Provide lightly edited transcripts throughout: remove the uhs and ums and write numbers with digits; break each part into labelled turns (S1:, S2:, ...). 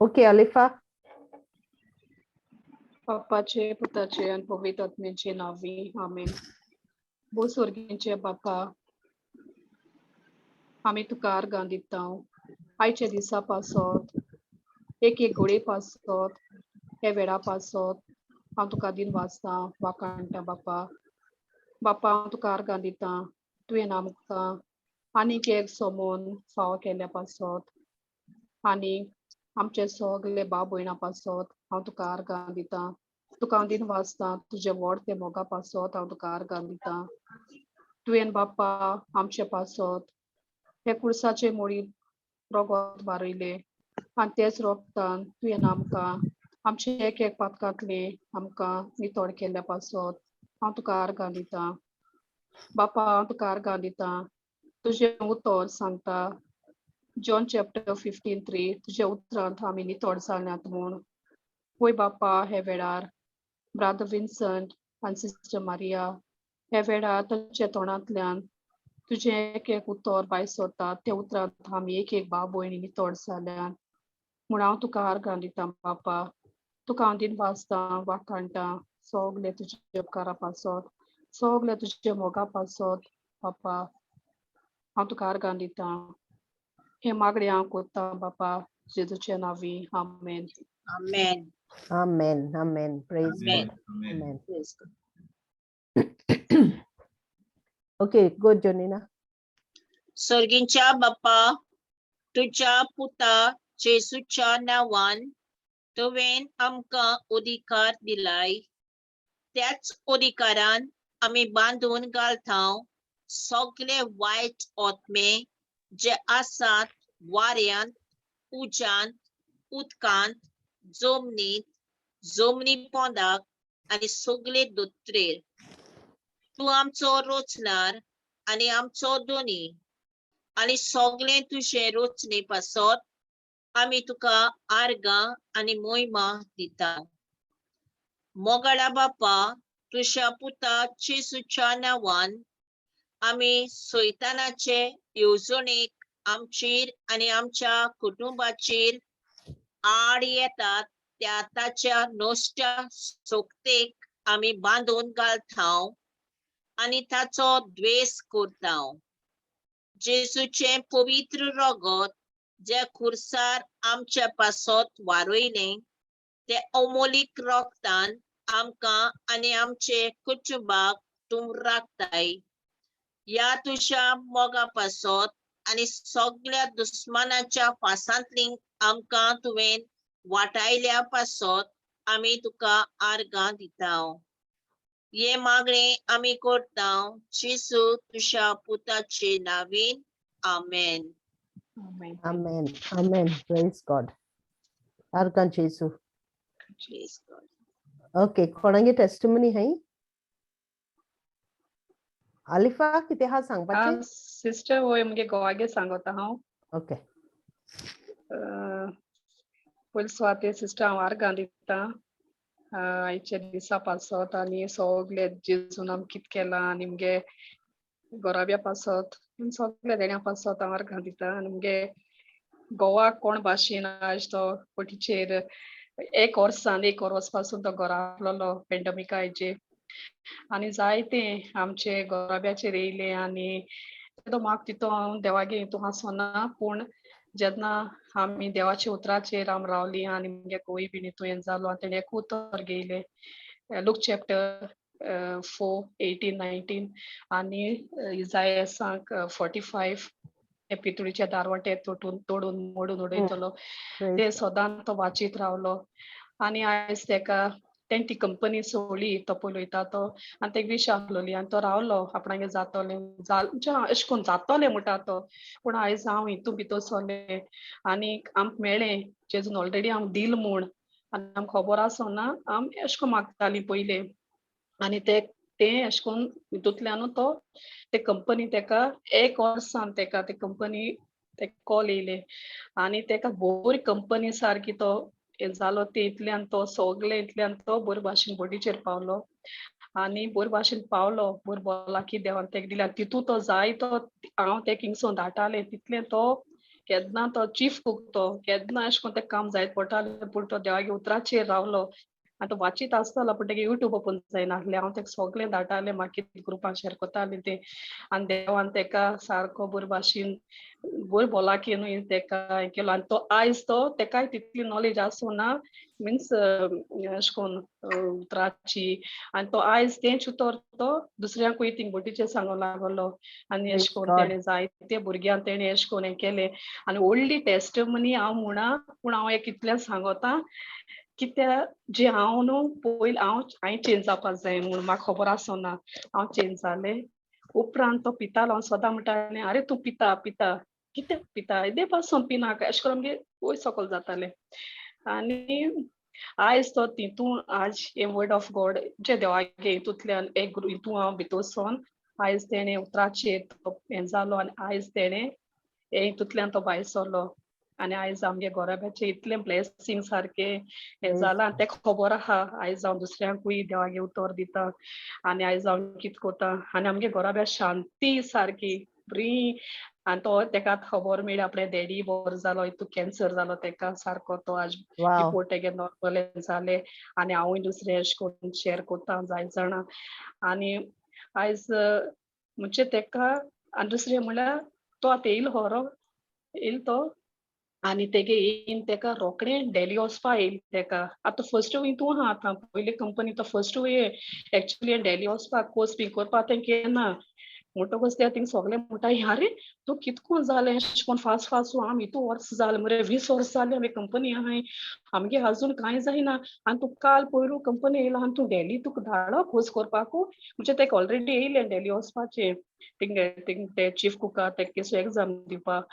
S1: Okay अलिफा.
S2: बापाचे पुताचे आणि पवित्र आत्म्याचे नावी आमेन. भो स्वर्गीचे बापा, आम्ही तुका अर्गां दिता आयच्या दिसा पासत एक घोडे पासत हे वेळा पासत हांव तुका दिन वाचता वाकाणटा बापा. बापा हांव तुका अर्गां दिता तुवें आमकां आनीक एक समोन फाव केल्या पासत आनी आमचे सगळे भाव भयणां पासत हांव तुका अर्गां दिता. तुका हांव दिन वाचता तुजे व्हड ते मोगा पासत हांव तुका अर्गां दिता. तुवें बापा आमचे पासत हे कुर्साचे मोडी रगत वारयले आनी तेच रोगतान तुवें आमकां आमचे एक एक पातकांतले आमकां नितोड केल्ल्या पासत हांव तुका अर्गां दिता. बापा हांव तुका अर्गां दिता तुजें उतर सांगता जॉन चॅप्टर 15:3 तुजे उतरांत आमी नितोड जाल्यात म्हूण. वय बापा हे वेळार ब्रादर विन्संट आनी सिस्टर मारिया हे वेळार तुजे तोंडांतल्यान तुजें एक एक उतर भायर सरता ते उतरांत आमी एक एक भाव भयणी नितोड जाल्यात म्हूण हांव तुका अर्गां दिता बापा. तुका हांव दिन वाचता वाखाणटा सगळे तुजे उपकारा पासत सगळे तुजे मोगा पासत बापा. हांव तुका अर्गां दिता. हे मागणे हांव कोत्ता बापा जेजूचे नांवी आमेन.
S3: Amen.
S1: Amen. Amen. Praise
S3: Amen.
S1: God. Amen.
S3: Praise God.
S1: Okay, good, Jonina.
S3: स्वर्गीच्या बाप्पा, तुझ्या पुता जेसूच्या नावान तुवें आमकां अधिकार दिलाय. त्याच अधिकारान आमी बांदून घालतांव सगळे वायट आत्मे जे आसात वाऱ्यांत, उज्यांत, उदकांत, जमनीत, जमनी पोंदाक आनी सगळे दोत्रेर. तूं आमचो रोचणार आनी आमचो दोनी आनी सगळे तुजे रोचणे पासत आमी तुका आर्गां आनी मोहिमा दिता. मोगळा बापा, तुझ्या पुता जेसूच्या नावान आमी सैतानाचे येवजणेक आमचेर आनी आमच्या कुटुंबाचेर आड येतात त्या ताच्या नश्ट सोक्तेक आमी बांदून घालतांव आनी ताचो द्वेष करतांव. जेसूचे पवित्र रगत जे खुर्सार आमच्या पासत वारयलें ते अमोलीक रगतान आमकां आनी आमचे कुटुंबाक तूं राखताय. या तुझ्या मोगा पासत आनी सगळ्या दुस्मानाच्या फासांतली आमकां तुवें वाटायल्या पासत आमी तुका आर्गां दितांव. हे मागणे आमी करतांव जेसू तुझ्या पुताचे नांवीन आमेन.
S2: आमेन.
S1: Amen. Amen. Praise God. Argan Jesu.
S3: Praise God.
S1: Okay, कोणागे टेस्टिमनी है? अलिफा किती हा सांगपाचे?
S2: सिस्टर होय मुगे गोवागे सांगता हांव.
S1: ओके.
S2: पयली स्वाती सिस्टर हांव आर्गां दिता आयचे दिसा पासत आनी सगळे जेजून आमी कित केलां आनी मुगे घोराब्या पासत सगळे देण्या पासत हांव आर्गां दिता. आनी मुगे गोवाक कोण भाशेन आज तो पटीचेर एक वर्स पासून तो घरा आहलोलो पेंडमिका हेजेर आनी जायते आमचे घोराब्याचेर येयले आनी तो म्हाका तितू हांव देवागे हितू आसोना पूण जेन्ना आमी देवाच्या उतराचेर आमी रावली आनी मुगे घोवय बीन हितू हें जालो आनी तेणे एक उतर घेयले लूक चॅप्टर 4:18-19 आनी इसायासाक 45 हे पितुळीचे दारवटे तोडून मोडून उडयतलो ते सदां तो वाचीत रावलो. आनी आयज तेका तेणी ती कंपनी सोडली तो पयलो तो आनी तेका विश आहलोली आनी तो रावलो आपणागे जातोलें अशें करून जातोलें म्हणटा तो पूण आयज हांव हितू भितर सोरलें आनी आमकां मेळ्ळें जेजून ऑलरेडी हांव दिल म्हूण आनी आमकां खबर आसोना आम अशें करून मागतालीं पयलें आनी तें अशें करून हितूंतल्यानू तो ते कंपनी तेका एक वर्सान तेका ते कंपनी तेका कॉल येयले आनी तेका बरी कंपनी सारकी तो जालो ते इतल्यान तो सगळे इतल्यान तो बरे भाशेन बोटीचेर पावलो आनी बरे भाशेन पावलो बरे भलाकी देवान तेका दिल्या तितू तो जाय तो हांव तेका हिंगसोन धाडटालें तितलें तो केन्ना तो चीफ कुक तो केन्ना अशें कोन्न तें काम जायत पडटालें पूण तो देवागे उतराचेर रावलो आनी तो वाचीत आसतालो पूण तेगे युट्यूब ओपन जायनासलें हांव तेका सगळें धाडटालें म्हाका कितें ग्रुपान शेअर कोत्तालें तें आनी देवान तेका सारको बरे भाशेन बरे भलाकेनूय तेका हें केलो आनी तो आयज तो तेकाय तितली नॉलेज आसूना मिन्स अशें कोन्न उतराची आनी तो आयज तेंच उतर तो दुसऱ्यांकूय थिंग बोटीचेर सांगूंक लागलो आनी
S1: Praise
S2: अशें कोन्न
S1: God.
S2: तेणें जायते भुरग्यांक तेणें अशें कोन्न हें केलें आनी व्हडली टेस्टमनी हांव म्हणा पूण हांव एक इतलें सांगोतां कित्या जे हांव न्हू पयलीं हांवें चेंज जावपाक जाय म्हूण म्हाका खबर आसना हांव चेंज जालें उपरांत तो पितालो हांव सदां म्हणटालें आरे तूं पिता पिता कितें पिता इदे पासून पिनाका अशें करून आमगे वयर सकयल जातालें आनी आयज तो तितून आज हे वर्ड ऑफ गॉड जे देवागे हितूंतल्यान एक हितून हांव भितरसून आयज तेणें उतराचेर हें जालो आनी आयज तेणें हे हितूंतल्यान तो भायर सरलो आनी आयज आमगे घोराब्याचें इतलें ब्लेसिंग सारकें हें
S1: Praise
S2: जालां आनी तेका खबर आहा आयज हांव दुसऱ्यांकूय देवागे उतर दितां आनी आयज हांव कितें कोतां आनी आमगे घोराब्या शांती सारकी बरी आनी तो तेका खबर मेळ्ळी आपणे डॅडी बरो जालो हितून कॅन्सर जालो तेका सारको तो आज
S1: Wow.
S2: रिपोर्ट तेगे नॉर्मल जाले आनी हांवूय दुसरें अशें करून शेअर कोत्तां जाय जाणां आनी आयज म्हणजे तेका आनी दुसरें म्हणल्यार तो आतां येयलो खरो येयलो तो आनी तेगे येयन तेका रोकडें डेली वचपा येयलें तेका आतां फर्स्ट हितूं आहा आतां पयले कंपनी तो फर्स्ट एक्चुअली डेली वचपाक कोर्स बी करपा तें केन्ना म्हणटकूच ते थिंग सगळे म्हणटाय आरे तूं कितको जालें अशें कोन्न फास्ट फास्ट आम हितू वर्स जालें मरे 20 वर्स जालीं आमी कंपनी आहाय आमगे आजून कांय जायना आनी तूं काल पयरू कंपनी येयला आनी तूं डेली तुका धाडप कोर्स करपाकू म्हणजे तेका ऑलरेडी येयलें डेली वचपाचें थिंग ते चीफ कुका तेका केसो एग्जाम दिवपाक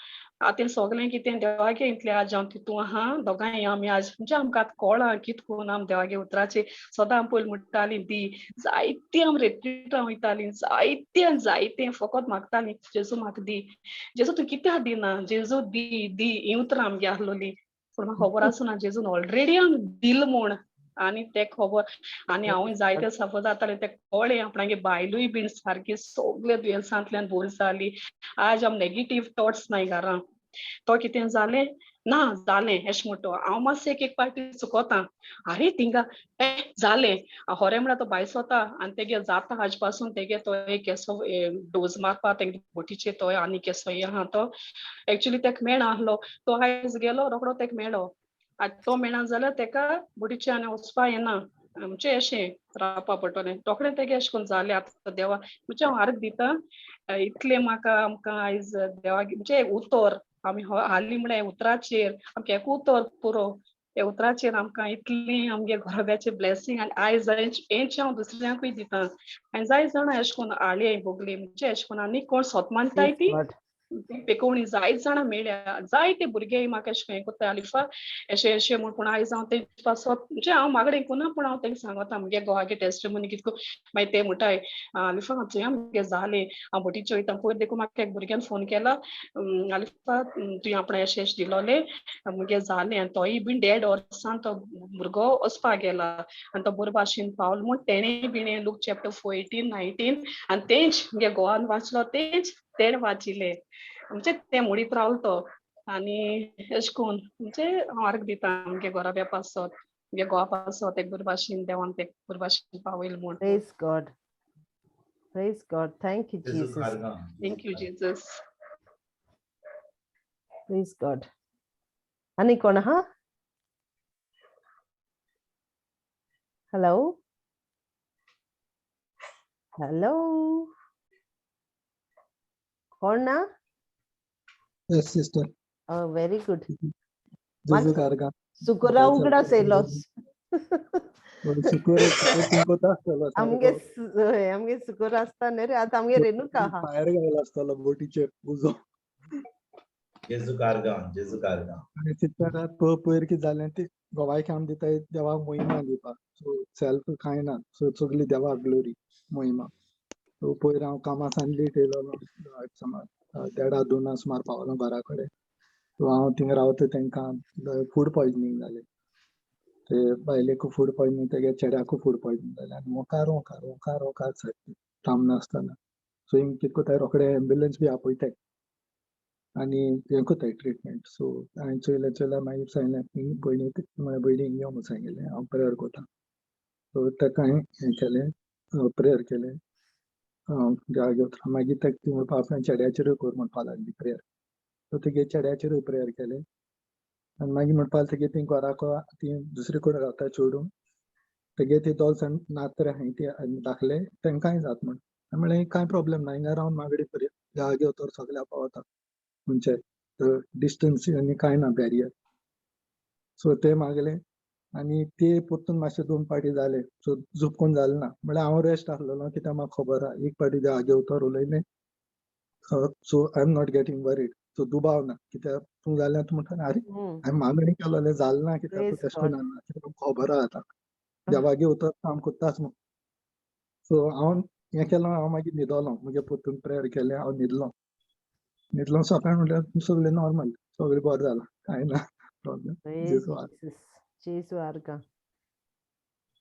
S2: आतां सगळें कितें देवागे इतलें आज हांव तितून आहा दोगांय आमी आज म्हणजे आमकां आतां कळ्ळां कितें कोन्न आमी देवागे उतराचेर सदां आमी पयलीं म्हणटालीं दी जायतीं आमी रेट्रिटां वयतालीं जायतें फकत मागतालीं जेजू म्हाका दी जेजू तूं कित्याक दिना जेजू दी दी हीं उतरां आमगे आहलोलीं पूण म्हाका खबर आसना जेजून ऑलरेडी आमी दिल म्हूण आनी तेका खबर आनी हांवूय जायते सफर जातालें तें कळ्ळें आपणागे बायलूय बीन सारकी सगळे दुयेंसांतल्यान बरी जाली आज आम नेगेटीव थॉट्स नाय घरां तो कितें जालें ना जालें अशें म्हणटो हांव मातशें एक पार्टी चुकोतां आरे थिंगा जालें होरें म्हणल्यार तो भायर सरता आनी तेगे जाता हाजे पासून तेगे तो एक केसो डोस मारपा तेगे बोटीचेर तो आनी केसो हे आहा तो एक्चुअली तेका मेळना आहलो तो आयज गेलो रोकडो तेका मेळ्ळो आतां तो मेळना जाल्यार तेका बोटीचेर आनी वचपा येना म्हणजे अशें रावपा पडटलें रोकडें तेगे अशें कोन्न जालें आतां देवा म्हणजे हांव आर्ग दितां इतलें म्हाका आमकां आयज देवागे म्हणजे उतर आमी हालीं म्हळ्यार उतराचेर आमकां एक उतर पुरो हे उतराचेर आमकां इतलीं आमगे घोराब्याचें ब्लेसींग आनी आयज हेंच हांव दुसऱ्यांकूय दितां आनी जाय जाणां अशें कोन्न आळी भोगली म्हणजे अशें कोन्न आनी कोण सोत मानताय
S1: Praise
S2: ती
S1: God.
S2: पेकोवणी जायत जाणां मेळ्ळ्या जायते भुरगे म्हाका अशें हें कोत्ता लिफा अशें अशें म्हूण पूण आयज हांव तेंचे पासत म्हणजे हांव मागडें कोना पूण हांव तेंका सांगोता आमगे घोवागे टेस्टमनी कितको मागीर ते म्हणटाय लिफा चोया आमगे जालें हांव बोटीचेर वयता पयर देखून म्हाका एक भुरग्यान फोन केला लिफा तुवें आपणे अशें अशें दिलोलें मुगे जालें आनी तोय बीन 1.5 वर्सान तो भुरगो वचपा गेला आनी तो बरे भाशेन पावलो म्हूण तेणेय बीन हें लूक चॅप्टर 14, 19 आनी तेंच मुगे घोवान वाचलो तेंच तेणें वाचिल्लें म्हणजे तें म्हणीत रावलो तो आनी अशें कोन्न म्हणजे हांव आर्ग दितां आमगे घोराब्या पासत मुगे घोवा पासत एक बरे भाशेन देवान तेका बरे भाशेन पावयलें म्हूण
S1: Praise God. Praise God. Thank you, Jesus.
S2: Thank you Jesus
S1: Praise God. आणि कोण आहा? Hello? Hello? कोण ना?
S4: Yes, sister.
S1: Oh, very good.
S4: Jesu karga.
S1: सुकुरा उगडा सेलोस.
S4: Sukure तिंकोता आसतलो
S1: आमगे सुकुर आसता न्ही रे आता आमगे रेणुका आहा.
S4: भायर गेलो आसतलो बोटीचेर उजो
S5: जेजू कारगा
S4: आनी चित्ताना पयर कितें जालें ती गोवायक आमी दिताय देवाक मोहिमा दिवपाक सो सेल्फ खायना सो सगली देवाक ग्लोरी मोहिमा सो पयर हांव कामा सान लेट येयलोलो समज 1:30-2 सुमार पावलो घरा कडेन सो हांव थिंगा रावता तेंकां फूड पॉयजनींग जालें ते बायलेकू फूड पॉयजनींग तेगे चेड्याकू फूड पॉयजनींग जालें आनी ओंकार सारकें थांबनासतना सो हिंग कितें कोताय रोखडे एम्ब्युलन्स बी आपयताय आनी हें कोताय ट्रिटमेंट. सो हांवें चोयल्या मागीर सांगलें भयणीक यो म्हूण सांगिल्लें हांव प्रेयर कोतां. सो ताका हांवें हें केलें, प्रेयर केलें. देवा घेवता मागीर ताका ती म्हणपा आपल्या चेड्याचेरूय कोर म्हणपा लागली प्रेयर. सो तेगे चेड्याचेरूय प्रेयर केलें. आनी मागीर म्हणपा तेगे ती घोराको ती दुसरे कडेन रावता चेडूं, तेगे ती दोळसाण नात रे हांवें ती दाखले तांकांय जाता म्हण. हांवें म्हणलें कांय प्रॉब्लेम ना, हिंगा रावन मागडी देवा घेवतर सगल्या पावता खंयच्याय डिस्टन्स आनी कांय ना बॅरियर. सो ते मागले आनी ते परतून मातशे 2 पाटी जाले. सो झुपकून जालें ना. म्हळ्यार हांव रेस्ट आसलेलो कित्याक म्हाका खबर आहा एक पाटी देवा घेवतर उलयलें. So I am not getting worried. So दुबाव ना कित्याक तूं जाल्यार तूं म्हणटा अरे हांवें मागणी केलोलें जालें ना कित्याक तूं
S1: Praise
S4: तेश
S1: God.
S4: कोन्ना ना कित्याक म्हाका खबर आहा आतां देवा घेवतर काम कोत्ताच म्हूण. सो हांव हें केलो, हांव मागीर न्हिदोलो. मुगे परतून प्रेयर केलें, हांव न्हिदलो. सकाळीं म्हणल्यार सगळें नॉर्मल, सगळें बरें जालां, कांय ना प्रॉब्लेम.
S1: Praise
S4: जेजू आहा.
S1: Jesus. जेजू आर्गा.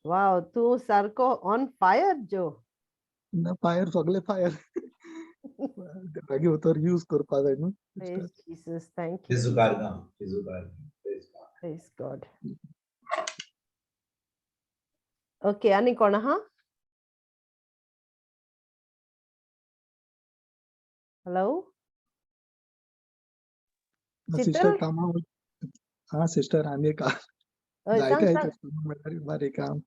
S1: वाव, तू सारको ऑन फायर जो.
S4: फायर सगळे फायर. देवा घेवतर यूज करपा जाय न्हू.
S1: Praise Jesus. Thank you.
S5: जेजू कारगाम, जेजू कारगाम. Praise God.
S1: Praise God. Okay, आणि कोण आहा? Hello?
S4: सिस्टर
S1: शीतल?
S4: कामा हा सिस्टर आमी का
S1: हय,
S4: जायते
S1: सांग
S4: आयते
S1: सांग.
S4: म्हणल्यार बारीक काम.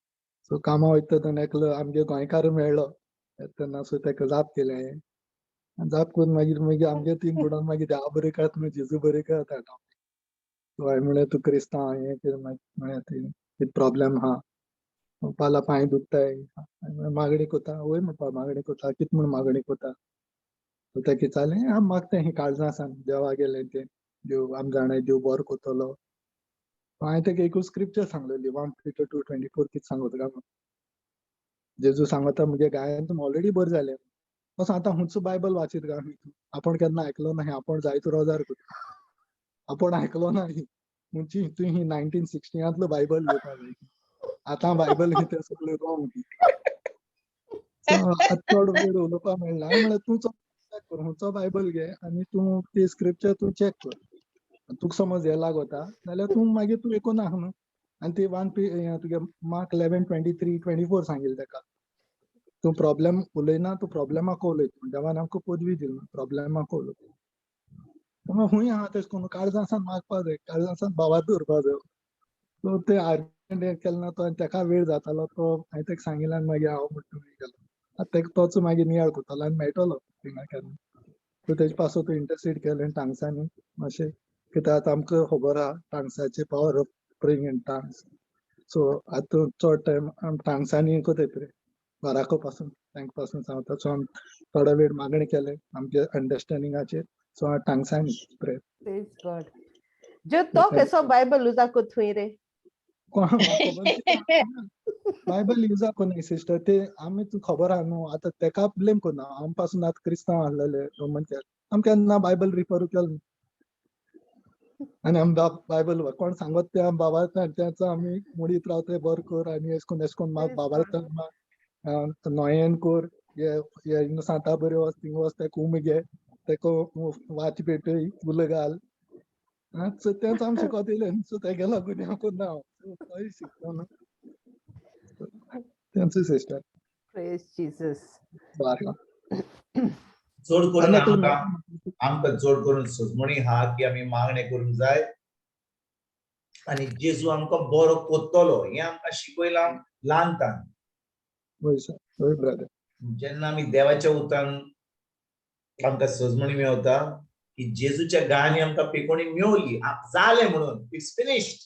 S4: सो कामा वयता तेन्ना एकलो आमगे गोंयकार मेळ्ळो तेन्ना. सो ताका जाप केलें. जाप करून मागीर आमगे ती म्हणून मागीर देवा बरें करता न्हू, जेजू बरें करता. सो हांवें म्हणलें तूं क्रिस्तांव हें कितें म्हळ्यार कितें प्रॉब्लेम आहा म्हणपा लागलो पांय दुखताय. मागणी कोता, वय म्हणपा मागणी कोता, कितें म्हूण मागणी कोता. सो ताका विचारलें हांव मागता हें काळजां सावन देवा गेलें तें देव आमी जाणाय देव बरो कोत्तलो. हांवें ताका एकूच स्क्रिप्चर सांगलेली 1 Peter 2:24 कितें सांगता काय म्हणून. जेजू सांगता म्हगे गायन तुमी ऑलरेडी बरें जालें. असो आतां हुंच बायबल वाचीत काय आपण केन्ना आयकलो ना हें. आपण जायतो रोजार करता, आपण आयकलो ना ही म्हणजे तूं ही 1960 बायबल घेवपा जाय. आतां बायबल तें सगळें रॉंग. सो आतां चड वेळ उलोवपा मेळना. म्हळ्यार तूं चेक कर, हुंचो बायबल घे आनी तूं ते स्क्रिप्चर तूं चेक कर. तुका समज हे लागता जाल्यार तूं मागीर तूं एकून आहा न्हू. आनी ती तुगे मार्क 11:23-24 सांगिल्लें ताका. तूं प्रॉब्लेम उलयना, तूं प्रॉब्लेमाक उलय. देवान आमकां पदवी दिली प्रॉब्लेमाक उलय. खूंय आहा तेश कोन्न काळजां सावन मागपा जाय, काळजां सावन भावाक धरपा जाय. सो ते आर्ग्युमेंट हें केलें ना तो आनी ताका वेळ जातालो तो हांवें ताका सांगिल्लें आनी मागीर हांव म्हणटा गेलो. आतां ताका तोच मागीर नियाळ करतलो आनी मेळटलो थिंगा केन्ना. सो तेजे पासून तूं इंटरसीड केलें टांग्सांनी मातशें कित्याक आतां आमकां खबर आहा टांग्साचे power of praying in tongues. So आतां चड टायम आमी टांग्सांनी कोताय प्रे घराको पासून तांकां पासून सांगता. सो आमी थोडो वेळ मागणी केलें आमच्या अंडरस्टँडिंगाचेर. सो हांव टांग्सांनी प्रे
S1: Praise God. जो तो केसो बायबल उजा कोत हुई रे.
S4: बायबल यूज कोन्नाय सिस्टर. ते आमी तूं खबर आहा न्हू. आतां ताका ब्लेम कोन्ना. आमी पासून आतां क्रिस्तांव आहलेले रोमन आमी केन्ना बायबल रिफर केलो आनी आमी बायबल कोण सांगत ते आमी बाबा तेचो आमी म्हणीत रावताय बरें कर आनी एश कोन्न
S1: Praise
S4: बाबा न्हॉयेन कोर हे सांता बरें वच थिंग वच तेका उम घे तेका वाच पेटय फुलां घाल. सो तेंच आमी शिकोत येयले. सो तेका लागून हांव कोन्ना हांव शिकलो न्हू. तेंच सिस्टर.
S1: Praise Jesus.
S5: चड करून
S4: आनी
S5: आमकां चड करून सजमणी आहा की आमी मागणे करूंक जाय आनी जेजू आमकां बरो कोत्तलो हें आमकां शिकयलां ल्हानपण.
S4: वय ब्रदर.
S5: जेन्ना आमी देवाच्या उतान आमकां सजमणी मेवता की जेजूच्या गायांनी आमकां पिकोवणी मेवली जालें म्हणून इट्स फिनिश्ड.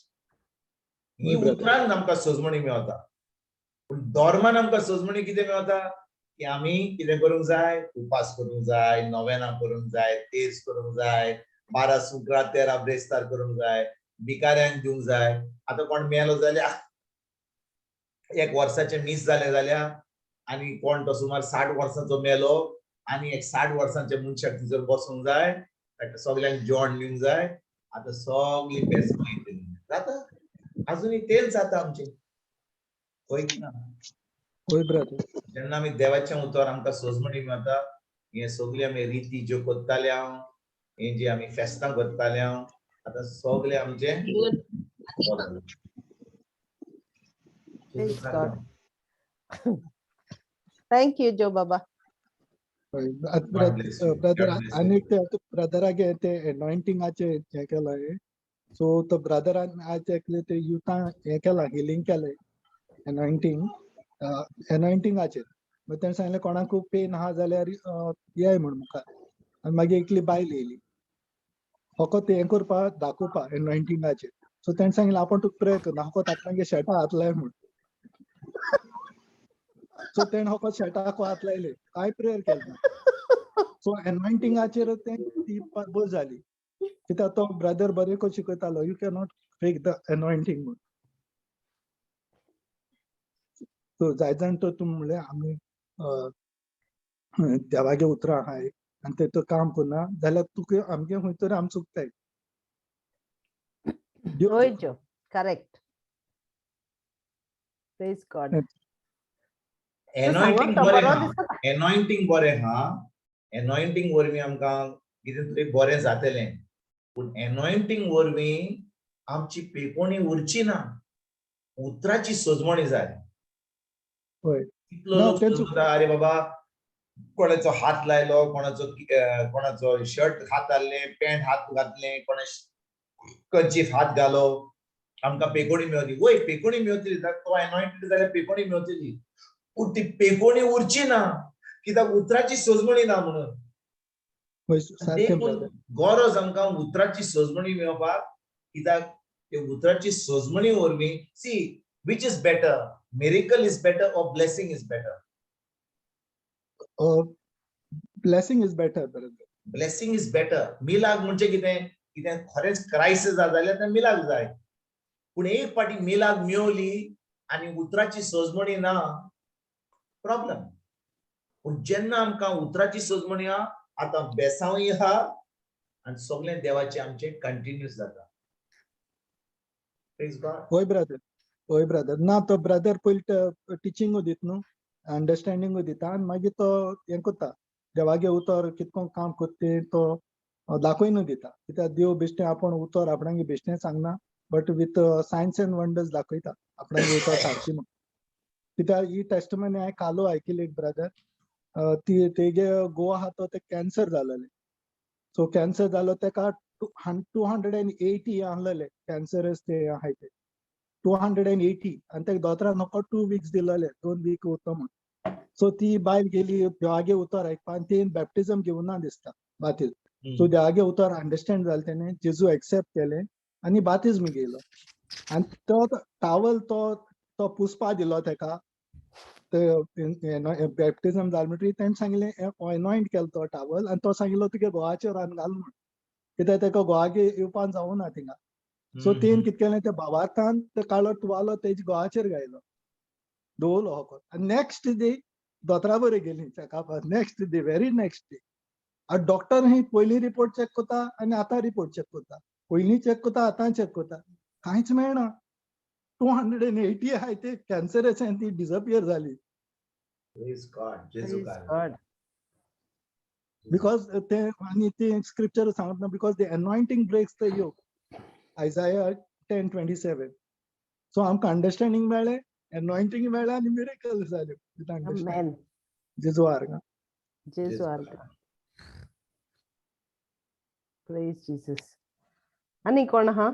S5: ही
S4: वय ब्रदर.
S5: उतरान आमकां सजमणी मेवता. पूण धर्मान आमकां सजमणी कितें मेवता की आमी कितें करूंक जाय, उपास करूंक जाय, नोवेना करूंक जाय, तेज करूंक जाय, 12 सुकरां 13 ब्रेस्तार करूंक जाय, भिकाऱ्यांक दिवंक जाय. आतां कोण मेलो जाल्यार 1 वर्साचें मीस जालें जाल्यार आनी कोण तो सुमार 60 वर्सांचो मेलो आनी एक 60 वर्सांच्या मनशाक थंयसर बसूंक जाय, ताका सगल्यांक जेवण दिवंक जाय. आतां सगळी बेसमाय जाता. अजुनूय तेच जाता आमचें. होयत ना.
S4: वय ब्रदर.
S5: जेन्ना आमी देवाच्या उतर आमकां सजमणी मेवता हे सगळे आमी रिती ज्यो कोत्ताले हांव हे जी आम्ही फेस्तां करताले आता सगळे आमचे बदलले.
S1: Praise God. Thank you, Joe Baba.
S5: God bless you.
S4: Brother
S5: God bless you.
S4: आणि ब्रदरागे ते अनॉइंटिंगाचे हे केलंय. सो तो ब्रदरान आज एकले ते युथा हे केला हिलिंग केलंय अनॉइंटिंगाचे. मग तेणें सांगलें कोणाक पेन आहा जाल्यार येय म्हण मुखार. आनी मागीर एकली बायल येयली. फकत हें करपा दाखोवपा अनॉइंटिंगाचे. सो तेणें सांगलें आपण तुका प्रे कर फकत आपणागे शेटा हात लाय म्हण. सो तेणें फकत शेटाक हात लायले कांय प्रेयर केलें ना. सो अनॉइंटिंगाचेर ती बस जाली. कित्याक तो ब्रदर बरें करून शिकयतालो you can not fake the anointing म्हण. सो जाय जाण तर तुम म्हणलें आमी देवागे उतरां आहाय आनी तें काम करना जाल्यार तुका आमगे खंय तरी आमी चुकताय.
S1: Oi, Joe. Correct. Praise God.
S5: Anointing
S1: सांगोन तो
S5: बरें
S1: बरो
S5: हा.
S1: दिसता.
S5: Anointing बरें हा. Anointing वरवीं आमकां कितें तरी बरें जातलें. पूण anointing वरवीं आमची पेकोणी उरची ना. उतराची सजमणी जाय.
S4: होय
S5: कितलो
S4: ना
S5: लोक
S4: तें
S5: सजमता अरे बाबा कोणाचो हात लायलो कोणाचो शर्ट हात घातले पॅन्ट हात घातले कोणा कर्चीफ हात घालो आमकां पेकोणी मेळटली. वय पेकोणी मेळटली तो अनॉइंटेड जाल्यार पेकोणी मेळटली. पूण ती पेकोणी उरची ना कित्याक उतराची सजमणी ना म्हणून.
S4: सारकें ब्रदर.
S5: गरज आमकां उतराची सजमणी मेळपाक कित्याक ते उतराची सजमणी वरवीं C which is better, miracle is better or blessing is better?
S4: Blessing is better brother.
S5: Blessing is better. मिलाग म्हणजे कितें खरेंच क्रायसिस जाल्यार तें मिलाग जाय. पूण एक पाटी मिलाग मेळली आनी उतराची सजमणी ना प्रॉब्लेम. पूण जेन्ना आमकां उतराची सजमणी आहा आतां बेसांवय आहा आनी सगळें देवाचें आमचें कंटिन्यूस जाता. Praise God.
S4: होय ब्रदर ना तो ब्रदर पयलीं टिचिंगू दित न्हू अंडरस्टँडिंगू दिता आनी मागीर तो हें करता देवागे उतर कितको काम करता तो दाखोवन दिता. कित्याक देव बेश्टें आपण उतर आपणागे बेश्टें सांगना but with science end wonders दाखयता आपणागे उतर सारकी म्हणून. कित्याक ही टेस्टमनी हांवें कालो आयकली एक ब्रदर तेगे घोव आहा तो ते कॅन्सर जालेले. सो कॅन्सर जालो तेका 280 आहलेले कॅन्सरस ते आहाय ते 280 आनी तेका दोतोरान फकत 2 वीक्स दिलेले 2 वीक उरतो म्हण. सो ती बायल गेली देवागे उतर आयकपा आनी तेन बॅप्टिझम घेवून ना दिसता बातीज. सो देवागे उतर अंडरस्टँड जालें तेणें जेजू एक्सेप्ट केलें आनी बातिज्म घेयलो आनी तो टावल तो पुसपा दिलो तेका. बॅप्टिझम जालें म्हणटकीर तेणें सांगलें अनॉइंट केलो तो टावल आनी तो सांगिल्लो तुगे घोवाचेर घाल म्हण कित्याक तेका घोवागे येवपाक जावना थिंगा. सो तेन कितें केलें ते भावार्थान ते काळो तुवालो तेजे घोवाचेर घायलो दवरलो फकत आनी नेक्स्ट डे दोतोरा बरें गेलीं चॅकअपाक. Next day very next day आतां डॉक्टर ही पयलीं रिपोर्ट चॅक करता आनी आतां रिपोर्ट चॅक करता. पयलीं चॅक करता आतां चॅक करता कांयच मेळना. 280 आहाय ते कॅन्सराच्यान ती डिसअपियर जाली.
S5: Praise God. जेजू
S1: Praise
S5: कार्य.
S1: God.
S4: बिकॉज ते आनी ते स्क्रिप्चर सांगता because the anointing breaks the yoke. Isaiah 10:27. So आमकां अंडरस्टँडिंग मेळ्ळें अनॉइंटिंग मेळ्ळें आनी मिरेकल जाले विथ अंडरस्टँडिंग.
S1: Amen.
S4: जेजू आर्गा.
S1: Jesu arga. Praise Jesus. Ani कोण आहा?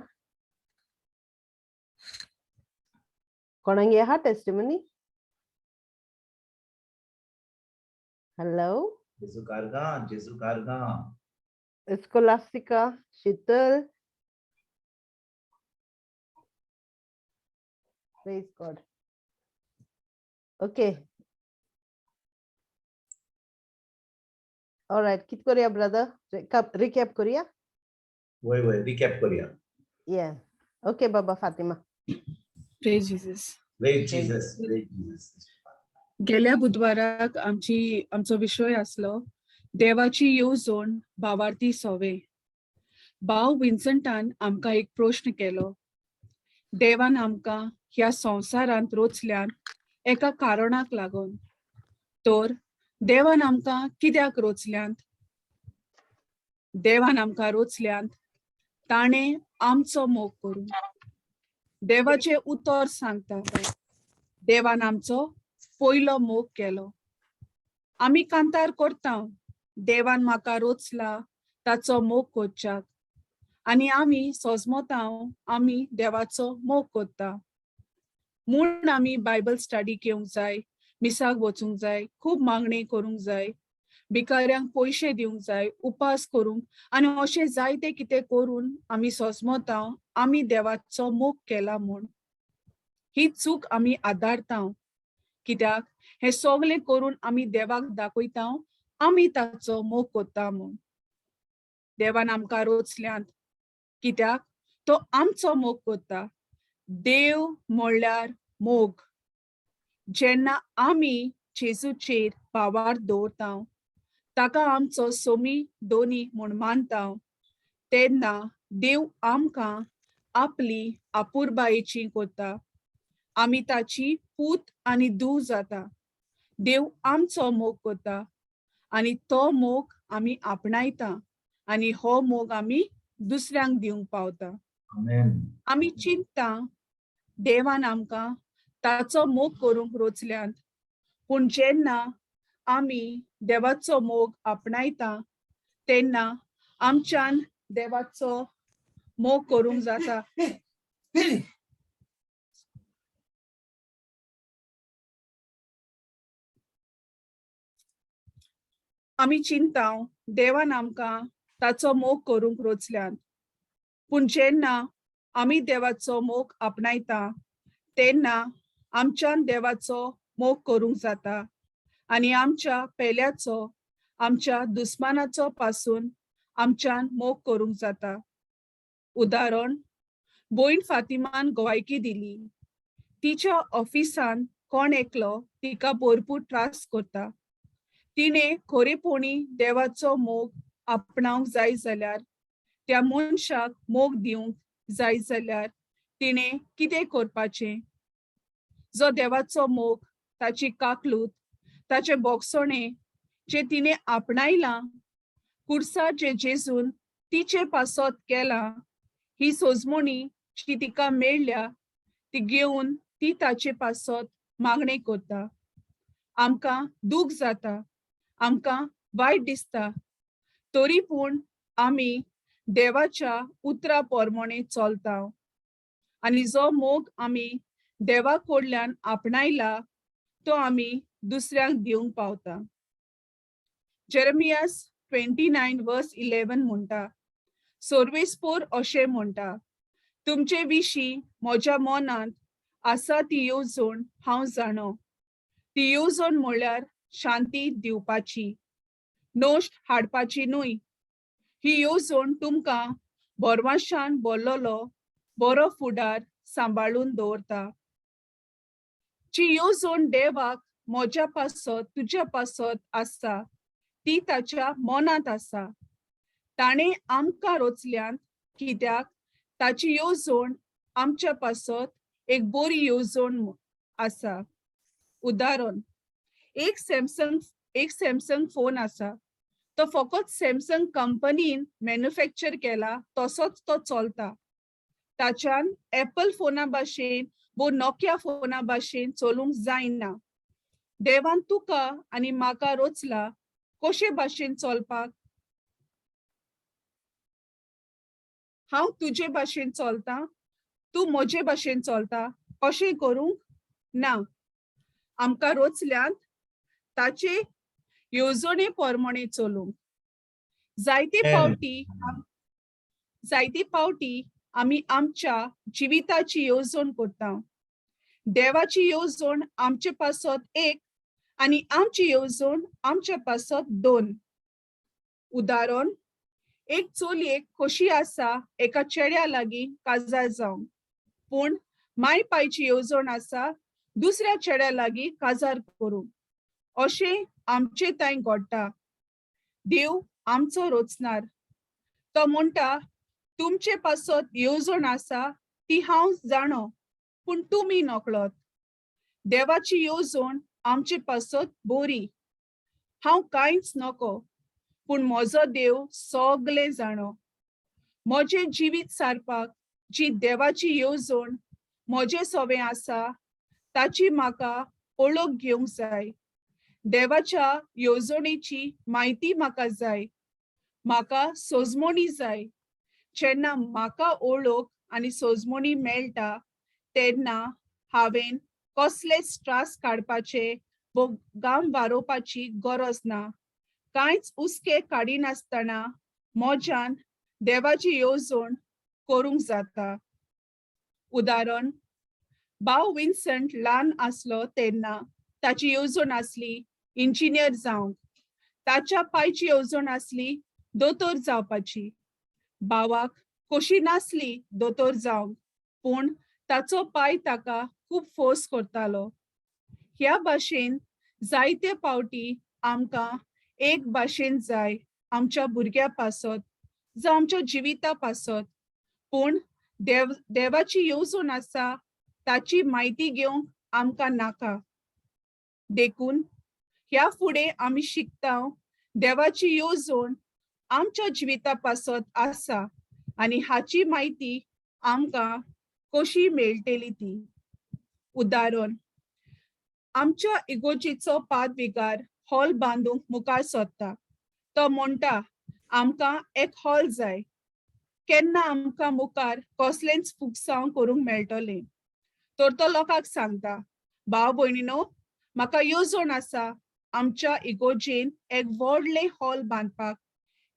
S1: कोणांगे आहा testimony? Hello?
S5: जेजू कारगा. जेजू कारगा.
S1: Scholastica, Shital. Praise God. Okay. All right. Kit Korea, brother. Recap Korea.
S5: वय रिकॅप करूया.
S1: Yeah. Okay, Baba Fatima.
S2: Praise Jesus.
S5: Praise Jesus. Praise Jesus.
S2: गेल्या बुधवाराक आमचो विषय आसलो देवाची येवजण भावार्थी सोवे. भाव विन्संटान आमकां एक प्रश्न केलो. देवान आमकां ह्या संवसारांत रोचल्यान एका कारणाक लागून. तर देवान आमकां कित्याक रोचल्यान?
S6: देवान आमकां रोचल्यांत ताणे आमचो मोग करूं. देवाचे उतर सांगता, देवान आमचो पयलो मोग केलो. आमी कांतार करता, देवान म्हाका रोचला ताचो मोग करच्याक. आनी आमी सोजमोता आमी देवाचो मोग करता. म्हूण आमी बायबल स्टडी घेवंक जाय, मिसाक वचूंक जाय, खूब मागणी करूंक जाय, भिकाऱ्यांक पयशे दिवंक जाय, उपास करूंक आनी अशें जायते कितें करून आमी सोजमोता आमी देवाचो मोग केला म्हूण. ही चूक आमी आदारता, कित्याक हे सगळें करून आमी देवाक दाखयता आमी ताचो मोग करता म्हूण. देवान आमकां रोचल्यांत कित्याक तो आमचो मोग करता. देव म्हणल्यार मोग. जेन्ना आमी जेजूचेर भावार दवरता, ताका आमचो सोमी दोनी म्हूण मानता, तेन्ना देव आमकां आपली आपुरबायेची करता. आमी ताची पूत आनी धूव जाता. देव आमचो मोग करता आनी तो मोग आमी आपणायता आनी हो मोग आमी दुसऱ्यांक दिवंक पावता.
S5: आमेन.
S6: आमी चिंतता देवान आमकां ताचो मोग करूंक रोचल्यांत, पूण जेन्ना आमी देवाचो मोग आपणायता तेन्ना आमच्यान देवाचो मोग करूंक जाता. आमी चिंतता देवान आमकां ताचो मोग करूंक रोचल्यांत, पूण जेन्ना आमी देवाचो मोग आपणायता तेन्ना आमच्यान देवाचो मोग करूंक जाता आनी आमच्या पेल्याचो, आमच्या दुस्मानाचो पासून आमच्यान मोग करूंक जाता. उदाहरण, भयण फातिमान गोवायकी दिली. तिच्या ऑफिसान कोण एकलो तिका भरपूर त्रास करता. तिणे खरेपणी देवाचो मोग आपणावंक जाय जाल्यार, त्या मनशाक मोग दिवंक जाय जाल्यार तिणे कितें करपाचें? जो देवाचो मोग, ताची काकलूत, ताचे बोगसणे जे तिणे आपणायला, कुर्सा जे जेजून तिचे पासत केला, ही सोजमणी जी तिका मेळ्ळ्या ती घेवन ती ताचे पासत मागणी करता. आमकां दूख जाता, आमकां वायट दिसता, तरी पूण आमी देवाच्या उतरा पोरमोणे चलता आनी जो मोग आमी देवा कडल्यान आपणायला तो आमी दुसऱ्यांक दिवंक पावता. जेरेमियास 29:11 म्हणटा, सोर्वेस्पोर अशें म्हणटा, तुमचे विशीं म्हज्या मनांत आसा ती येवजण हांव जाणो. ती येवजण म्हणल्यार शांती दिवपाची, नोक्स्ट हाडपाची न्हय. ही येवजण तुमकां bhorvanxean बहरललो बरो fuddar सांबाळून दवरता. जी येवजण देवाक म्हज्या पासत तुज्या पासत आसा ती ताच्या मनांत आसा. ताणें आमकां रोचल्यांत कित्याक ताची येवजण आमच्या पासत एक बरी येवजण आसा. उदाहरण, एक सॅमसंग फोन आसा. तो फकत सॅमसंग कंपनीन मॅन्युफॅक्चर केला तसोच तो चलता. ताच्यान एप्पल फोना भाशेन वो नोकिया फोना भाशेन चलूंक जायना. देवान तुका आनी म्हाका रोचला कशे भाशेन चलपाक. हांव तुजे भाशेन चलता, तूं म्हजे भाशेन चलता अशें करूंक ना. आमकां रोचल्यांत ताचे येवजणे पोरमोणे चलूंक. जायते फावटी आमी आमच्या जिविताची येवजण करता. देवाची येवजण आमचे पासत एक आनी आमची येवजण आमच्या पासत दोन. उदाहरण, एक चलयेक खोशी आसा एका चेड्या लागीं काजार जावंक, पूण माय पायची येवजण आसा दुसऱ्या चेड्या लागीं काजार करूंक. अशें आमचे थंय घडटा. देव आमचो रोचणार. तो म्हणटा, तुमचे पासत येवजण आसा ती हांव जाणो, पूण तुमी नकळत. देवाची येवजण आमचे पासत बरी. हांव कांयच नको, पूण म्हजो देव सगळे जाणो. म्हजें जिवीत सारपाक जी देवाची येवजण म्हजे सोबे आसा ताची म्हाका ओळख घेवंक जाय. देवाच्या येवजणेची म्हायती म्हाका जाय. म्हाका सोजमणी जाय. जेन्ना म्हाका ओळख आनी सोजमणी मेळटा तेन्ना हांवें कसलेच त्रास काडपाचे वा गाम वारोवपाची गरज ना. कांयच उस्के काडिनासतना म्हज्यान देवाची येवजण करूंक जाता. उदाहरण, भाव विन्संट ल्हान आसलो तेन्ना ताची येवजण आसली इंजिनियर जावंक. ताच्या पायची येवजण आसली दोतोर जावपाची. भावाक कशी नासली दोतोर जावंक, पूण ताचो पाय ताका खूब फोर्स करतालो. ह्या भाशेन जायते फावटी आमकां एक भाशेन जाय आमच्या भुरग्या पासत जावं आमच्या जिविता पासत, पूण देवाची येवजण आसा ताची म्हायती घेवंक आमकां नाका. देखून ह्या फुडें आमी शिकता देवाची येवजण आमच्या जिविता पासत आसा आनी हाची म्हायती आमकां कशी मेळटली ती. उदाहरण, आमच्या इगोर्जेचो पादविकार हॉल बांदूंक मुखार सरता. तो म्हणटा आमकां एक हॉल जाय. केन्ना आमकां मुखार कसलेंच फुकसांव करूंक मेळटलें. तर तो लोकांक सांगता, भाव भयणीनो, म्हाका येवजण आसा आमच्या इगोर्जेन एक व्हडलें हॉल बांदपाक.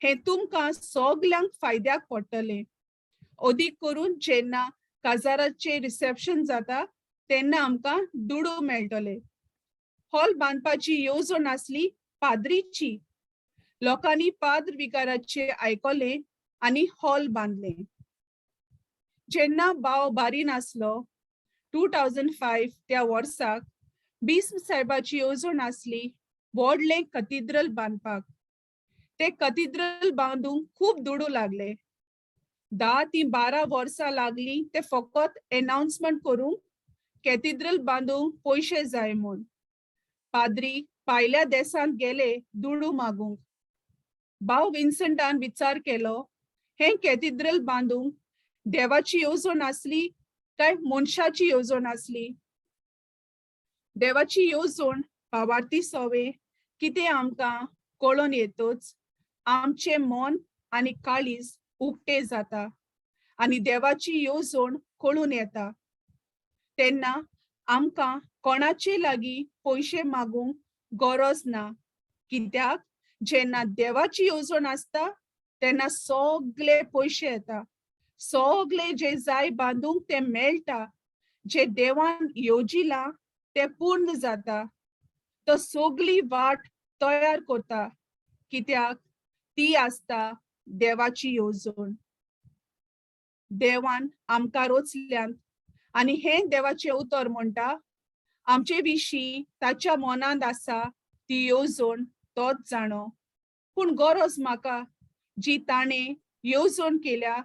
S6: हें तुमकां सगल्यांक फायद्याक पडटलें. अदीक करून जेन्ना काजाराचें रिसेप्शन जाता तेन्ना आमकां दुडू मेळटले. हॉल बांदपाची येवजण आसली पाद्रीची. लोकांनी पाद्र विकाराचें आयकलें आनी हॉल बांदलें. जेन्ना भाव बारीन आसलो 2005 त्या वर्साक बिस्म साहेबाची येवजण आसली व्हडलें कॅथिड्रल बांदपाक. ते कॅथिड्रल बांदूंक खूब दुडू लागले. 10 ते 12 वर्सां लागलीं ते फकत अनाउन्समेंट करूंक कॅथिड्रल बांदूंक पयशे जाय म्हूण. पाद्री भायल्या देशांत गेले दुडू मागूंक. भाव विन्संटान विचार केलो, हें कॅथिड्रल बांदूंक देवाची येवजण आसली काय मनशाची येवजण आसली? देवाची येवजण भावार्थी सोवे कितें आमकां कळोन येतच आमचें मन आनी काळीज उक्ते जाता आनी देवाची येवजण कळून येता. तेन्ना आमकां कोणाचे लागीं पयशे मागूंक गरज ना, कित्याक जेन्ना देवाची येवजण आसता तेन्ना सगळे पयशे येता. सगळे जे जाय बांदूंक ते मेळटा. जे देवान येवजिलां ते पूर्ण जाता. तो सगळी वाट तयार करता, कित्याक ती आसता देवाची येवजण. देवान आमकां रचल्यांत आनी हें देवाचें उतर म्हणटा, आमचे विशीं ताच्या मनांत आसा ती येवजण तोच जाणो. पूण गरज म्हाका जी ताणें येवजण केल्या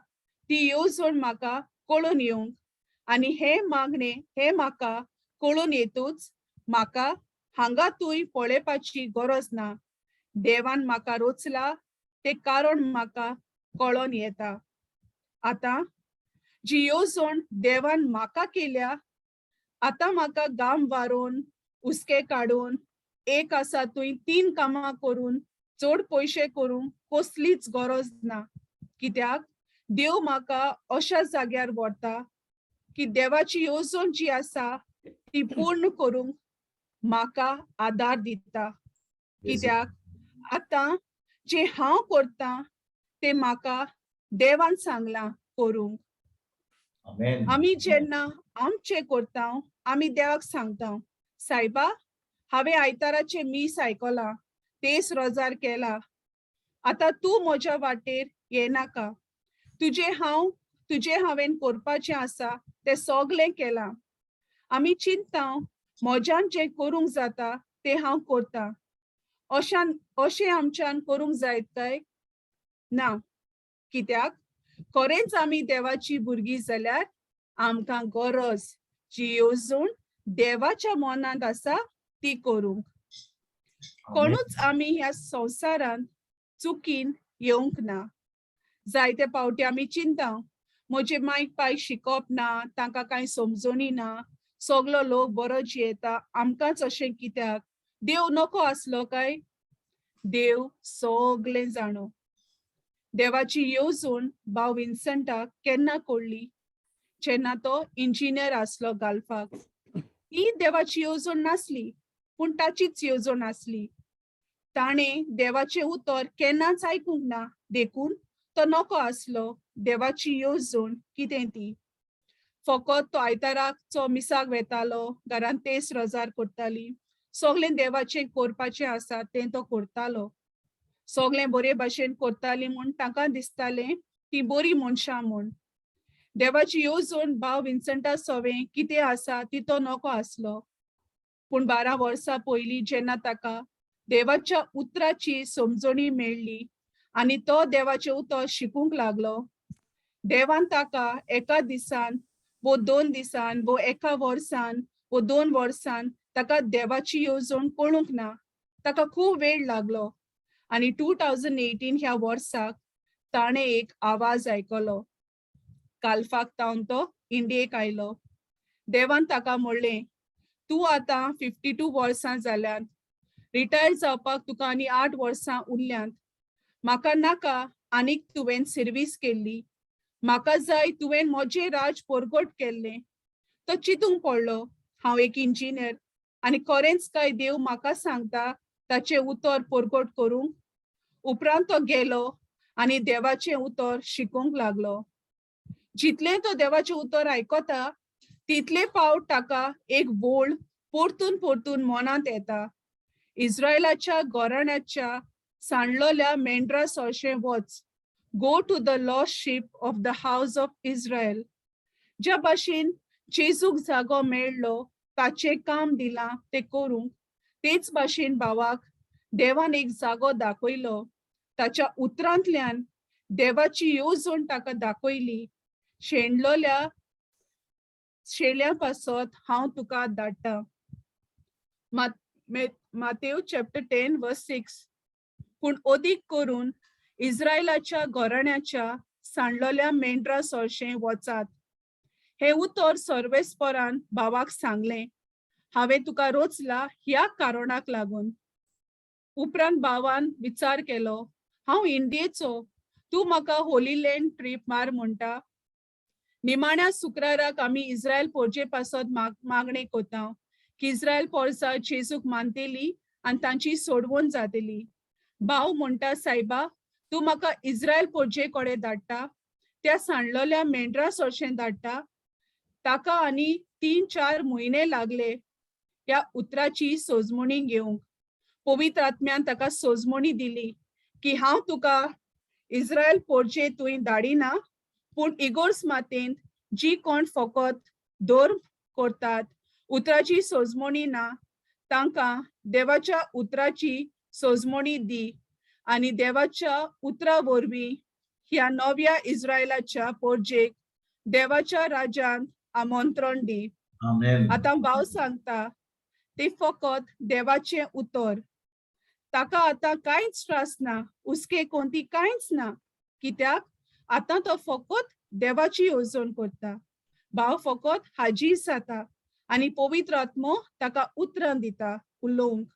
S6: ती येवजण म्हाका कळून येवंक आनी हें मागणें हें म्हाका कळून येतूच म्हाका हांगा तुय पळोवपाची गरज ना. देवान म्हाका रचला तें कारण म्हाका कळोन येता. आतां जी येवजण देवान म्हाका केल्या, आतां म्हाका गाम वारोवन उस्के काडून एक आसा तुय 3 कामां करून चड पयशे करूंक कसलीच गरज ना, कित्याक देव म्हाका अशा जाग्यार व्हरता की देवाची येवजण जी आसा ती पूर्ण करूंक म्हाका आदार दिता. कित्याक आतां जे हांव करतां ते म्हाका देवान सांगलां करूंक.
S5: आमेन.
S6: आमी जेन्ना आमचे करता आमी देवाक सांगता, सायबा हांवें आयताराचे मीस आयकलां, तेस रोजार केला. आतां तूं म्हज्या वाटेर येनाका. तुजें हांवें करपाचें आसा तें सगळें केलां. आमी चिंतता म्हज्यान जें करूंक जाता तें हांव करतां. अशें आमच्यान करूंक जायत काय? ना, कित्याक खरेंच आमी देवाची भुरगीं जाल्यार आमकां गरज जी येवजण देवाच्या मनांत आसा ती करूंक. कोणूच आमी ह्या संवसारांत चुकीन येवंक ना. जायते पावटी आमी चिंता म्हजे मायक पाय शिकप ना, तांकां कांय समजणी ना, सगलो लोक बरो जियेता, आमकांच अशें कित्याक? देव नको आसलो काय? देव सगळें जाणो. देवाची येवजण भाव विन्संटाक केन्ना कळ्ळी? जेन्ना तो इंजिनियर आसलो गाल्फाक. ही देवाची येवजण नासली, पूण ताचीच येवजण आसली. ताणें देवाचें उतर केन्नाच आयकूंक ना, देखून तो नको आसलो. देवाची येवजण कितें ती? फकत तो आयताराचो मिसाक वेतालो, घरांत तेस रजार करताली. सगळें देवाचें करपाचें आसा तें तो करतालो. सगळें बरे भाशेन करताली म्हूण तांकां दिसतालें ती बरी मनशां म्हूण. देवाची येवजण भाव विन्संटा सवें कितें आसा ती तो नको आसलो. पूण 12 वर्सां पयलीं जेन्ना ताका देवाच्या उतराची समजणी मेळ्ळी आनी तो देवाचें उतर शिकूंक लागलो, देवान ताका एका दिसान वो 2 दिसान वो एका वर्सान वो 2 वर्सान ताका देवाची येवजण कळूंक ना. ताका खूब वेळ लागलो आनी 2018 ह्या वर्साक ताणें एक आवाज आयकलो. काल्फाक तावन तो इंडियेक आयलो. देवान ताका म्हणलें, तूं आतां 52 वर्सां जाल्यात, रिटायर जावपाक तुका आनी 8 वर्सां उरल्यांत. म्हाका नाका आनीक तुवें सर्वीस केल्ली, म्हाका जाय तुवें म्हजें राज परगट केल्लें. तो चिंतूंक पडलो, हांव एक इंजिनियर आनी खरेंच काय देव म्हाका सांगता ताचें उतर परगट करूंक? उपरांत तो गेलो आनी देवाचें उतर शिकूंक लागलो. जितलें तो देवाचें उतर आयकता तितले फावट ताका एक बोल परतून परतून मनांत येता. इस्रायलाच्या घराण्याच्या सांडलोल्या मेंढरा सरशें वच. Go to the lost sheep of the house of Israel. ज्या भाशेन जेजूक जागो मेळ्ळो, ताचें काम दिलां तें करूंक, तेच भाशेन भावाक देवान एक जागो दाखयलो. ताच्या उतरांतल्यान देवाची येवजण ताका दाखयली. शेणलोल्या शेल्या पासत हांव तुका धाडटा. मातेव चॅप्टर 10 वर्स 6. पूण अदीक करून इस्रायलाच्या घराण्याच्या सांडलोल्या मेंढरा सरशें वचात. हे उतर सर्वेस्परान भावाक सांगलें. हांवें तुका रोचला ह्या कारणाक लागून. उपरांत भावान विचार केलो, हांव इंडियेचो, तूं म्हाका होली लँड ट्रीप मार म्हणटा. निमाण्या शुक्राराक आमी इस्रायल पोरचे पासत मागणें कोता की इस्रायल पोरसां जेजूक मानतेली आनी तांची सोडवण जातली. भाव म्हणटा, सायबा, तूं म्हाका इस्रायल पोरचे कडेन धाडटा, त्या सांडलोल्या मेंढरा सरशें धाडटा. ताका आनी 3-4 म्हयने लागले ह्या उतराची सोजमणी घेवंक. पवित्र आत्म्यान ताका सोजमणी दिली की हांव तुका इस्रायल पोरचे तुवें धाडिना, पूण इगोर्स मातेंत जी कोण फकत धर्म करतात, उतराची सोजमणी ना, तांकां देवाच्या उतराची सोजमणी दी आनी देवाच्या उतरा वरवीं ह्या नव्या इस्रायलाच्या पोरजेक देवाच्या राज्यांत आमंत्रण दी.
S5: आमेन.
S6: आतां भाव सांगता ते फकत देवाचें उतर. ताका आतां कांयच त्रास ना, हुस्के कोणती कांयच ना, कित्याक आतां तो फकत देवाची येवजण करता. भाव फकत हाजीर जाता आनी पवित्र आत्मो ताका उतरां दिता उलोवंक.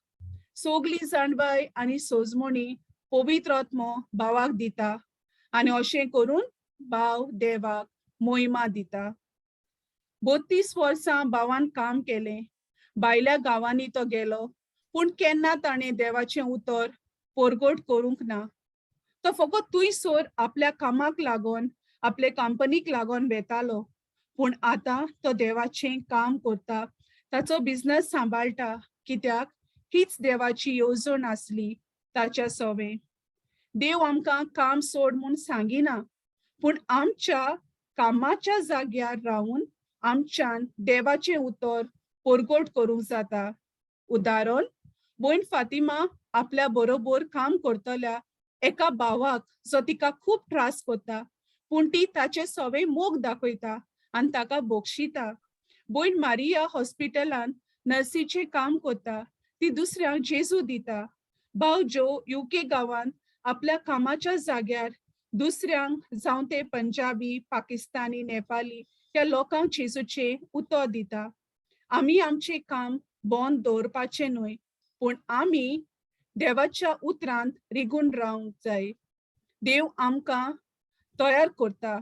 S6: सगली जाणबाय आनी सोजमणी पवित्र आत्मो भावाक दिता आनी अशें करून भाव देवाक मोहिमा दिता. 32 वर्सां भावान काम केलें. भायल्या गांवांनी तो गेलो, पूण केन्ना ताणें देवाचें उतर परगट करूंक ना. तो फकत थंयसर आपल्या कामाक लागून, आपले कंपनीक लागून वेतालो. पूण आतां तो देवाचें काम करता, ताचो बिझनस सांबाळटा, कित्याक हीच देवाची येवजण आसली ताच्या सवें. देव आमकां काम सोड म्हूण सांगिना, पूण आमच्या कामाच्या जाग्यार रावन आमच्यान देवाचें उतर परगट करूंक जाता. उदाहरण, भयण फातिमा आपल्या बरोबर काम करतल्या एका भावाक जो तिका खूब त्रास करता, पूण ती ताचे सवें मोग दाखयता आनी ताका बक्षिता. भयण मारिया हॉस्पिटलान नर्सीचें काम करता, ती दुसऱ्यांक जेजू दिता. भाव जो UK गांवांत आपल्या कामाच्या जाग्यार दुसऱ्यांक जावं ते पंजाबी, पाकिस्तानी, नेपाली त्या लोकांक जेजूचे उतर दिता. आमी आमचे काम बंद दवरपाचे न्हय, पूण आमी देवाच्या उतरांत रिगून रावंक जाय. देव आमकां तयार करता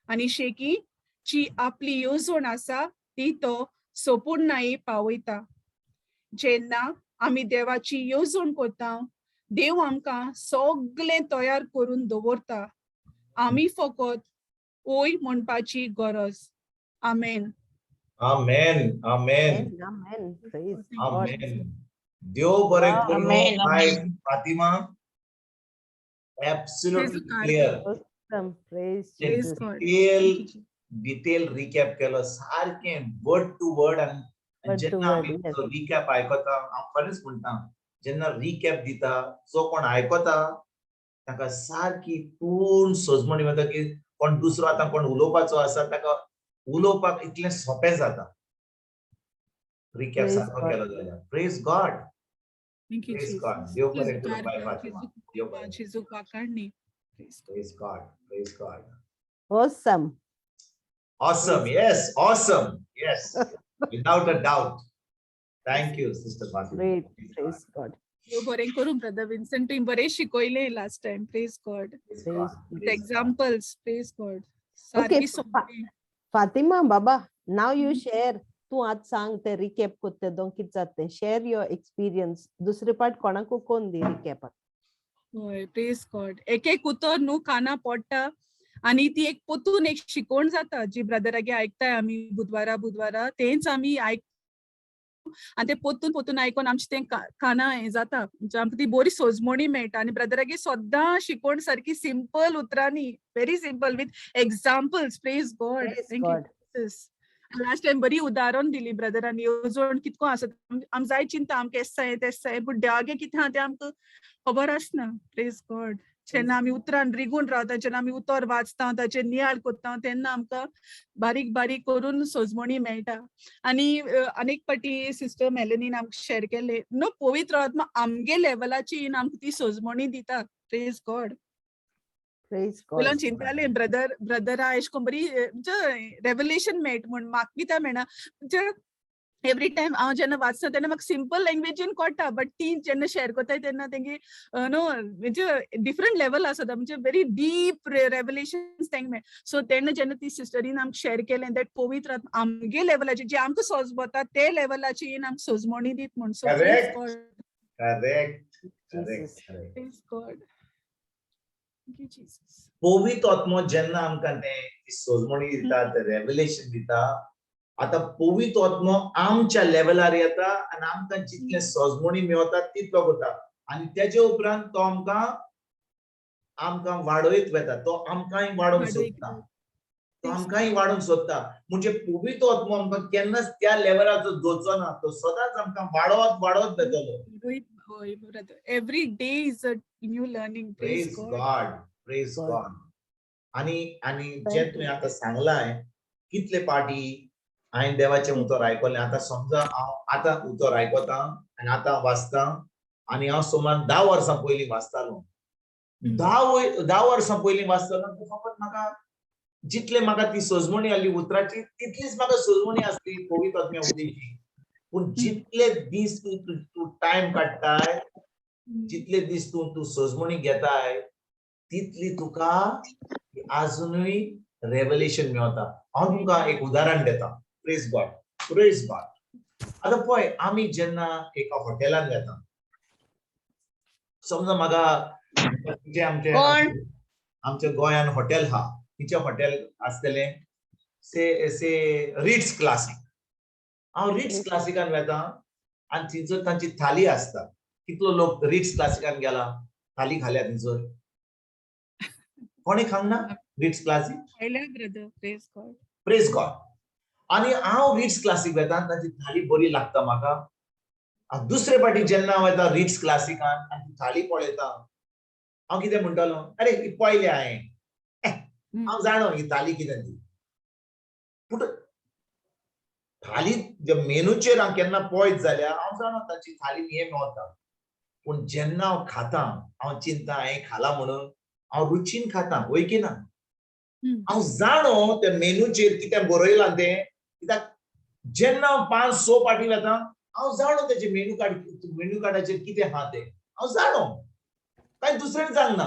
S6: आनी शेकी जी आपली येवजण आसा ती तो संपूर्णायी पावयता. जेन्ना आमी देवाची येवजण करता, देव आमकां सगळें तयार करून दवरता. आमी फकत ओय म्हणपाची गरज. आमेन.
S5: Amen. Amen.
S1: Amen. Praise God.
S5: Amen. देव बरें
S1: Wow.
S5: करूं.
S3: Amen.
S5: Right, Fatima. Absolutely clear.
S1: Awesome. Praise
S6: Praise
S1: Jesus.
S6: God.
S5: Detail recap केलं सारखें word to word आणि
S1: Word to
S5: जेन्ना
S1: word,
S5: आमी
S1: yes.
S5: recap आयकता हांव खरेंच म्हणटा जेन्ना recap दिता जो कोण आयकता ताका सारकी पूर्ण सजमणी मेळटा की कोण दुसरो आतां कोण उलोवपाचो आसा ताका उलोवपाक इतलें सोंपें जाता रिकॅप
S1: Praise
S5: सारको
S1: God.
S5: केलो जाल्यार praise God
S6: Thank you,
S5: praise
S6: Jesus.
S5: God देव बरें
S6: जेजू
S5: करूं बाय
S6: कारगा,
S5: फातिमा देव बरें
S6: जेजू वाकाडणी.
S5: Praise God
S1: Awesome.
S5: awesome yes without a doubt thank you sister Fatima
S1: Great. Praise God.
S6: देव बरें करूं ब्रदर विन्सेंट, तुवें बरें शिकयलें last time. Praise God.
S5: Praise
S1: Praise
S5: God.
S1: God.
S5: Praise God.
S6: Examples. Praise God.
S1: Okay,
S6: सारकी सोंपें.
S1: Fatima, Baba, now you share. तू आज सांग ते रिकॅप करते दोन कित जाते. Share your experience. दुसरे पार्ट कोणाकू कोण दी रिकॅप.
S6: होय, प्रेज गॉड. एक एक उतर न्हू काना पडटा आणि ती एक पोतून एक शिकवण जाता जी ब्रदरागे आयकताय आमी बुधवारा तेच आमी आयक आणि ते पोतून आयकून आमचे ते काना हे जाता म्हणजे आमकां ती बरी सोजमणी मेळटा आणि ब्रदरागे सद्दां शिकवण सारकी सिंपल उतरांनी very simple with examples. Praise God.
S1: Praise
S6: thank you
S1: God.
S6: Jesus. Last time बरी उदाहरण दिली ब्रदरांनी. येवजण कितको आसा आम जाय चिंता आमकां एस जाय तेस जाय पूण देवागे कितें आहा तें आमकां खबर आसना. Praise God. जेन्ना आमी उतरान रिगून रावता, जेन्ना आमी उतर वाचता, ताचेर नियाळ करता, तेन्ना आमकां बारीक बारीक करून सोजमणी मेळटा. आणि अनेक पाटी सिस्टर मेलनीन आमकां शेअर केले नो पवित्र आत्मा आमगे लेवलाची आमकां ती सोजमणी दिता. Praise God.
S1: Praise God.
S6: मुलां चिंताले ब्रदरा एश कोन बरी म्हणजे रेवलेशन मेळट म्हण म्हाका कित्याक मेळना म्हणजे एवरी टाइम हांव जेन्ना वाचता तेन्ना म्हाका सिंपल लँग्वेजीन कळटा बट ती जेन्ना शेअर करताय तेन्ना तेंगे नो म्हणजे डिफरंट लेवल आसता म्हणजे व्हेरी डीप रेवलेशन्स तेंगे मेळ. सो तेन्ना जेन्ना ती सिस्टरीन आमकां शेअर केलें दॅट पवित्र आत्मा आमगे लेवलाची जे आमकां सोजमता ते लेवलाची आमकां सोजमणी दीत म्हण. So praise
S5: Correct.
S6: God.
S1: Jesus.
S6: Praise God. Thank you Jesus.
S5: पवित्र आत्मा जेन्ना आमकां ते सोजमणी दिता ते रेवलेशन दिता आता पवित्र आत्मा आमच्या लेवलार येता आणि आमकां जितले सोजमणी मेळटा तितलो करता आणि त्याच्या उपरांत तो आमकां वाडयत वेता. तो आमकांय वाडोवंक सोदता. तो आमकांय वाडोवंक सोदता. म्हणजे पवित्र आत्मा आमकां केन्नाच त्या लेवलार दोचो ना. तो सदांच आमकां वाडोवत वेतलो.
S6: Every day is a new learning. Praise
S5: praise
S6: God.
S5: God. Praise
S1: God.
S5: God. आणि
S1: Thank
S5: जे
S1: you.
S5: तुम्ही आता सांगलाय कितले पाटी हांवें देवाचें उतर आयकलें. आतां समजा हांव आतां उतर आयकता आनी आतां वाचता आनी हांव सुमार 10 वर्सां पयलीं वाचतालो. 10 वर्सां पयलीं वाचतालो फकत म्हाका जितले म्हाका ती सोजमणी आसली उतराची तितलीच म्हाका सोजमणी आसली पवित्र आत्म्या उदेची. पूण जितले दीस तूं टायम काडटाय जितले दीस तूं सोजमणी घेताय तितली तुका अजूनय रेवलेशन मेळटा. हांव तुमकां एक उदाहरण दिता. Praise God. Praise God. आतां पळय आमी जेन्ना एका हॉटेलान वेता समजा म्हाका जे आमच्या गोंयान हॉटेल आहा तिचे हॉटेल आसतलें से रिट्स क्लासिक. हांव रिट्स क्लासिकान वेता आनी थंयसर तांची थाली आसता. कितलो लोक रिट्स क्लासिकान गेला थाली खाल्या थंयसर कोणी खावंक ना रिट्स क्लासिक.
S6: Brother, praise God.
S5: Praise God. आणि हांव रिट्स क्लासिक वेता तांची थाली बरी लागता म्हाका. दुसरे फावटी जेन्ना हांव वेता रिट्स क्लासिकान आनी ती थाली पळयता हांव कितें म्हणटलो अरे ही पळयली हांवें हांव जाणो ही थाली कितें ती. पूण थाली जे मेनूचेर हांव केन्ना पळयत जाल्यार हांव जाणा ताची थाली हे मेळटा पूण जेन्ना हांव खाता हांव चिंता हांवें खाला म्हणून हांव रुचीन खाता वय की ना हांव जाणो त्या मेनूचेर कितें बरयलां तें कित्याक जेन्ना हांव 5-6 पाटी वता हांव जाणो तेचे मेनू कार्डाचेर कितें आहा तें हांव जाणो काय दुसरें जाणना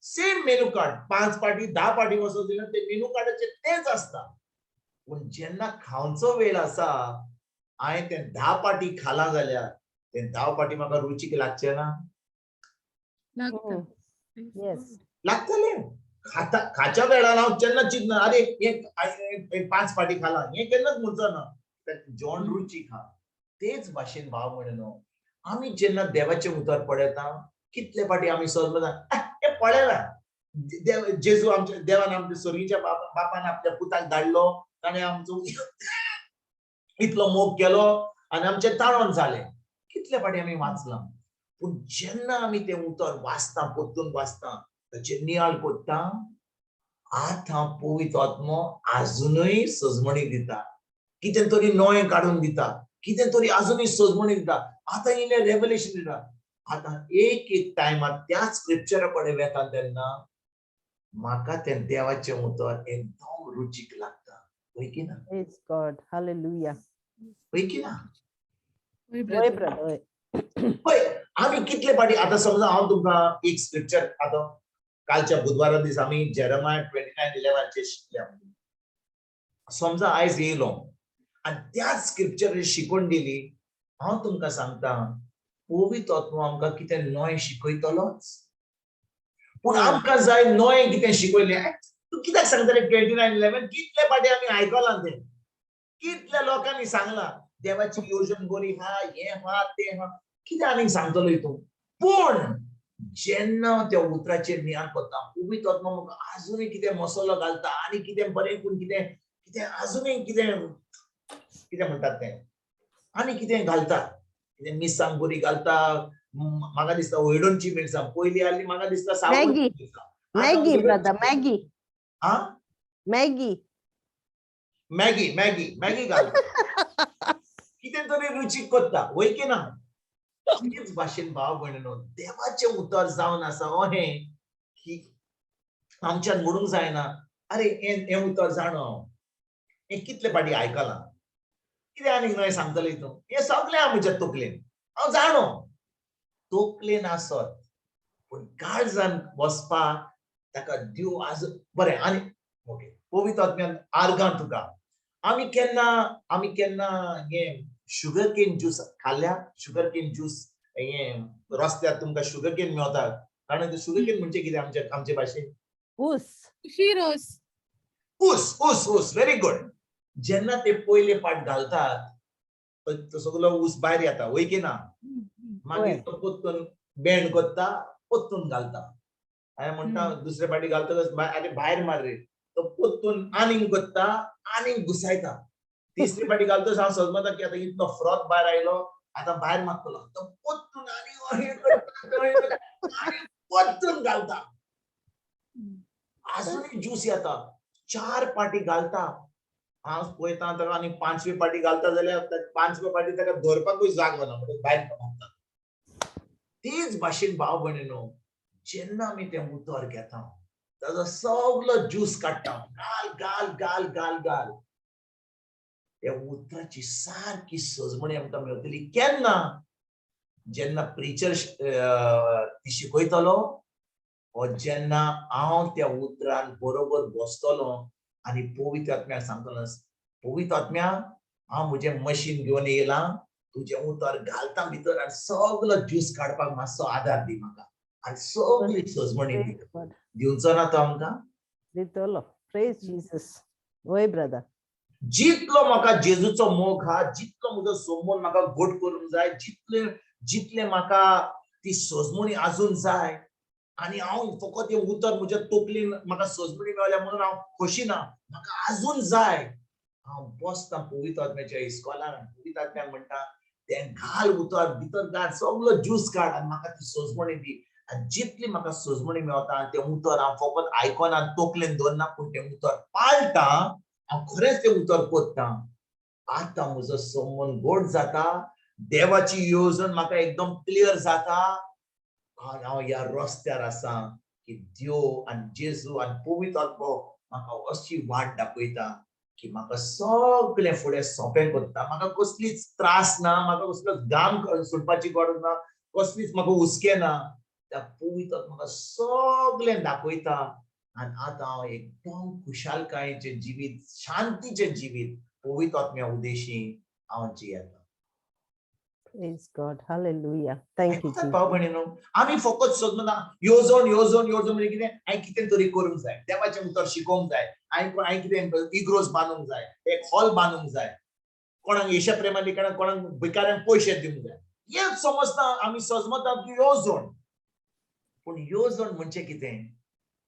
S5: सेम मेनू कार्ड 5 पाटी 10 पाटी वचत जाल्यार ते मेनू कार्डाचेर तेच आसता पूण जेन्ना खावचो वेळ आसा हांवें तें 10 पाटी खालां जाल्यार तें 10 पाटी म्हाका रुचीक लागचें ना लागतलें खाच्या वेळार हांव केन्ना चिंतना अरे हे 5 पाटी खाला हे केन्नाच म्हणचो ना जेवण रुचीक आहा तेच भाशेन भाव म्हणून आमी जेन्ना देवाचें उतर पळयता कितले पाटी आमी सोदता हे पळयला जेजू आमच्या देवान आमच्या सोर्गीच्या बापान आपल्या पुताक धाडलो ताणें आमचो इतलो मोग केलो आनी आमचें ताळोन जालें कितले पाटी आमी वाचलां पूण जेन्ना आमी तें उतर वाचता परतून वाचता ताचेर नियाळ कोत्ता आतां पवित्र आत्मो आजुनूय सजमणीक दिता कितें तरी नोय काडून दिता कितें तरी आजुनूय सजमणीक दिता आतां इल्लें रेवलेशन दिता आतां एक टायमार त्या स्क्रिप्चरा कडेन वेता तेन्ना म्हाका तें देवाचें उतर एकदम रुचीक लागता वय की ना
S1: Praise God. Hallelujah.
S5: वय की ना
S1: वय brother, वय.
S5: पळय आमी कितले पाटी आतां समजा हांव तुमकां एक स्क्रिप्चर आतां कालच्या बुधवारा दीस आमी जेरेमाया 29:11 शिकल्या समजा आयज येयलो आनी त्याच स्क्रिप्चर शिकोवन दिली हांव तुमकां सांगता पवित्र आत्मो आमकां कितें नोय शिकयतलोच पूण आमकां जाय नोय कितें शिकयलें तूं कित्याक सांगतले 29:11 कितले पाटी आमी आयकलां तें कितल्या लोकांनी सांगलां देवाची योजना बरी हा हे हा ते हा कितें आनीक सांगतलो हितून पूण जेन्ना त्या उतराचेर नियाळ कोत्ता पवित्र आत्मा म्हाका आजुनूय कितें मसालो घालता आनी कितें बरें करून कितें कितें आजुनूय कितें कितें म्हणटात तें आनी कितें घालता कितें मिरसांग बरी घालता म्हाका दिसता हळडोनची मिरसांग पयलीं आसली म्हाका दिसता सावळी
S1: मॅगी brother, मॅगी
S5: हा
S1: मॅगी
S5: मॅगी मॅगी मॅगी घालता कितें तरी रुचीक कोत्ता वय की ना तेच भाशेन भाव भयणीनो देवाचें उतर जावन आसा अहें की आमच्यान म्हणूंक जायना अरे हें उतर जाणो हे कितले पाटी आयकलां कितें आनीक नोय सांगतले हितून हें सगलें आमच्या तकलेन हांव जाणो तकलेन आसत पूण काळजान वचपाक ताका देव आज बरें आनी ओके पवित्र आत्म्यान आर्गां तुका आमी केन्ना हें शुगर केन ज्यूस खाल्ल्या शुगर केन ज्यूस हें रस्त्यार तुमकां शुगर केन मेवता कारण शुगर केन म्हणजे कितें आमचे भाशेन
S6: शिरोस
S5: ऊस ऊस ऊस व्हेरी गुड जेन्ना ते पयले पाट घालतात तो सगळो ऊस भायर येता वय की ना मागीर तो पोत्तून बेंड कोत्ता पोत्तून घालता हांवें म्हणटा दुसरे पाटी घालता आरे भायर मार रे तो पोत्तून आनीक कोत्ता आनीक घुसायता तिसरी पाटी घालतोच हांव समजता की आतां इतलो फ्रॉथ भायर आयलो आतां भायर मारतलो तो पोत्तून आनी पोत्तून घालता आजुनूय ज्यूस येता 4 पाटी घालता हांव पळयता ताका आनी 5वी पाटी घालता जाल्यार 5व्या पाटी ताका धरपाकूय जागो ना म्हणून भायर मारता तेच भाशेन भाव भयणीनो जेन्ना आमी तें उतर घेता ताजो सगळो ज्यूस काडटा गाल गाल गाल गाल गाल त्या उतराची सारकी सजमणी आमकां मेळटली केन्ना जेन्ना प्रिचर शिकयतलो ओ जेन्ना हांव त्या उतरान बरोबर बसतलो आनी पवित्र आत्म्याक सांगतलो पवित्र आत्म्या हांव म्हजें मशीन घेवन येयलां तुजें उतर घालता भितर आनी सगळो ज्यूस काडपाक मातसो आदार दी म्हाका आनी सगळी सजमणी दिवचो ना तो आमकां
S1: दितलो प्रेज जीसस वय ब्रदर
S5: जितलो म्हाका जेजूचो मोग हा जितलो म्हजो सोमोन म्हाका घोट करूंक जाय जितले म्हाका ती सजमणी आजून जाय आनी हांव फकत हें उतर म्हज्या तकलेन म्हाका सजमणी मेळ्ळ्या म्हणून हांव खोशी ना म्हाका आजून जाय हांव बसता पवित्र आत्म्याच्या इस्कॉलान पवित्र आत्म्याक म्हणटा तें घाल उतर भितर घाल सगळो ज्यूस काड आनी म्हाका ती सजमणी दी आनी जितली म्हाका सजमणी मेवता तें उतर हांव फकत आयकोना तकलेन दवरना पूण तें उतर पाळटा हांव खरेंच तें उतर कोत्ता आतां म्हजो संबंद गोड जाता देवाची येवजण म्हाका एकदम क्लियर जाता हांव ह्या रस्त्यार आसा की देव आनी जेजू आनी पवित्र आत्मो म्हाका अशी वाट दाखयता की म्हाका सगळें फुडें सोंपें करता. म्हाका कसलीच त्रास ना, म्हाका कसलो घाम सुटपाची गरज ना, कसलीच म्हाका हुस्कें ना. त्या पवित्र म्हाका सगळें दाखयता आनी आतां हांव एकदम खुशालकायेचें जिवीत, शांतीचें जिवीत पवित्र आत्म्या उदेशी हांव जियेता.
S1: Praise God. Hallelujah. Thank you,
S5: आयकुतात
S1: Jesus.
S5: भाव भयणीनो, आमी फकत सोदना येवजोन म्हणजे कितें हांवें कितें तरी करूंक जाय, देवाचें उतर शिकोवंक जाय, हांवें कितें इग्रोज बांदूंक जाय, एक हॉल बांदूंक जाय, कोणाक येशा प्रेमा लिखाणाक कोणाक भिकाऱ्यांक पयशे दिवंक जाय, हें समजता आमी सजमता की येवजोन. पूण येवजोन म्हणजे कितें?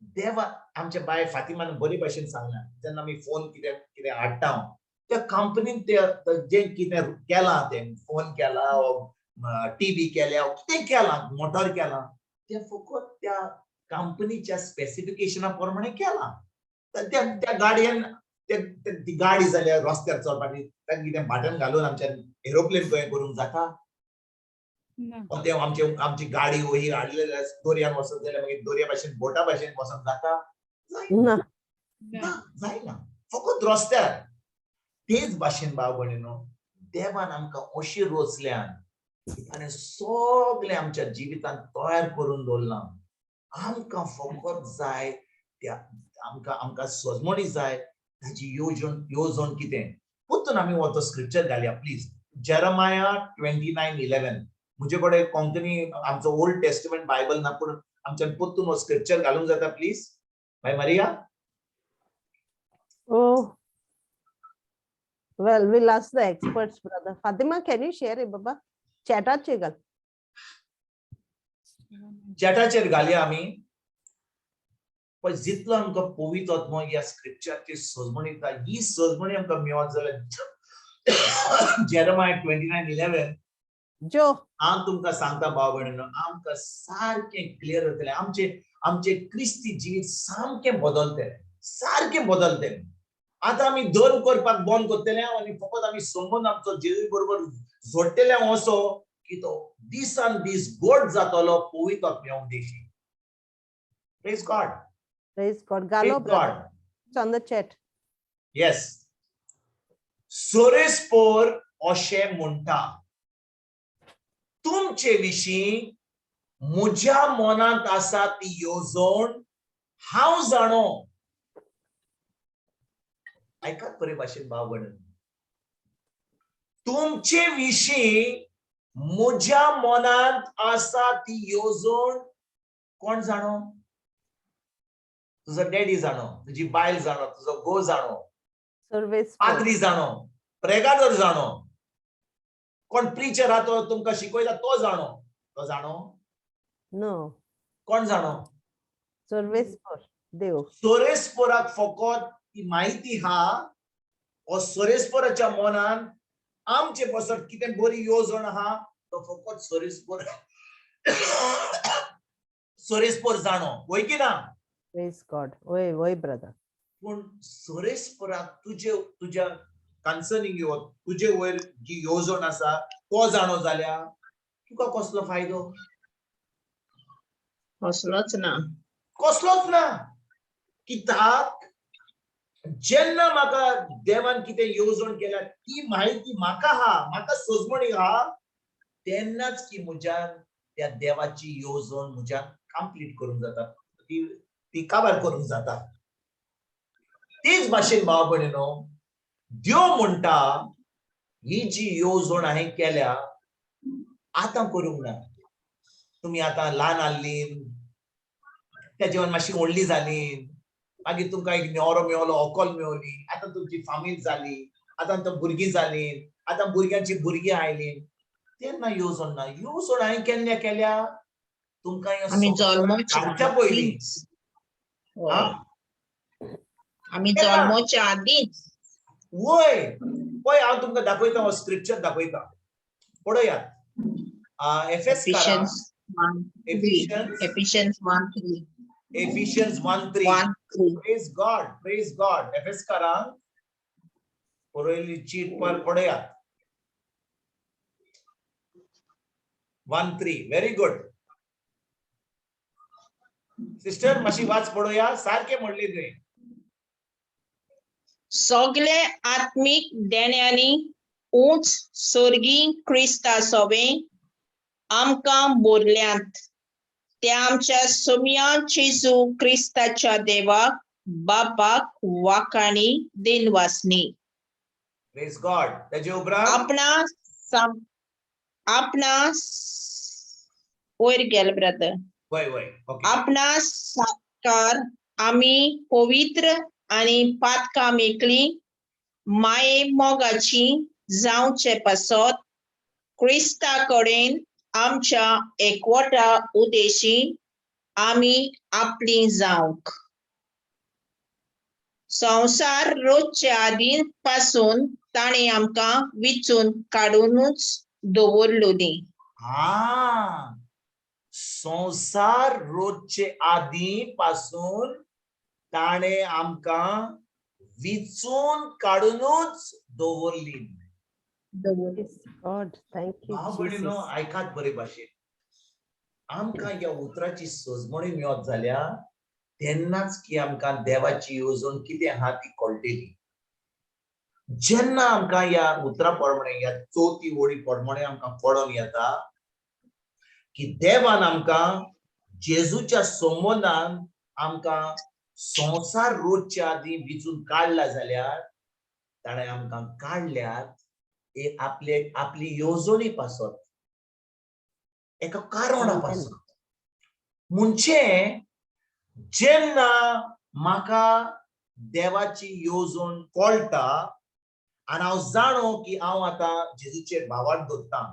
S5: देवा आमच्या बाय फातिमान बरे भाशेन सांगला, जेन्ना आमी फोन कितें कितें हाडटा त्या कंपनीन जें कितें केलां, तें फोन केला, टीव्ही केल्या, कितें केलां, मोटर केलां, तें फकत त्या कंपनीच्या स्पेसिफिकेशना प्रमाणे केलां. त्या गाडयेन ती गाडी जाल्या रस्त्यार चलपाची, ताका कितें भाटन घालून आमच्यान एरोप्लेन गोंय करूंक जाता? ते आमची गाडी वही हाडले जाल्यार दर्यान वचत जाल्यार मागीर दर्या भाशेन बोटा भाशेन वचूंक जाता? जायना. फकत रस्त्यार. तेच भाशेन भाव भयणीनो, देवान आमकां अशी रोचल्यान आनी सगळें आमच्या जिवितांत तयार करून दवरलां. आमकां फकत जाय त्या आमकां सजमणी जाय ताची येवजण कितें. परतून आमी हो स्क्रिप्चर घालया प्लीज. जेरमाया 29:11. म्हजे कडेन कोंकणी आमचो ओल्ड टेस्टमेंट बायबल ना, पूण आमच्यान परतून हो स्क्रिप्चर घालूंक जाता please. Bye Maria.
S1: Oh, well, we'll ask the experts, brother. Fatima, can you share it, Baba? Chatache gal.
S5: चॅटाचेर घालया आमी. पण जितलो आमकां पवित्र आत्मो ह्या स्क्रिप्चरची सजमणी दिता, ही सजमणी आमकां मेळत जाल्यार जेरमाया 29:11
S1: जो
S5: हांव तुमकां सांगता भाव भयणीनो, आमकां सारकें क्लियर जातलें. आमचे क्रिस्ती जिवीत सामकें बदलतलें, सारकें बदलतलें. आतां आमी धर्म करपाक बंद करतले आनी फकत आमी संबंद आमचो जेजू बरोबर जोडटले असो की तो दिसान दीस गोड जातलो पवित्र आत्म्या Udeshi. Praise God.
S1: praise God. Galo,
S5: Praise
S1: brother.
S5: God.
S1: It's on the chat.
S5: Yes. सोरेस्पोर अशें म्हणटा, तुमचे विशीं म्हज्या मनांत आसा ती येवजण हांव जाणो. ऐकात बरे भाशेन भाव भयण, तुमचे विशीं म्हज्या मनांत आसा ती येवजण कोण जाणो? तुजो डॅडी जाणो, तुजी बायल जाणो, तुजो घोव जाणो,
S1: Sorvespor.
S5: पाद्री जाणो, प्रेगादर जाणो, कोण प्रिचर आहा तो तुमकां शिकयता तो जाणो. तो जाणो?
S1: No.
S5: कोण जाणो?
S1: Sorvespor. Deo.
S5: सोरेस्पोराक फकत ती माहिती हा, ओ सोरेस्पोराच्या मनान आमचे बसत कितें बरी येवजण आहा तो फकत सोरेस्पोर जाणो, वय की ना?
S1: Praise God. Oi, brother.
S5: पूण सोरेस्पोराक तुज्या कन्सर्निंग तुजे वयर जी येवजण आसा तो जाणो जाल्यार तुका कसलो फायदो?
S3: कसलोच ना.
S5: कसलोच ना. कित्याक जेन्ना म्हाका देवान कितें येवजण केल्या ती माहिती म्हाका हा, म्हाका सजमणी हा, तेन्नाच की म्हज्यान त्या देवाची येवजण म्हज्यान कंप्लीट करूंक जाता, ती काबार करूंक जाता. तेच भाशेन भाव भयणीनो, देव म्हणटा ही जी येवजण हांवें केल्या आतां करूंक ना. तुमी आतां ल्हान आसलीं, तेजेवन मातशी व्हडली जालीं, मागीर तुमकां एक न्हवरो मेळलो, अक्कल मेळ्ळी, आतां तुमची फामील जाली, आतां भुरगीं जालीं, आतां भुरग्यांची भुरगीं आयलीं, तेन्ना येवजण ना. येवजण हांवें केन्ना केल्या? तुमकां
S3: आमी जल्मोच्या
S5: हाडच्या पयलीं.
S3: आदींच. आमी जल्मोच्या आदींच.
S5: वय पळय, हांव तुमकां दाखयता, हो स्क्रिप्चर दाखयता, पळयात.
S3: Ephesians 1:3.
S5: Praise God, praise God. एफेसकारांक पळयली चीट पळयात. 1:3. Very good. सिस्टर माशी वाच पडोया सारखे म्हणले तुवें.
S3: सगळे आत्मिक देण्यांनी उंच स्वर्गीय क्रिस्ता सोबे आमकां बरल्यांत ते आमच्या सोम्या जेजू क्रिस्ताच्या देवाक बापाक वाखाणी दिनवासनी.
S5: Praise God. तेजे उपरांत
S3: आपणास वयर गेल ब्रदर.
S5: वय वय ओके.
S3: आपणास साकार आम्ही पवित्र आणि पातका मेकली माये मोगाची जावचे पासत क्रिस्ता कडेन आमच्या एकवटा उदेशी आम्ही आपली जावंक. संसार रोजच्या आदी पासून ताणे आमकां विचून काडूनच दवरलोली.
S5: हा, संसार रोजचे आदी पासून ताणे आमकां विचून काडूनच दवरली.
S1: God, thank you,
S5: भाव भयणीनो,
S1: Jesus.
S5: ऐकात बरे भाशेन आमकां या उतराची सोजमणी मेळत जाल्या तेन्नाच की आमकां देवाची येवजण कितें आहा ती कळटली. जेन्ना आमकां या उतरा प्रमाणे या चवथी ओळी प्रमाणे आमकां कळोन येता की देवान आमकां जेजूच्या संबंधान आमकां संसार रोजच्या आदी विचून काडला जाल्यार ताणें आमकां काडल्यात एक आपली येवजणी पासत एका कारणा पासत. म्हणजे जेन्ना म्हाका देवाची येवजण कळटा आनी हांव जाणो की हांव आतां जेजूचेर भावार्थ दवरतां.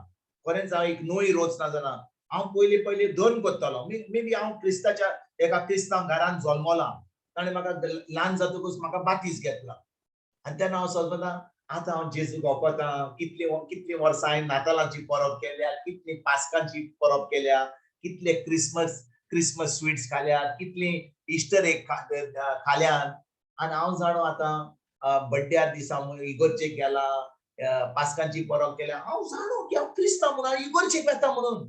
S5: खरेंच हांव एक नोई रोचना जाणा. हांव पयली धन करतालो. मे बी हांव क्रिस्ताच्या एका क्रिस्तांव घरांत जल्मला. ताणें म्हाका ल्हान जातकूच म्हाका बातीस घेतला आनी तेन्ना हांव सोदतां आतां हांव जेजूक ओंपता. कितली वर्सां हांवें नातालांची परब केल्या, कितली पास्कांची परब केल्या, कितले क्रिसमस स्वीट्स खाल्यात, कितली इस्टर एग खाल्यात आनी हांव जाणो आतां बड्ड्या दिसा इगर्जेक गेला, पास्कांची परब केल्या. हांव जाणो की हांव क्रिस्तांव म्हणून हांव इगर्जेक वेता म्हणून.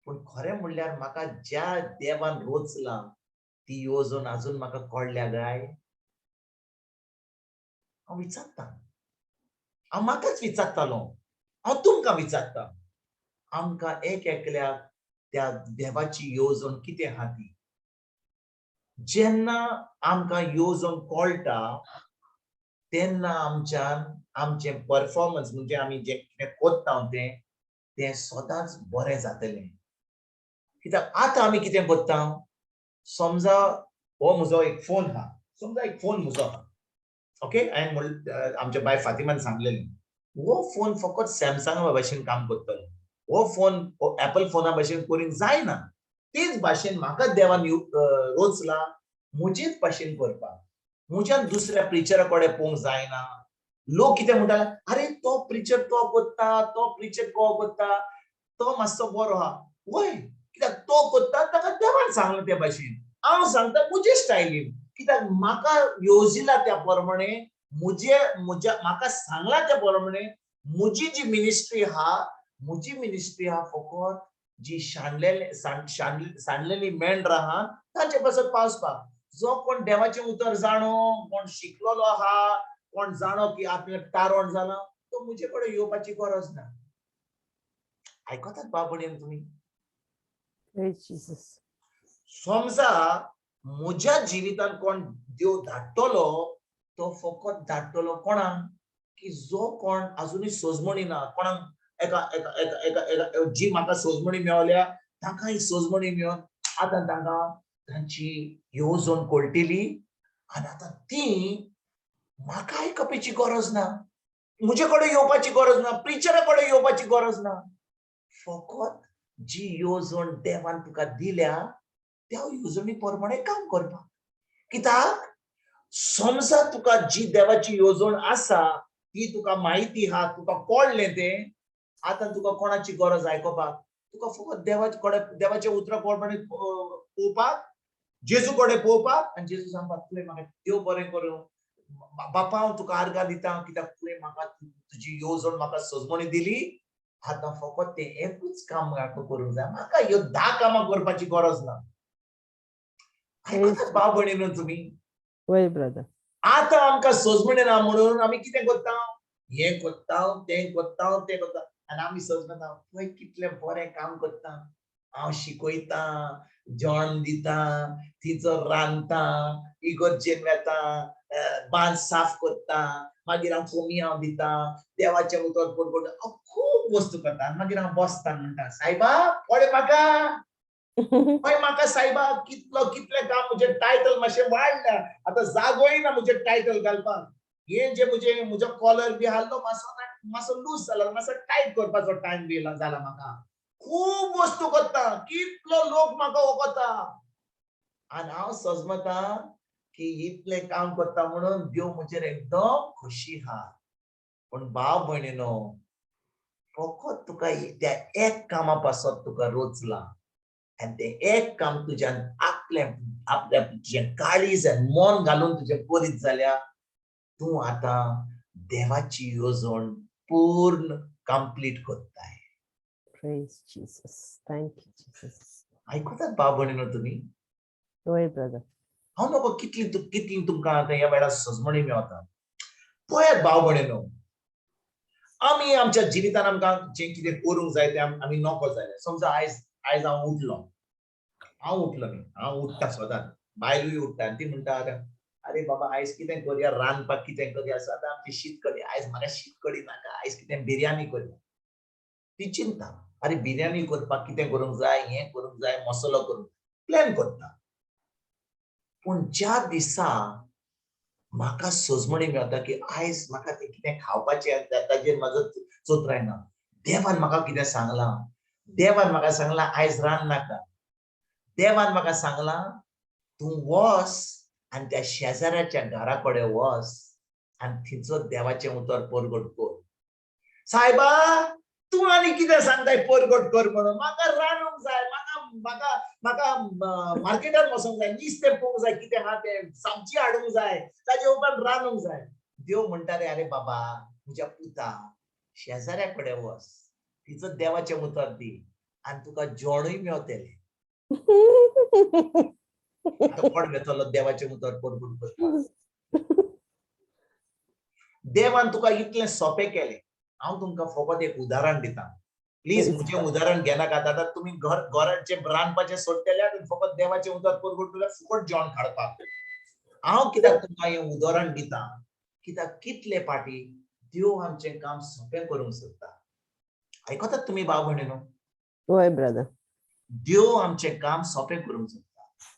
S5: पूण खरें म्हणल्यार म्हाका ज्या देवान रोचला ती येवजण अजून म्हाका कळल्या काय? हांव विचारता. हांव म्हाकाच विचारतालो. हांव तुमकां विचारता. आमकां एक एकल्याक त्या देवाची येवजण कितें आहा ती. जेन्ना आमकां येवजण कळटा तेन्ना आमचें परफॉर्मन्स म्हणजे आमी जे कितें कोत्ता तें सदांच बरें जातलें. कित्याक आतां आमी कितें कोत्ता, समजा हो म्हजो एक फोन आहा. समजा एक फोन म्हजो आहा. ओके, हांवें आमच्या बाय फातिमान सांगलेलें हो फोन फकत सॅमसंगा भाशेन काम करतलो. हो फोन एपल फोना भाशेन करूंक जायना. तेच भाशेन म्हाका देवान रोचला म्हजेच भाशेन करपाक. म्हज्यान दुसऱ्या प्रिचरा कडेन पळोवंक जायना. लोक कितें म्हणटा, अरे तो प्रिचर तो कोत्ता, तो प्रिचर को कोत्ता, तो मातसो बरो आहा. वय, कित्याक तो कोत्ता ताका देवान सांगला त्या भाशेन. हांव सांगता म्हजे स्टायलीन. कित्याक म्हाका येवजिला त्या प्रमाणे म्हाका सांगला त्या प्रमाणे म्हजी जी मिनिस्ट्री आहा फकत जी सांडलेली मेंढर आहा ताचे पासत पावसपाक. जो कोण देवाचें उतर जाणो, कोण शिकलेलो आहा, कोण जाणो की आपले तारण जाला, तो म्हजे कडेन येवपाची गरज ना. आयकतात बाबडीन तुमी? समजा म्हज्या जिवितांत कोण देव धाडटलो तो फकत धाडटलो कोणाक की जो कोण अजुनूय सोजमणी ना. कोणाक एका जी म्हाका सोजमणी मेवल्या ताका ही सोजमणी मेळोन आतां तांकां तांची येवजण कळटली आनी आतां ती म्हाका आयकपाची गरज ना. म्हजे कडेन येवपाची गरज ना. प्रिचरा कडेन येवपाची गरज ना. फकत जी येवजण देवान तुका दिल्या त्या येवजणी प्रमाणे काम करपाक. कित्याक समजा तुका जी देवाची येवजण आसा ती तुका माहिती आहा, तुका कळ्ळें तें, आतां तुका कोणाची गरज आयकपाक. तुका फकत देवाचे उतरा प्रमाणे पळोवपाक, जेजू कडेन पळोवपाक आनी जेजू सांगपाक तुवें म्हाका देव बरें करूं. बापा हांव तुका आर्गां दितां कित्याक तुवें म्हाका तुजी येवजण म्हाका सोजमणी दिली. आतां फकत तें एकूच काम म्हाका करूंक जाय. म्हाका ह्यो 10 कामां करपाची गरज ना. आयकतात भाव भयणीनो तुम्ही
S1: वय ब्रदर
S5: आता आमकां सजमणे ना म्हणून आमी कितें करता हे करता तें करता आनी आमी सजमता पळय कितलें बरें काम करता हांव शिकयता जेवण दिता तिचो रांदता इगर्जेन वेता बांद साफ करता मागीर हांव कोमियां दिता देवाचें उतर पडपड खूब वस्तू करता आनी मागीर हांव बसता म्हणटा सायबा पळय म्हाका पळय म्हाका सायबा कितलें काम म्हजें टायटल मातशें वाडला आतां जागोय ना म्हजें टायटल घालपाक हे जे म्हजो कॉलर बी आसलो मातसो लूज जाला मातसो टायट करपाचो टायम बी जाला म्हाका खूब वस्तू करता कितलो लोक म्हाका वळखता आनी हांव सजमता की इतलें काम करता म्हणून देव म्हजेर एकदम खोशी आहा पूण भाव भयणीनो फकत तुका त्या एक कामा पासत तुका रोचला आनी तें एक काम तुज्यान आपल्या तुजें काळीज आनी मन घालून तुजें करीत जाल्यार तूं आतां देवाची येवजण पूर्ण कंप्लीट करताय
S1: Praise Jesus. Thank you, Jesus.
S5: आयकतात भाव भयणीनो तुमी
S1: वय ब्रदर
S5: हांव नको कितली तुमकां आतां ह्या वेळार सजमणी मेळटा पळयात भाव भयणीनो आमी आमच्या जिवितान आमकां जें कितें करूंक जाय तें आमी नको जालें समजा आयज हांव उठलो न्ही हांव उठ्ठा सदांच बायलूय उठ्ठा आनी ती म्हणटा अरे बाबा आयज कितें करया रांदपाक कितें करया सदां आमची शीत कडी आयज म्हाका शीत कडी नाका आयज कितें बिर्याणी करया ती चिंता अरे बिर्याणी करपाक कितें करूंक जाय हें करूंक जाय मसालो करूंक प्लॅन करता पूण ज्या दिसा म्हाका सजमणी मेळटा की आयज म्हाका तें कितें खावपाचें ताजेर म्हाजो चोच रायना देवान म्हाका कितें सांगलां देवान म्हाका सांगलां आयज रान नाका देवान म्हाका सांगलां तूं वच आनी त्या शेजाऱ्याच्या घरा कडेन वच आनी थिंचो देवाचें उतर परगट कर सायबा तूं आनी कितें सांगताय परगट कर म्हणून म्हाका रांदूंक जाय म्हाका मार्केटार वचूंक जाय नुस्तें पळोवंक जाय कितें आहा तें सब्जी हाडूंक जाय ताजे उपरांत रांदूंक जाय देव म्हणटा रे अरे बाबा म्हज्या पुता शेजाऱ्या कडेन वच तिचो देवाचें उतर दी आनी तुका जेवणूय मेळटलें आतां कोण वेतलो देवाचें उतर परगट करपाक देवान तुका इतलें सोंपें केलें हांव तुमकां फकत एक उदाहरण दिता प्लीज म्हजें उदाहरण घेनाका आतां तुमी घराचें रांदपाचें सोडटल्यार फकत देवाचें उतर परगट केल्यार फुकट जेवण हाडपाक हांव कित्याक तुमकां हें उदाहरण दिता कित्याक कितले पाटी देव आमचें काम सोंपें करूंक सोदता आयकतात तुमी भाव भयणीनो
S1: वय ब्रदर
S5: देव आमचें काम सोंपें करूंक सोदता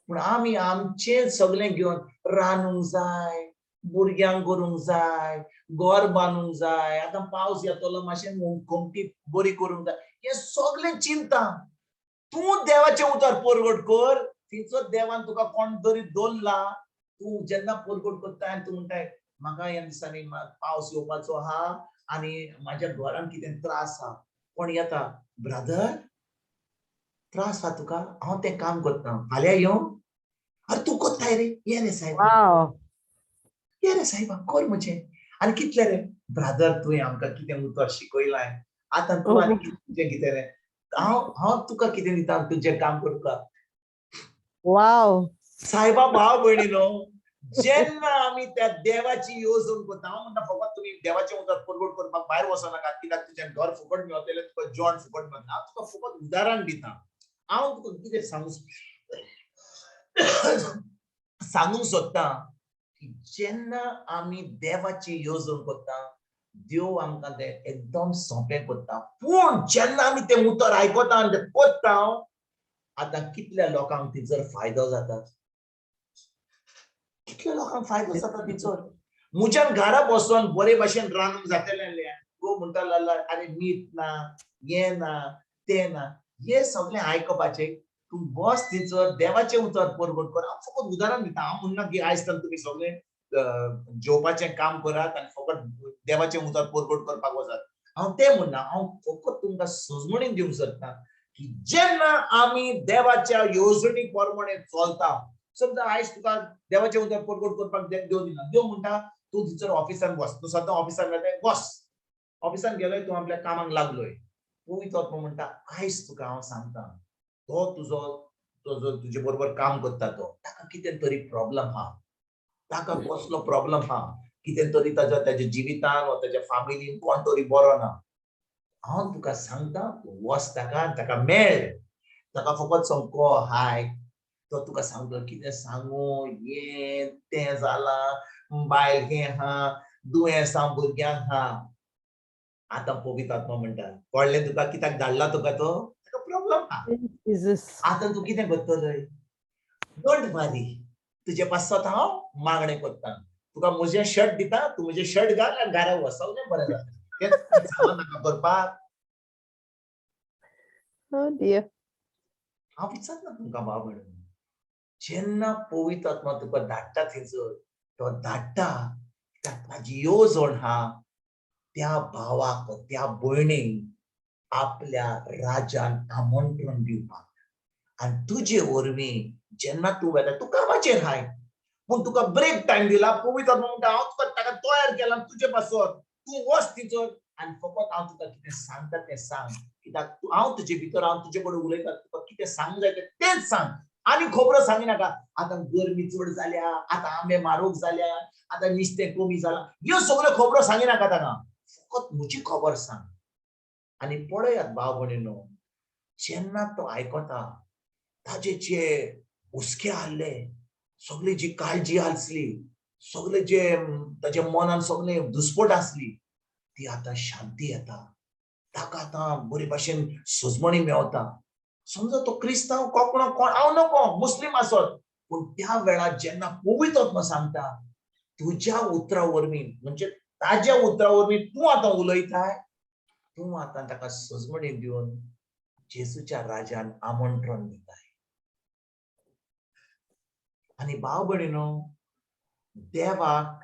S5: पूण आमी आमचें सगळें घेवन रांदूंक जाय भुरग्यांक करूंक जाय घर बांदूंक जाय आतां पावस येतलो मातशें कोमटी बरी करूंक जाय हें सगळें चिंता तूं देवाचें उतर परगट कर तिचो देवान तुका कोण तरी दवरला तूं जेन्ना परगट करता आनी तूं म्हणटाय म्हाका ह्या दिसांनी पावस येवपाचो आहा आनी म्हाज्या घरान कितें त्रास आहा कोण येता ब्रदर त्रास आहा तुका हांव तें काम करता फाल्यां येवं अरे तूं कोत्ताय रे ये रे सायब
S1: वाव
S5: ये रे सायबा कर म्हजें आनी कितलें रे ब्रदर तुवें आमकां कितें उतर शिकयलां आतां तूं आनी तुजें कितें रे हांव तुका कितें दिता तुजें काम करपाक
S1: वाव
S5: सायबा भाव भयणीनो जेन्ना आमी त्या देवाची येवजण करता हांव म्हणटा फकत तुमी देवाचें उतर परगट करपाक भायर वचनाका कित्याक तुजें घर फुकट मेळटलें तुका जेवण फुकट मेळटलें हांव तुका फकत उदाहरण दिता हांव तुका कितें सांगूंक सोदता की जेन्ना आमी देवाची येवजण करता देव आमकां तें एकदम सोंपें करता पूण जेन्ना आमी तें उतर आयकता आनी तें करता आतां कितल्या लोकांक तिचर फायदो जाता कितल्या लोकांक फायदो जाता तिचर म्हज्यान घरा बसून बरे भाशेन रांदूंक जातलें गो म्हणटा अरे मीठ ना हें ना तें ना हें सगळें आयकपाचें तूं बस तिचर देवाचें उतर परगट कर हांव फकत उदाहरण दिता हांव म्हणना की आयज काल तुमी सगळें जेवपाचें काम करात आनी फकत देवाचें उतर परगट करपाक वचात हांव तें म्हणना हांव फकत तुमकां सजमणीन दिवंक सोदता की जेन्ना आमी देवाच्या येवजणी प्रमाणे चलता समजा आयज तुका देवाचें उतर परगट करपाक देव दिना देव म्हणटा तूं थंयसर ऑफिसान बस तूं सद्दां ऑफिसान वयता बस ऑफिसान गेलोय तूं आपल्या कामाक लागलोय पळयत तो म्हणटा आयज तुका हांव सांगता तो तुजो तो जो तुजे बरोबर काम करता तो ताका कितें तरी प्रॉब्लेम हा, ताका कसलो प्रॉब्लेम हा, कितें तरी त्याच्या जिवितान वा त्याच्या फॅमिलीन कोण तरी बरो ना. हांव तुका सांगता वच ताका मेळ, ताका फकत समको हाय, तो तुका सांगतो कितें सांगू, हे तें जाला, बायल हें हा, दुयेंसां भुरग्यांक हा. आतां पवित्र आत्मा म्हणटा कळ्ळें तुका कित्याक धाडला तुका तो, ताका प्रॉब्लेम हा.
S1: Jesus.
S5: आतां तूं कितें करतलय? डोंट वरी, तुजे पासत हांव मागणें करता. तुका म्हजें शर्ट दिता, तूं म्हजें शर्ट घाल आनी घरा वसवलें बरें जालें. हेंच सांगो नाका करपाक.
S1: Oh dear.
S5: हांव विचारना तुमकां भाव भयण, जेन्ना पवित्र आत्मा तुका धाडटा थंयसर, तो धाडटा ताजी येवजण हा त्या भावाक त्या भयणीक आपल्या राजान आमंत्रण दिवपाक. आनी तुजे वरवीं जेन्ना तूं वेता, तूं कामाचेर हाय, पूण तुका ब्रेक टायम दिला. पवित्र आत्मा म्हणटा हांव तुका ताका तयार केला तुजे पासत, तूं वच थंयसर आनी फकत हांव तुका कितें सांगता तें सांग. कित्याक हांव तुजे भितर, हांव तुजे कडेन उलयता, तुका कितें सांग जाय तेंच सांग. आनी खबरो सांगिनाका. आतां गरमी चड जाल्या, आतां आंबे म्हारग जाल्या, आतां नुस्तें कमी जालां, ह्यो सगळ्यो खबरो सांगिनाका ताका. फकत म्हजी खबर सांग. आनी पळयात भाव भयणीनो, जेन्ना तो आयकता, ताजे जे हुस्के आसले, सगळी जी काळजी आसली, सगळे जे ताच्या मनान सगळे दुस्पट आसली, ती आतां शांती येता. ताका आतां बरे भाशेन सजमणी मेवता. समजा तो क्रिस्तांव कोंकणो कोण हांव नको, मुस्लीम आसत, पूण त्या वेळार जेन्ना पवित्र आत्मा सांगता, तुज्या उतरा वरवीं म्हणजे ताज्या उतरा वरवीं तूं आतां उलयताय, तूं आतां ताका सजमणी दिवन जेजूच्या राजान आमंत्रण दिताय. आनी भाव भयणीनो, देवाक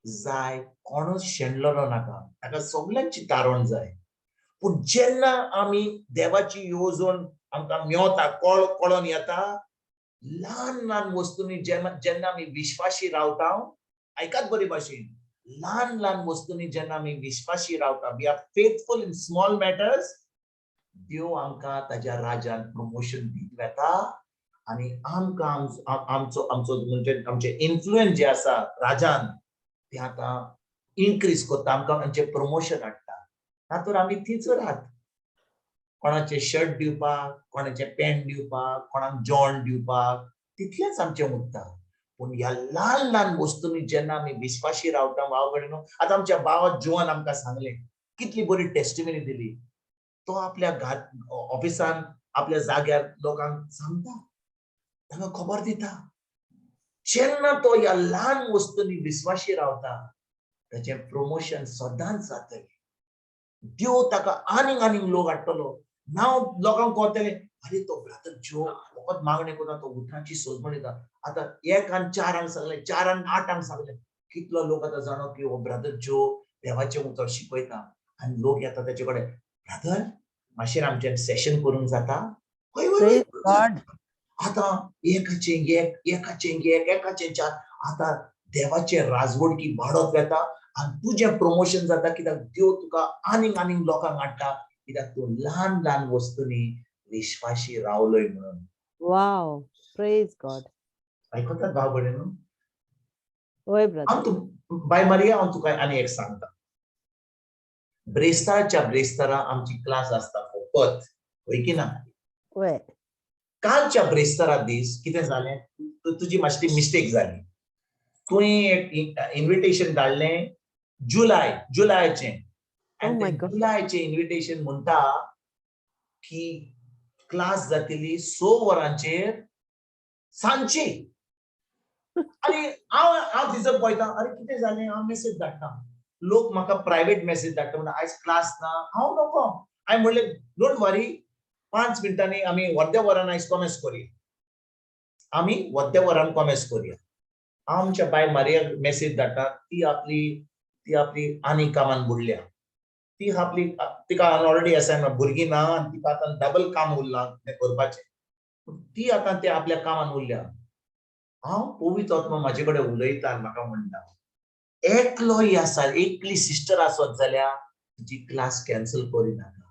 S5: जाय कोणूच शेणलेलो नाका, ताका सगळ्यांची तारण जाय. पूण जेन्ना आमी देवाची येवजण आमकां मेवता, कळोन येता, ल्हान ल्हान वस्तूंनी जेन्ना आमी विश्वासी रावता, आयकात बरे भाशेन, ल्हान ल्हान वस्तूंनी जेन्ना आमी विश्वासी रावता, we are faithful in small matters, देव आमकां ताज्या राजान प्रमोशन दीत वेता. आनी आमकां आमचो म्हणजे आमचे इन्फ्लुएन्स जे आसा राजान, ते आतां इन्क्रीज करता, आमकां आमचें प्रमोशन हाडटा. तातूंत आमी थंयसर आहात. कोणाचे शर्ट दिवपाक, कोणाचे पॅन्ट दिवपाक, कोणाक जेवण दिवपाक, तितलेंच आमचें उरता. पूण ह्या ल्हान ल्हान वस्तूंनी जेन्ना आमी विश्वासी रावता, भाव भयणीनो, आतां आमच्या भावा जुवान आमकां सांगलें, कितली बरी टेस्टिमनी दिली. तो आपल्या ऑफिसान, आपल्या जाग्यार लोकांक सांगता, तांकां खबर दिता. जेन्ना तो ह्या ल्हान वस्तूंनी विश्वासी रावता, ताचें प्रमोशन सदांच जातलें. देव ताका आनीक आनीक लोक हाडटलो. नांव लोकांक कळटलें, अरे तो ब्रदर जो फकत मागणें करता, तो उठराची सजमण दिता. आतां 1 आनी 4 सांगलें, 4 आनी 8 सांगलें. कितलो लोक आतां जाणो की हो ब्रदर जो देवाचें उतर शिकयता, आनी लोक येता ताचे कडेन, ब्रदर मातशें आमचें सेशन करूंक जाता? हय हय हय. आतां एकाचें एकाचें 4. आतां देवाचें राजवडकी वाडत वेता आनी तुजें प्रमोशन जाता. कित्याक देव तुका आनीक आनीक लोकांक हाडटा, कित्याक तूं ल्हान ल्हान वस्तूंनी विश्वासी रावलोय म्हणून.
S1: Wow. Praise God.
S5: आयकतात भाव भयणीनो?
S1: Oy brother.
S5: हांव बाय मारिया, हांव तुका आनी एक सांगता. ब्रेस्तारच्या ब्रेस्तारा आमची क्लास आसता फकत, होय की ना?
S1: Oy.
S5: कालच्या ब्रेस्तारा दीस कितें जालें, तुजी मातशी मिस्टेक जाली. तुवें एक इन्विटेशन धाडलें जुलायचें,
S1: Oh my
S5: आनी
S1: God.
S5: जुलायचें इन्विटेशन म्हणटा की क्लास जातली 6 वरांचेर सांजची. आनी हांव थंयसर पळयता, अरे कितें जालें, हांव मेसेज धाडटा, लोक म्हाका प्रायवेट मेसेज धाडटा, म्हणटा आयज क्लास ना. हांव नको, हांवें म्हणलें डोंट वरी, 5 मिनटांनी आमी अर्द्या वरान आयज कॉमेस करुया. आमी अर्द्या वरान कॉमेस करुया. हांव आमच्या बाय मारियाक मेसेज धाडटा, ती आपली आनी कामान बुडल्या. ती आपली, तिका ऑलरेडी असायनमेंट, भुरगीं ना आनी तिका आतां डबल काम उरलां तें करपाचें. ती आतां त्या आपल्या कामान उरल्या. हांव पवित्र आत्मा म्हाजे कडेन उलयता आनी म्हाका म्हणटा, एकलोय आसा, एकली सिस्टर आसत जाल्यार तुजी क्लास कॅन्सल करिनाका.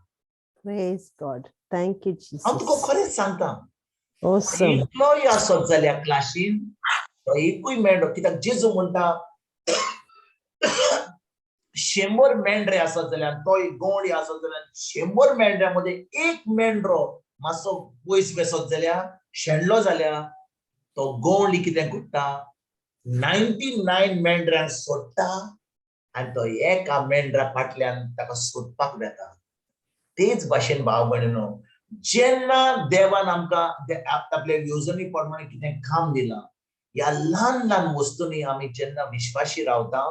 S1: Praise God. Thank you,
S5: हांव तुका
S1: Jesus.
S5: खरेंच सांगता,
S1: Awesome.
S5: इतलोय आसत जाल्यार क्लासीन तो एकूय मेंढरो कित्याक जेजू म्हणटा 100 मेंढरे आसत जाल्यार तो एक गोंडी आसत जाल्यार 100 मेंढऱ्या मध्ये एक मेंढरो मातसो वयस बेसत जाल्यार शेणलो जाल्यार तो गोंडी कितें करता 99 मेंढऱ्यांक सोडटा आनी तो एका मेंढरा फाटल्यान ताका सोदपाक वेता तेच भाशेन भाव भयणीनो जेन्ना देवान आमकां आपल्या येवजणी प्रमाणे कितें काम दिलां ह्या ल्हान ल्हान वस्तूंनी आमी जेन्ना विश्वासी रावता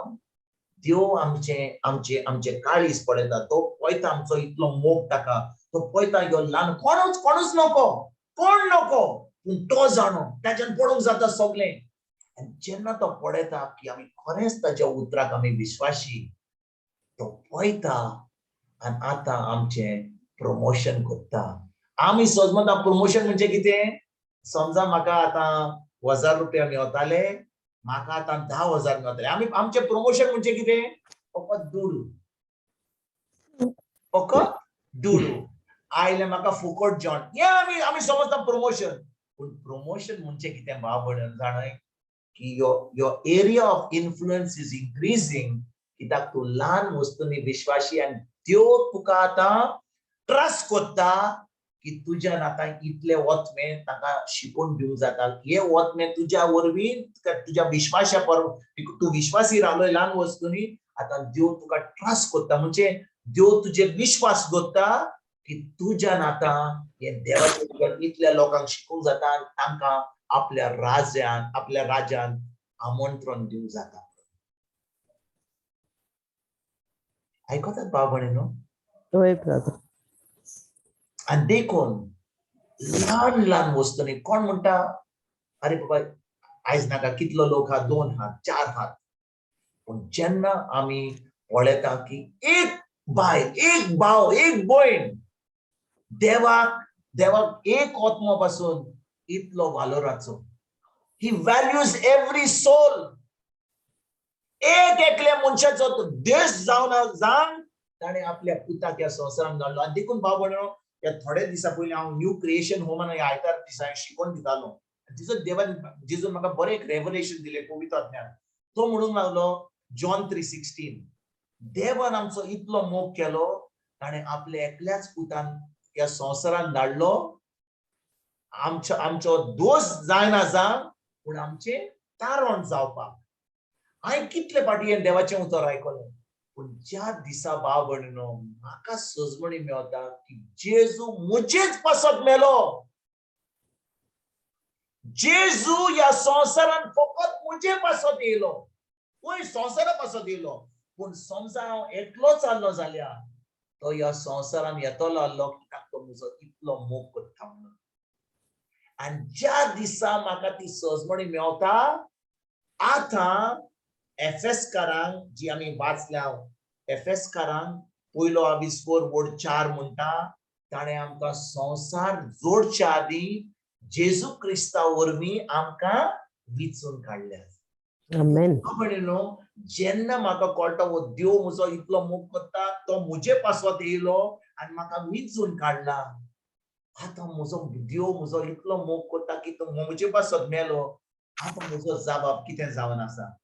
S5: देव आमचे काळीज पळयता तो पळयता आमचो इतलो मोग ताका तो पळयता ह्यो ल्हान कोणूच नको कोण नको पूण तो जाणो ताच्यान पडूंक जाता सगळें आनी जेन्ना तो पळयता की आमी खरेंच ताच्या उतराक आमी विश्वासी तो पळयता आनी आतां आमचें प्रमोशन करता आमी समजता प्रमोशन म्हणजे कितें समजा म्हाका आतां 1000 रुपया मेळटाले म्हाका आतां 10,000 मेळटले आमचें प्रमोशन म्हणजे कितें फकत दुडू आयले म्हाका फुकट जेवण हें आमी समजता प्रमोशन पूण प्रमोशन म्हणजे कितें भाव भयण जाणाय की your area of influence is increasing कित्याक तूं ल्हान वस्तूंनी विश्वासी आनी त्यो तुका आतां ट्रस्ट कोत्ता की तुज्यान आतां इतले वचमे ताका शिकोवन दिवंक जाता हे वचमे तुज्या वरवीं तुज्या विश्वासा तूं विश्वासी रावलोय ल्हान वस्तूंनी आतां देव तुका ट्रस्ट कोत्ता म्हणजे देव तुजे विश्वास दवरता की तुज्यान आतां हे देवाचे इतल्या लोकांक शिकोवंक जाता आनी तांकां आपल्या राज्यान आमंत्रण दिवंक जाता आयकतात भाव भयणीनो
S1: होय ब्रदर
S5: आनी देखून ल्हान ल्हान वस्तूंनी कोण म्हणटा अरे बाबा आयज नाका कितलो लोक आहा 2 हात 4 हात पूण जेन्ना आमी पळयता की एक बायल एक भाव एक भयण देवाक एक आत्मा पासून इतलो वालोराचो ही व्हॅल्यूज एव्हरी सोल एक एकल्या मनशाचो देश जावन ताणें आपल्या पुताक ह्या संवसारांत घातलो आनी देखून भाव भयणीनो ह्या थोडे दिसा पयलीं हांव न्यू क्रिएशन होमान आयतार दिसा शिकोवन दितालो तिचो देवान जेजून म्हाका बरें एक रेव्हलेशन दिलें पवित्र ज्ञान तो म्हणूंक लागलो जॉन 3:16 देवान आमचो इतलो मोग केलो ताणें आपल्या एकल्याच पुतान ह्या संवसारांत धाडलो आमचो दोश जायना जावं पूण आमचें तारण जावपाक हांवें कितले फाटी हें देवाचें उतर आयकलें पूण ज्या दिसा भाव भयणीनो म्हाका सजमणी मेळटा की जेजू म्हजेच पासत मेलो जेजू ह्या संवसारांत फकत म्हजे पासत येयलो पळय संवसारा पासत येयलो पूण समजा हांव एकलो जाल्लो जाल्यार तो ह्या संवसारांत येतलो आसलो कित्याक तो म्हजो इतलो मोग करता म्हणून आनी ज्या दिसा म्हाका ती सजमणी मेळटा आतां एफेसकारांक जी आमी वाचल्या एफेसकारांक पयलो 4 म्हणटा ताणें आमकां संवसार जोडच्या आदीं जेजू क्रिस्ता वरवीं आमकां विचून काडल्या
S1: आमेन
S5: म्हणून जेन्ना म्हाका कळटा हो देव म्हजो इतलो मोग करता तो म्हजे पासत येयलो आनी म्हाका विचून काडला आतां म्हजो देव म्हजो इतलो मोग करता की तो म्हजे पासत मेलो आतां म्हजो जबाब कितें जावन आसा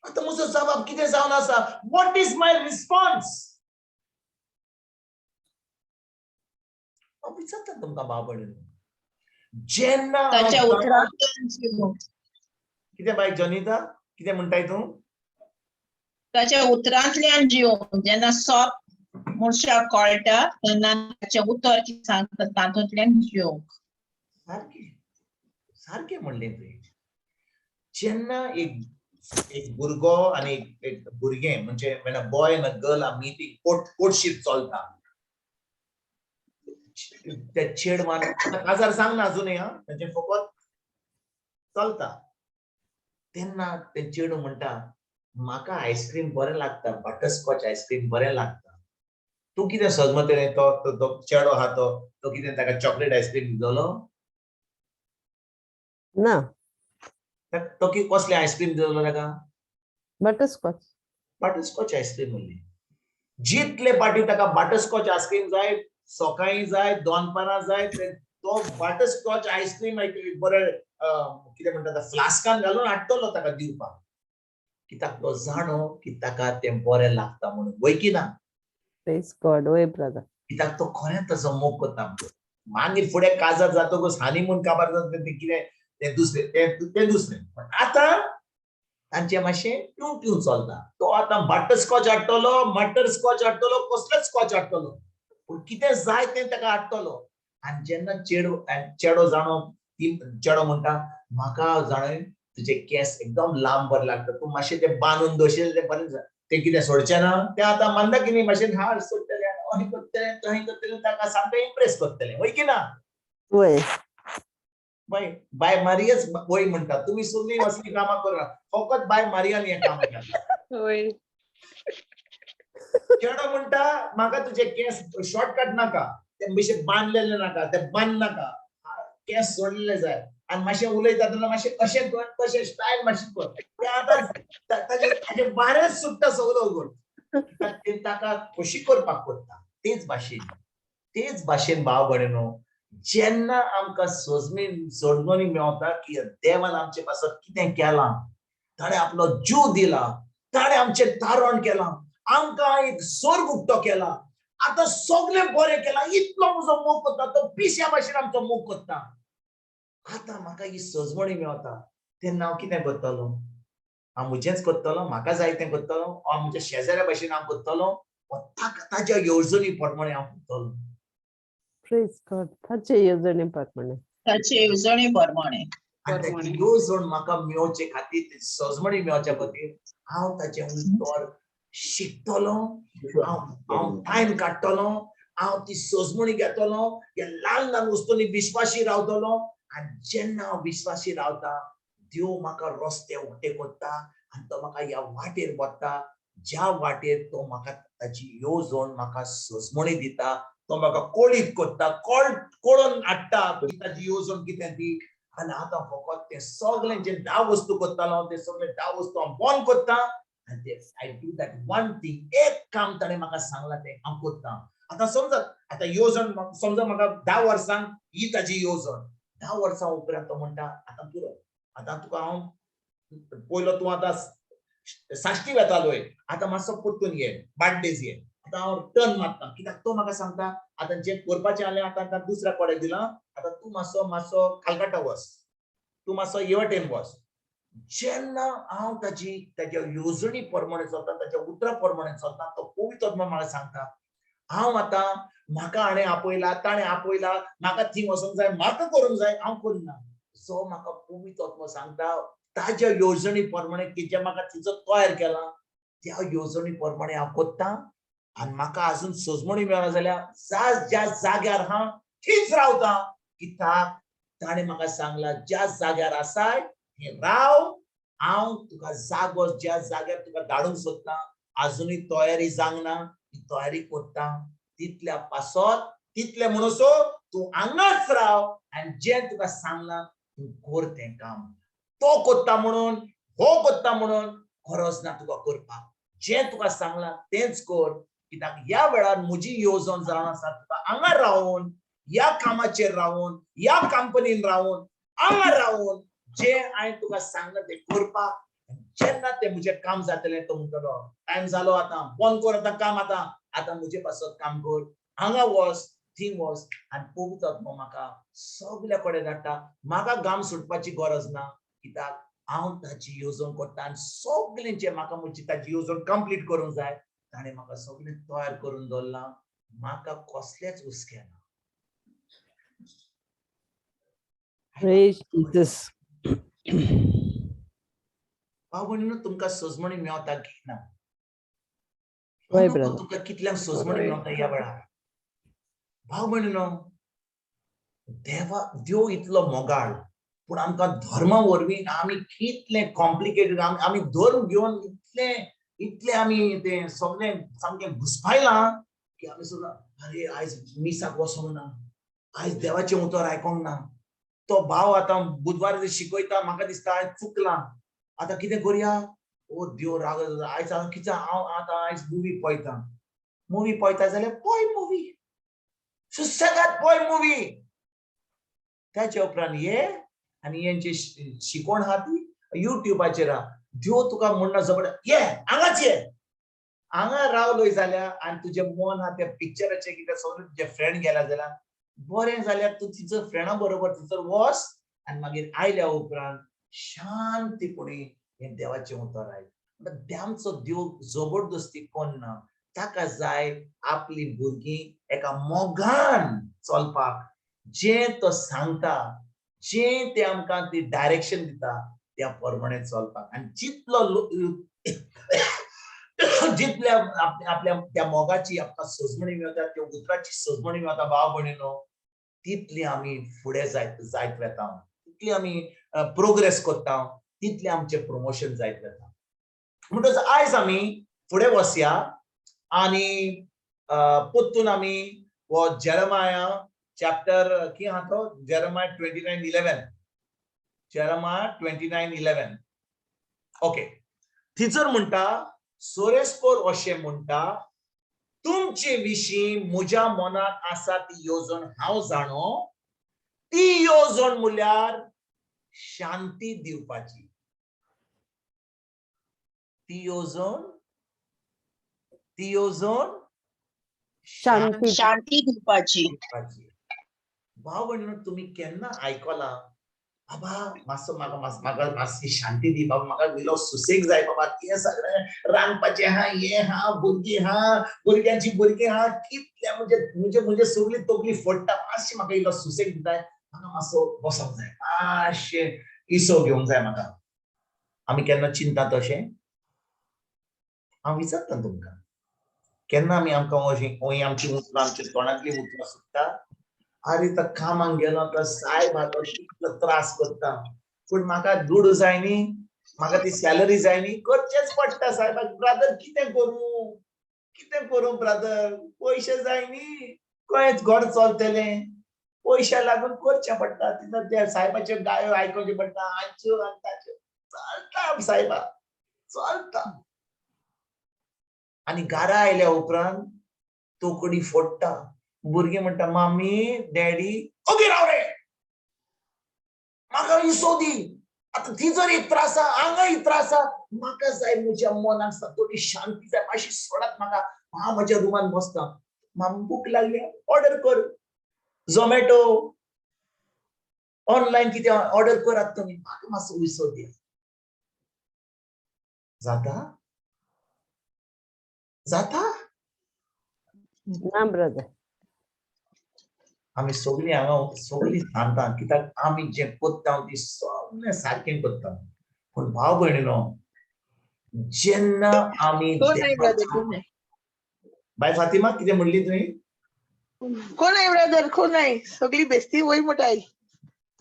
S5: आतां म्हजो जबाब कितें जावन आसा व्हॉट इज माय रिस्पॉन्स हांव विचारता तुमकां भाव भयणीनो जेन्ना
S3: ताच्या उतरांतल्यान जिवंक
S5: कितें बाय जनिता कितें म्हणटाय तूं
S3: ताच्या उतरांतल्यान जिवंक जेन्ना सोप मनशाक कळटा तेन्ना ताचें उतर कितें सांगता तातूंतल्यान जिवंक
S5: सारकें म्हणलें तुवें जेन्ना एक भुरगो आनी एक भुरगें म्हणजे when a boy and a girl are meeting courtship चलता ते चेडवान काजार सांगना अजुनूय म्हणजे फकत चलता तेन्ना ते चेडू म्हणटा म्हाका आयस्क्रीम बरें लागता बटरस्कॉच आयस्क्रीम बरें लागता तूं कितें सजमतें तो चेडो आहा तो कितें ताका चॉकलेट आयस्क्रीम दिलोलो
S1: ना
S5: तो कसलें आयस्क्रीम दिलोलो ताका
S1: बटरस्कॉच
S5: आयस्क्रीम म्हणली जितले पाटी ताका बटरस्कॉच आयस्क्रीम जाय सकाळीं जाय दोनपारां जाय तो बटरस्कॉच आईस्क्रीम बरं कितें म्हणटा फ्लास्कान घालून हाडटलो ताका दिवपाक कित्याक तो जाणो की ताका तें बरें लागता म्हणून वय की ना
S1: Praise God. वय ब्रदर.
S5: कित्याक तो खरेंच तसो मोग करता मागीर फुडें काजार जातकच हानीमून काबार जाता तें कितें तें दुसरें पण आतां तांचें मातशें ट्यून चलता तो आतां बटरस्कॉच हाडटलो कसलोच स्कॉच हाडटलो पूण कितें जाय तें ताका हाडटलो आनी जेन्ना चेडो जाणो चेडो म्हणटा म्हाका जाणय तुजे केस एकदम लांब बरें लागता तूं मातशें तें बांदून दवरशील तें बरें तें कितें सोडचें ना तें आतां मानता की न्ही मातशें हाड सोडटलें अहें करतलें तहें करतलें ताका सामकें इम्प्रेस करतलें वय की ना
S1: वय.
S5: बाय मारियाच वय म्हणटा तुम्ही सगळीं असली कामां करा फकत बाय मारियान हें काम केलां
S2: होय
S5: चेडो म्हणटा म्हाका तुजे केस शॉर्टकट नाका ते मातशें बांदलेले नाका ते बांद नाका केस सोडलेले जाय आनी मातशें उलयता तेन्ना मातशें अशें कर तशें स्टायल मातशें कर तें आतां ताजे वारेच सुट्टा सगलो गो ताका खोशी करपाक करता तेच भाशेन भाव भयणीनो जेन्ना आमकां सजमणी मेवता की देवान आमचे पासत कितें केलां ताणें आपलो जीव दिला ताणें आमचें तारण केलां आमकां एक स्वर्ग उक्तो केला आतां सगळें बरें केलां इतलो म्हजो मोग करता तो पिश्या भाशेन आमचो मोग करता आतां म्हाका ही सजमणी मेवता तेन्ना हांव कितें करतलो हांव म्हजेंच करतलो म्हाका जाय तें करतलो हांव म्हज्या शेजाऱ्या भाशेन हांव करतलो ताच्या येवजणी प्रमाणे हांव करतलो
S1: Praise God. ताचे येवजणे प्रमाणे.
S3: ताचे येवजणे प्रमाणे
S5: आनी ताची येवजण म्हाका मेवचे खातीर सजमणी मेवच्या खातीर हांव ताचे उतर शिकतलो हांव टायम काडटलो हांव ती सजमणी घेतलो ह्या ल्हान वस्तूंनी विश्वासी रावतलो आनी जेन्ना हांव विश्वासी रावता देव म्हाका रस्ते उक्ते करता आनी तो म्हाका ह्या वाटेर व्हरता ज्या वाटेर तो म्हाका ताची येवजण म्हाका सजमणी दिता तो म्हाका कोळीत करता कोळोन हाडटा ताची येवजण कितें ती आनी आतां फकत तें सगळें जे 10 वस्तू करतालो ते सगळे 10 वस्तू हांव बंद करता आनी I do that one thing एक काम ताणें म्हाका सांगलां तें हांव करता आतां समजात आतां येवजण समजा म्हाका 10 वर्सां ही ताची येवजण 10 वर्सां उपरांत तो म्हणटा आतां पुरो आतां तुका हांव पयलो तूं आतां साश्टी वेतालोय आतां मातसो परतून ये बाड्डेज ये आतां हांव टर्न मारता कित्याक तो म्हाका सांगता आतां जें करपाचें आलें आतां दुसऱ्या कोडे दिलां आतां तूं मातसो खालकाटा वच तूं मातसो हेवटेन वच जेन्ना हांव ताच्या येवजणी प्रमाणे चलता ताच्या उतरा प्रमाणे चलता तो पवित्र आत्मा म्हाका सांगता हांव आतां म्हाका हाणें आपयला ताणें आपयला म्हाका थंय वचूंक जाय म्हाका करूंक जाय हांव करिना जो म्हाका पवित्र आत्मा सांगता ताच्या येवजणी प्रमाणे जें म्हाका तिचो तयार केला त्या येवजणी प्रमाणे हांव करता आनी म्हाका अजून सजमणी मेळना जाल्यार ज्या जाग्यार हांव थंयच रावता कित्याक ताणें म्हाका सांगला ज्या जाग्यार आसाय थंय राव हांव तुका जागो ज्या जाग्यार तुका धाडूंक सोदता अजुनूय तयारी जावंक ना ती तयारी करता तितल्या पासत तितले म्हणसो तूं हांगाच राव आनी जें तुका सांगलां तूं कर तें काम तो करता म्हणून हो करता म्हणून गरज ना तुका करपाक जें तुका सांगलां तेंच कर कित्याक ह्या वेळार म्हजी येवजण जावन आसा तुका हांगा रावून ह्या कामाचेर रावून ह्या कंपनीन रावून हांगा रावून जें हांवें तुका सांगलां तें करपाक जेन्ना तें म्हजें काम जातलें तो म्हणटलो टायम जालो आतां बंद कर आतां काम आतां म्हजे पासत काम कर हांगा वच थंय वच आनी पवित्र आत्मा म्हाका सगल्या कडेन धाडटा म्हाका घाम सुटपाची गरज ना कित्याक हांव ताची येवजण करता आनी सगळें जें म्हाका म्हजी ताची येवजण कंप्लीट करूंक जाय ताणें म्हाका सगळें तयार करून दवरलां म्हाका कसलेंच हुस्कें ना
S1: Praise Jesus.
S5: भाव भयणीनो तुमकां सजमणी मेवता की ना
S1: वय ब्रदर.
S5: तुमकां कितल्यांक सजमणी मेवता ह्या वेळार भाव भयणीनो देव इतलो मोगाळ पूण आमकां धर्मा वरवीं आमी कितलें कॉम्प्लिकेटेड आमी धर्म घेवन इतले आमी तें सगळें सामकें घुस्पायलां की आमी सुद्दां अरे आयज मिसाक वचोंक ना आयज देवाचें उतर आयकोंक ना तो भाव आतां बुधवार शिकयता म्हाका दिसता आयज चुकलां आतां कितें करया ओ देव राग आयज हांव कितें हांव आतां आयज मुवी पळयता जाल्यार पळय मुवी सुसेगाद पळय मुवी त्याच्या उपरांत ये आणि यांची शिकवण आहा ती युट्यूबाचेर देव तुका म्हणना जबड ये हांगाच ये हांगा रावलोय जाल्यार आनी तुजें मन आहा त्या पिक्चराचेर कितें सगळे तुजे फ्रेंड गेला जाल्यार बरें जाल्यार तूं तिचो फ्रेंडा बरोबर थंयसर वच आनी मागीर आयल्या उपरांत शांतीपणी हे देवाचें उतर आयक आमचो देव जबरदस्ती कोन्ना ताका जाय आपली भुरगीं एका मोगान चलपाक जें तो सांगता जें ते आमकां ती डायरेक्शन दिता त्या प्रमाणे चलपाक आनी जितल्या आपल्या त्या मोगाची आमकां सजमणी मेळटा त्या उतराची सजमणी मेळटा भाव भयणीनो तितली आमी फुडें जायत वेता तितली आमी प्रोग्रेस करता तितले आमचें प्रमोशन जायत वेता म्हणटच आयज आमी फुडें वसया आनी पोत्तून आमी हो जेरमाया चॅप्टर की आहा तो जेरमाया 29:11 जेरमाया 29:11 ओके थिचर म्हणटा सोरेस्पोर अशें म्हणटा तुमचे विशीं म्हज्या मनांत आसा ती येवजण हांव जाणो ती येवजण म्हळ्यार शांती दिवपाची ती येवजण
S3: शांती दिवपाची
S5: भाव भयणीनो तुम्ही केन्ना आयकला बाबा मातसो म्हाका मातशी शांती दी बाबा म्हाका इल्लो सुसेग जाय बाबा ते सगळें रांदपाचें आहा हे आहा भुरगीं आहा भुरगीं आहा कितले म्हणजे सगळी तकली फोडटा मातशी म्हाका इल्लो सुसेग दिताय म्हाका मातसो बसोंक जाय मातशें इसो घेवंक जाय म्हाका आमी केन्ना चिंता तशें हांव विचारता तुमकां केन्ना आमी आमकां अशीं आमची उतरां आमच्या तोंडांतली उतरां सुट्टा अरे तर कामाक गेलो तर सायब हातो कितलो त्रास करता पूण म्हाका दूड जाय न्ही म्हाका ती सॅलरी जाय न्ही करचेच पडटा सायबाक ब्रदर कितें करूं ब्रदर पयशे जाय न्ही कळेच घर चलतलें पयशे लागून करचें पडटा तितून त्या सायबाच्यो गायो आयकोच्यो पडटा हांच्यो आनी ताच्यो चलता सायबा चलता आनी घरा आयल्या उपरांत तोकडी फोडटा भुरगीं म्हणटा मामी डॅडी ओके राव रे म्हाका इसो दी आतां ती जर एक त्रास आहा हांगा एक त्रास आहा म्हाका जाय म्हज्या मनाक थोडी शांती जाय मातशी सोडात म्हाका हांव म्हज्या रुमान बसता मामी भूक लागली ऑर्डर कर झोमॅटो ऑनलायन कितें ऑर्डर करात तुमी म्हाका मातसो इसो दी जाता
S1: ना ब्रदर
S5: आमी सगळीं हांगा सगळीं सांगता कित्याक आमी जें कोत्ता ती सगळें सारकें करता पूण भाव भयणीनो जेन्ना आमी बाय फातिमा कितें म्हणली तुवें
S7: कोण आहे ब्रदर कोण आहे सगळी बेस्ती वय मोठाय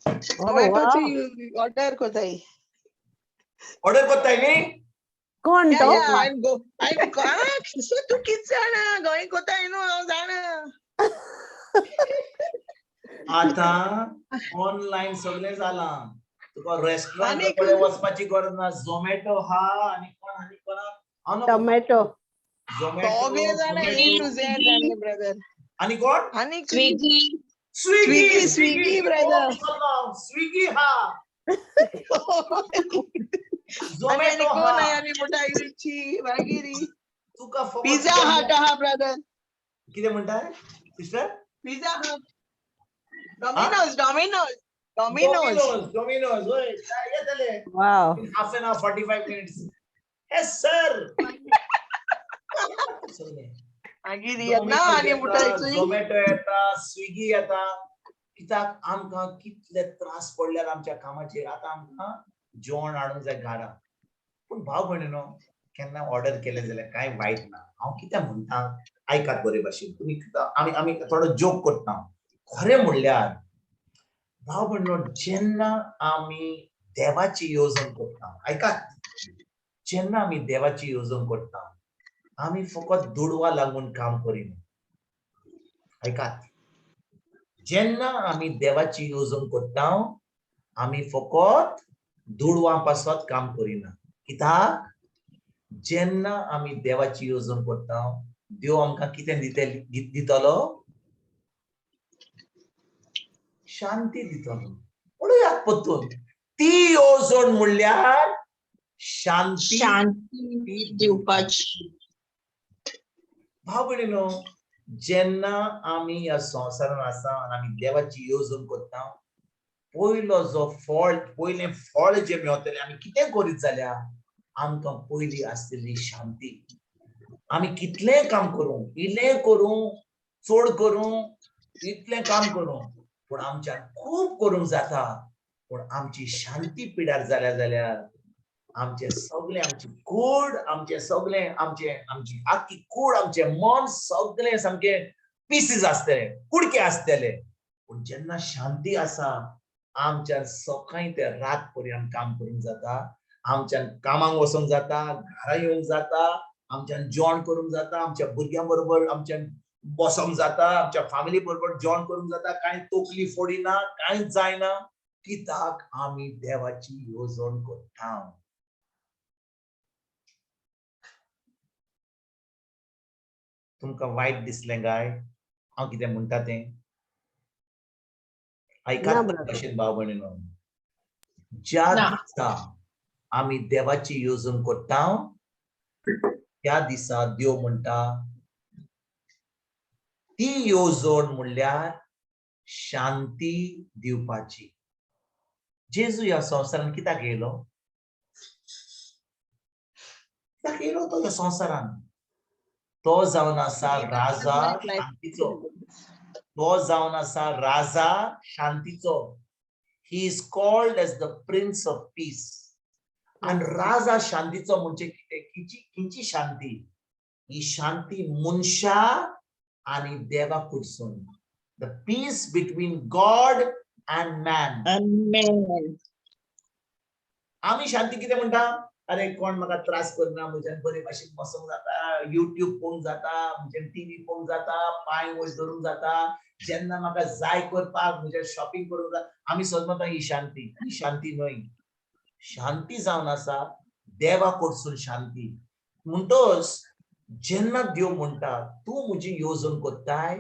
S7: टोमॅटोची ऑर्डर कोताय
S5: न्ही
S1: कोण तो
S7: तू कित जाणा गोंय कोताय न्हू हांव जाणा
S5: आता ऑनलायन सगळें जालां तुका रेस्टॉरंट कडेन वचपाची गरज ना झोमॅटो हा आनी कोण
S1: टोमॅटो
S7: ब्रदर
S5: आनी कोण
S7: आनी
S5: स्विगी
S7: ब्रदर
S5: स्विगी हा
S7: आणि कोण आहे आणि मोठा इरची मागिरी
S5: तुका
S7: पिझ्झा हट हा ब्रदर
S5: कितें म्हणटाय सिस्टर
S7: पिझ्झा हट डॉमिनोज
S5: होय काय येतले
S1: wow
S5: half an hour 45 minutes yes sir
S7: मागिरी येता आणि मोठा
S5: झोमॅटो येता स्विगी येता कित्याक आमकां कितले त्रास पडल्यार आमच्या कामाचेर आतां आमकां जेवण हाडूंक जाय घरा पूण भाव भयणीनो केन्ना ऑर्डर केले जाल्यार कांय वायट ना हांव कितें म्हणटा आयकात बरे भाशेन तुमी आमी थोडो जोक करता खरें म्हणल्यार भाव भयणीनो जेन्ना आमी देवाची येवजण करता आयकात जेन्ना आमी देवाची येवजण करता आमी फकत दुडवा लागून काम करिना आयकात जेन्ना आमी देवाची येवजण करता आमी फकत दुडवां पासत काम करिना कित्याक जेन्ना आमी देवाची येवजण करता देव आमकां कितें दितलो शांती दितलो पळयात पत्तून ती येवजण म्हणल्यार शांती
S3: शांती दिवपाची.
S5: भाव भयणीनो, जेन्ना आमी ह्या संवसारान आसा आनी आमी देवाची येवजण करता, पयलो जो पयलें फळ जे मेळटलें आमी कितें करीत जाल्यार आमकां पयली आसतली शांती. आमी कितलें काम करूं, इल्लें करूं, चड करूं, इतलें काम करूं, पूण आमच्यान खूब करूंक जाता, पूण आमची शांती पिड्यार जाल्या जाल्यार आमचे सगळे आमची कूड, आमचे सगळे आमची आख्खी कूड, आमचे मन सगळे सामके पीसीस आसतले, कुडके आसतले. पूण जेन्ना शांती आसा, आमच्यान सकाळी ते रात पर्यंत काम करूंक जाता, आमच्यान कामाक वचूंक जाता, घरा येवंक जाता, आमच्यान जेवण करूंक जाता, आमच्या भुरग्यां बरोबर आमच्यान बसोंक जाता, आमच्या फॅमिली बरोबर जेवण करूंक जाता, कांय तोकली फोडिना, कांयच जायना, कित्याक आमी देवाची येवजण करता. तुमकां वायट दिसलें काय हांव कितें म्हणटा तें?
S1: ना
S5: ऐकात
S1: brother.
S5: भशेन भाव भयणीनो, ज्या
S3: ना.
S5: दिसा आमी देवाची येवजण करता त्या दिसा देव म्हणटा ती येवजण म्हणल्यार शांती दिवपाची. जेजू ह्या संवसारान कित्याक येयलो? कित्याक येयलो तो ह्या संवसारान? तो जावन आसा राजा शांतीचो. तो जावन आसा राजा शांतीचो. He is called as the Prince of Peace. And राजा शांतीचो म्हणजे कितें? खंयची शांती? ही शांती मनशा आणि देवा कडसून. The peace between God and man.
S3: Amen.
S5: आमी शांती कितें म्हणटा? अरे कोण म्हाका त्रास करना, म्हज्यान बरे भाशेन बसूंक जाता, युट्यूब पळोवंक जाता, म्हज्यान टीव्ही पळोवंक जाता, पांय वयर धरूंक जाता, जेन्ना म्हाका जाय करपाक म्हज्यान शॉपिंग करूंक जाता. आमी समजता ही शांती. ही शांती न्हय. शांती जावन आसा देवा कडसून शांती. म्हणटच जेन्ना देव म्हणटा तूं म्हजी येवजण करताय,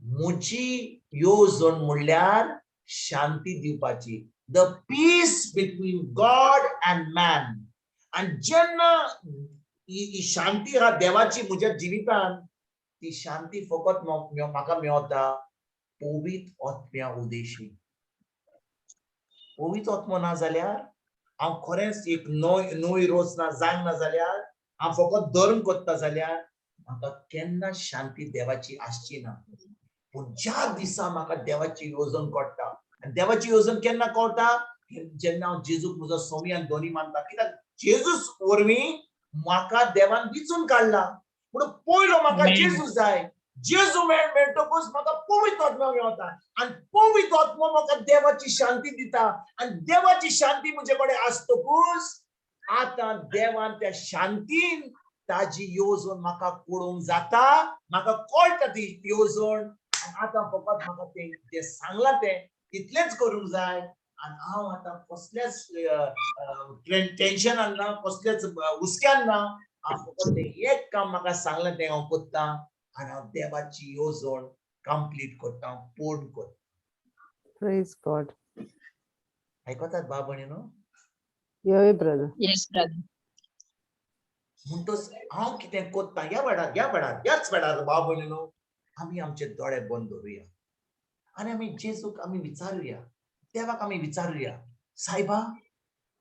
S5: म्हजी येवजण म्हणल्यार शांती दिवपाची. The peace between God and man. आणि जेन्ना ही शांती हा देवाची म्हज्या जिवितान, ती शांती फकत म्हाका मेळटा पवित्र आत्म्या उदेशी. पवित्र आत्मो ना जाल्यार हांव खरेंच एक नोई रोचना जांग ना जाल्यार, हांव फकत धर्म करता जाल्यार म्हाका केन्ना शांती देवाची आसची ना. पूण ज्या दिसा म्हाका देवाची येवजण कळटा, आनी देवाची येवजण केन्ना कळटा? जेन्ना हांव जेजूक म्हजो स्वामी आनी धनी मानता. कित्याक जेजूस वरवीं म्हाका देवान विचून काडला. पूण पयलो म्हाका जेजू जाय. जेजू मेळटकूच म्हाका पवित्र आत्मा मेळटा. आनी पवित्र आत्मा म्हाका देवाची शांती दिता. आनी देवाची शांती म्हजे कडेन आसतकूच आतां देवान त्या शांतीन ताजी येवजण म्हाका कळोवंक जाता. म्हाका कळटा ती येवजण. आतां फकत म्हाका तें सांगलां तें तितलेंच करूंक जाय. आनी हांव आतां कसल्याच टेन्शनान ना, कसल्याच हुस्क्यान ना. हांव फकत तें एक काम म्हाका सांगलें तें हांव करता आनी हांव देवाची येवजण कंप्लीट करता, पूर्ण करता.
S1: Praise God.
S5: आयकतात भाव भयणीनो?
S1: योय brother.
S3: Yes, brother.
S5: म्हणटच हांव कितें करता ह्याच वेळार भाव भयणीनो आमी आमचे दोळे बंद दवरुया आनी आमी जेजूक आमी विचारुया, देवाक आमी विचारुया, सायबा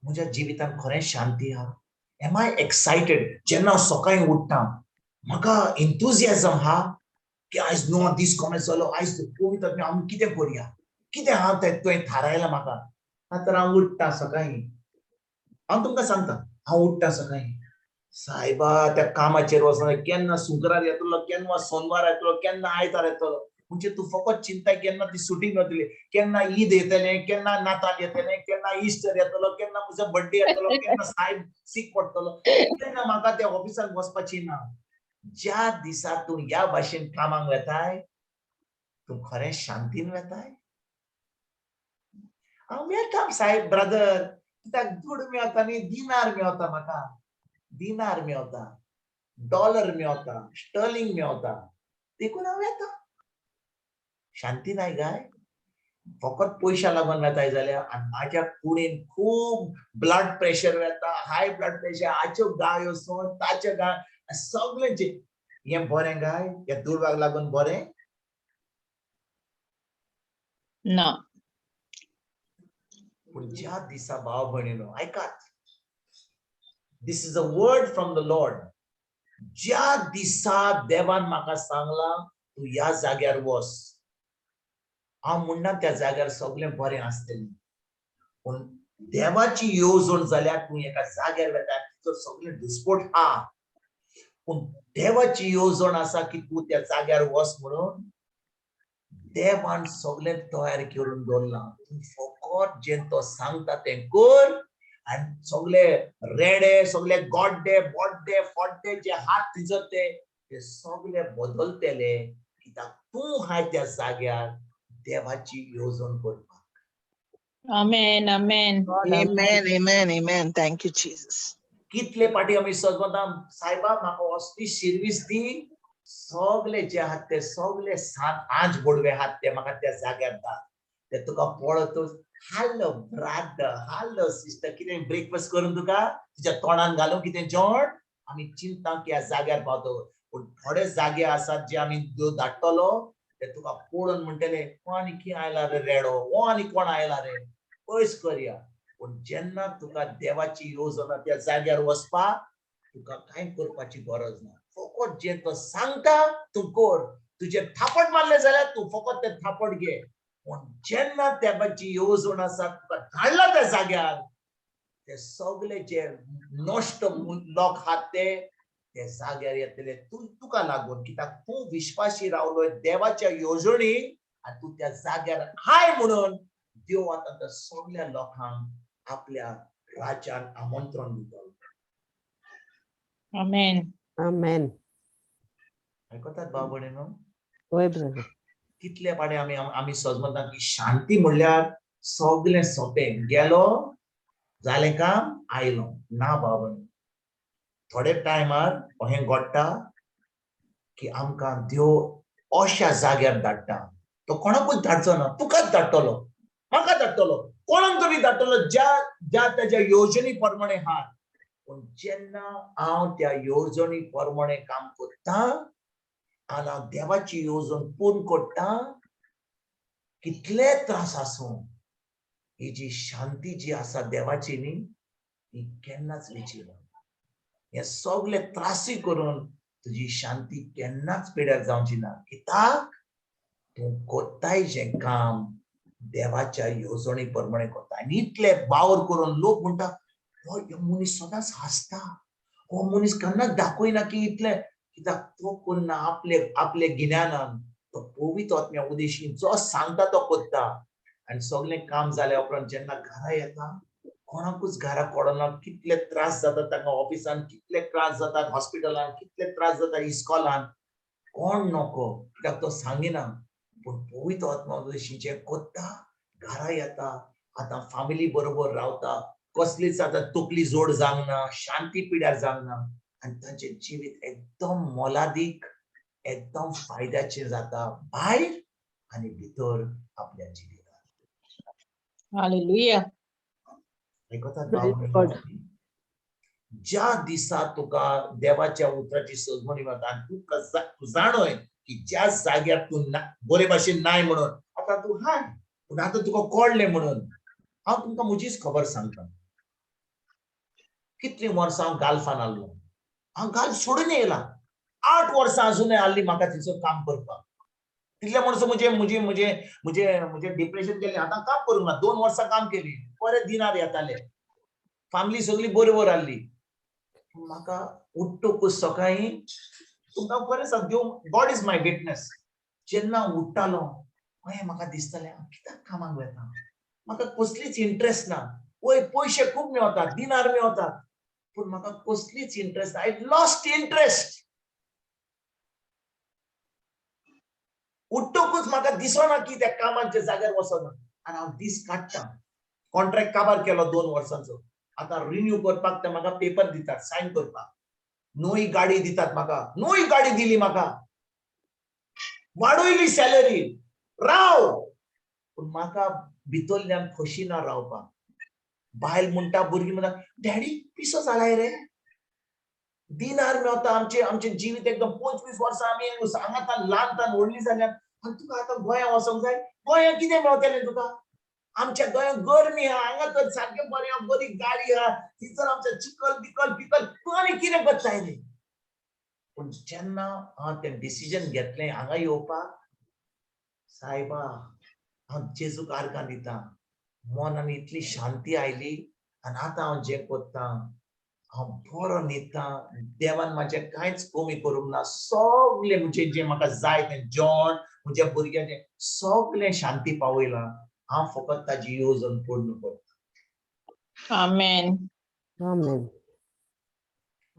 S5: म्हज्या जिवितान खरेंच शांती आहा? Am I excited? जेन्ना हांव सकाळीं उठ्ठा म्हाका एन्थुजियाजम आहा की आयज नो दीस कॉमेंस जालो, आयज पवित्र आत्म्या आमी कितें करुया, कितें आहा तें तुवें थारायलां म्हाका. तर हांव उठ्ठा सकाळीं, हांव तुमकां सांगता, हांव उठ्ठा सकाळीं, सायबा त्या कामाचेर वचना, केन्ना शुक्रार येतलो, केन्ना सोनवार येतलो, केन्ना आयतार येतलो. म्हणजे तूं फकत चिंता केन्ना ती सुटी मेळटली, केन्ना ईद येतलें, केन्ना नाताल येतलें, केन्ना इस्टर येतलो, केन्ना म्हजो बर्थडे येतलो, केन्ना सायब सीक पडटलो. केन्ना म्हाका त्या ऑफिसाक वचपाची ना. ज्या दिसा तूं ह्या भाशेन कामाक वेताय, तूं खरें शांतीन वेताय. हांव मेळटा सायब ब्रदर, कित्याक दूड मेळटा न्ही, दिनार मेळटा म्हाका, दिनार मेळटा, डॉलर मेळटा, स्टर्लिंग मेळटा, देखून हांव येता. शांती नाय गाय? फकत पैशा लागून वेताय जाल्यार आनी म्हाज्या कुडीन खूब ब्लड प्रेशर वेता, हाय ब्लड प्रेशर, हाच्यो गाय वचून ताच्यो गाय सगळेंचे हें बरें गाय, ह्या दुर्वाक लागून बरें
S3: ना.
S5: पूण ज्या दिसा भाव भयणीनो आयकात, this is a word from the Lord. ज्या दिसा देवान म्हाका सांगला तूं ह्या जाग्यार वच, हांव म्हणना त्या जाग्यार सगळें बरें आसतलें, पूण देवाची येवजण जाल्यार तूं एका जाग्यार वेता तिचो सगळें दुस्पोट हा, पूण देवाची येवजण आसा की तूं त्या जाग्यार वच म्हणून देवान सगळें तयार करून दवरलां. तूं फकत जें तो सांगता तें कर आनी सगळे रेडे, सगळे गॉड्डे बॉड्डे फोड्डे जे हात तिजते ते सगळे बदलतले, कित्याक तूं हाय त्या जाग्यार देवाची येवजण करपाक.
S3: Amen, amen.
S7: Amen, amen, amen. Thank you, Jesus.
S5: कितले पाटी आमी सजमता सायबा म्हाका असली सर्वीस दी, सगळे जे आहात ते सगळे 7-8 बोडवे आहात ते म्हाका त्या जाग्यार दा. ते तुका पळतूच हॅलो ब्रादर, हॅलो सिस्टर, कितें ब्रेकफास्ट करून तुका तुज्या तोंडान घालूं कितें जेवण, आमी चिंता की ह्या जाग्यार पावतलो. पूण थोडे जागे आसात जे आमी देव धाडटलो ते तुका पळोवन म्हणटले हो आनी कितें आयला रे रेडो, हो आनी कोण आयला रे, पयस करया. पूण जेन्ना तुका देवाची येवजण त्या जाग्यार वचपाक, तुका कांय करपाची गरज ना. फकत जें तो सांगता तूं कर. तुजे थापट मारले जाल्यार तूं फकत ते थापट घे. पूण जेन्ना देवाची येवजण आसा तुका धाडला त्या जाग्यार, ते सगळे जे नश्ट लोक आहात ते जाग्यार येतले तुका लागून, कित्याक तूं विश्वासी रावलोय देवाच्या येवजणीक आनी तूं त्या जाग्यार हाय म्हणून देव आतां त्या सगळ्या लोकांक आपल्या राज्यान आमंत्रण दिता.
S3: Amen.
S1: Amen.
S5: आयकतात भाव भयणीनो,
S1: होय ब्रदर.
S5: कितले पाडे आमी समजता की शांती म्हणल्यार सगळें सोंपें, गेलो जालें काम आयलो. ना भाव भयणीनो, थोडे टायमार अशें घडटा की आमकां देव अशा जाग्यार धाडटा, तो कोणाकूच धाडचो ना, तुकाच धाडटलो, म्हाका धाडटलो, कोणाक तरी धाडटलो ज्या तेज्या येवजणी प्रमाणे आहात. पूण जेन्ना हांव त्या येवजणी प्रमाणे काम करता आनी हांव देवाची येवजण पूर्ण करता, कितले त्रास आसूं, ही जी शांती जी आसा देवाची न्ही, ती केन्नाच विचिना. हे सगळे त्रासी करून तुजी शांती केन्नाच पिड्यार जावची ना, कित्याक तूं कोत्ताय जें काम देवाच्या येवजणी प्रमाणे कोत्ता. आनी इतले वावर करून लोक म्हणटा हो मनीस सदांच हांसता, हो मनीस केन्नाच दाखयना की इतले, कित्याक तो करना आपले गिन्यानान. तो पवित्र आत्म्या उदेशीन जो सांगता तो कोत्ता. आनी सगळें काम जाल्या उपरांत जेन्ना घरा येता, कोणाकूच घरा पडना. कितले त्रास जातात तांकां ऑफिसान, कितले त्रास जातात हॉस्पिटलान, कितले त्रास जाता इस्कॉलान, कोण नको, कित्याक तो सांगिना. पूण पवित्र आत्मा उदेशीचें कोत्ता, घरा येता, आतां फॅमिली बरोबर रावता, कसलीच आतां तकली जोड जावंक ना, शांती पिड्यार जावंक ना, आनी तांचें जिवीत एकदम मोलादीक, एकदम फायद्याचें जाता भायर आनी भितर आपल्या जिवितांत.
S3: Hallelujah.
S5: आयकतात
S1: Praise
S5: भाव
S1: God.
S5: भयणीनो, ज्या दिसा तुका देवाच्या उतराची सजमणी वता आनी तूं जाणय की ज्या जाग्यार तूं बरे भाशेन नाय म्हणून आतां तूं हाय, पूण आतां तुका कळ्ळें म्हणून हांव तुमकां म्हजीच खबर सांगता. कितलीं वर्सां हांव गाल्फान आसलो, हांव गाल्फ सोडून येयला, 8 वर्सां अजूनय आसली म्हाका थंयसर काम करपाक. तितले म्हणसर म्हणजे डिप्रेशन गेलें, आतां काम करूंक ना. 2 वर्सां काम केली, बरे दिनार येताले, फॅमिली सगळी बरोबर आसली. म्हाका उठ्ठोकूच सकाळीं, तुमकां बरें सांगता, गॉड इज माय विटनेस, जेन्ना उठ्ठालो म्हाका दिसतालें हांव कित्याक कामाक वता, म्हाका कसलीच इंट्रस्ट ना. पळय पयशे खूब मेळटात, दिनार मेळटात, पूण म्हाका कसलीच इंट्रस्ट ना. I lost interest. उठ्ठोकूच म्हाका दिसना की त्या कामाच्या जाग्यार वचना, आनी हांव दीस काडटा. कॉन्ट्रॅक्ट काबार केलो 2 वर्सांचो, आतां रिन्यू करपाक ते म्हाका पेपर दितात सायन करपाक. नवी गाडी दितात म्हाका, नवी गाडी दिली म्हाका, वाडयली सॅलरी, राव. पूण म्हाका भितरल्यान खोशीना रावपाक. बायल म्हणटा, भुरगीं म्हणटा, डॅडी पिसो जालाय रे. दिनार मेवता आमचे जिवीत एकदम 25 वर्सां आमी हांगातान ल्हानतान व्हडलीं जाल्यात आनी तुका आतां गोंया वचोंक जाय. गोंया कितें मेवतलें तुका? आमच्या गोंयांत गरमी आहा, हांगा तर सारकें बरें बरी गाडी आहा, थंयसर आमच्या चिकल बिकल पिकल, तूं आनी कितें करताय रे? पूण जेन्ना हांव तें डिसिजन घेतलें हांगा येवपाक, सायबा हांव जेजूक आर्गां दितां. मनान इतली शांती आयली आनी आतां हांव जें कोत्तां हांव बरो न्हिदतां. देवान म्हाजें कांयच कमी करूंक ना. सगळें म्हणजे जें म्हाका जाय तें जेवण, म्हज्या भुरग्यांचें सगळें शांती पावयलां. हांव फकत ताजी येवजण पूर्ण करतां.
S3: आमेन.
S1: Amen.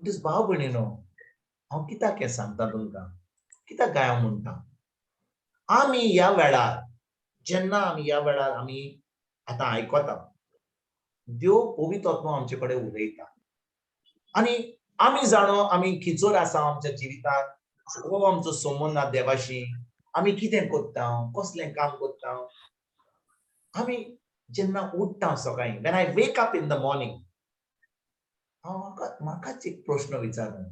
S5: म्हणटच भाव भयणीनो, हांव कित्याक हें सांगता तुमकां, कित्याक काय हांव म्हणटा, आमी ह्या वेळार जेन्ना आमी ह्या वेळार आमी आतां आयकता, देव पवित्र आत्मा आमचे कडेन उलयता आनी आमी जाणो आमी खिचोर आसा आमच्या जिवितांत, हो आमचो संबंद आहा देवाशी. आमी कितें कोत्ता, कसलें काम कोत्ता. आमी जेन्ना उठ्ठा सकाळीं, when I wake up in the morning, म्हाकाच एक प्रश्न विचारलो.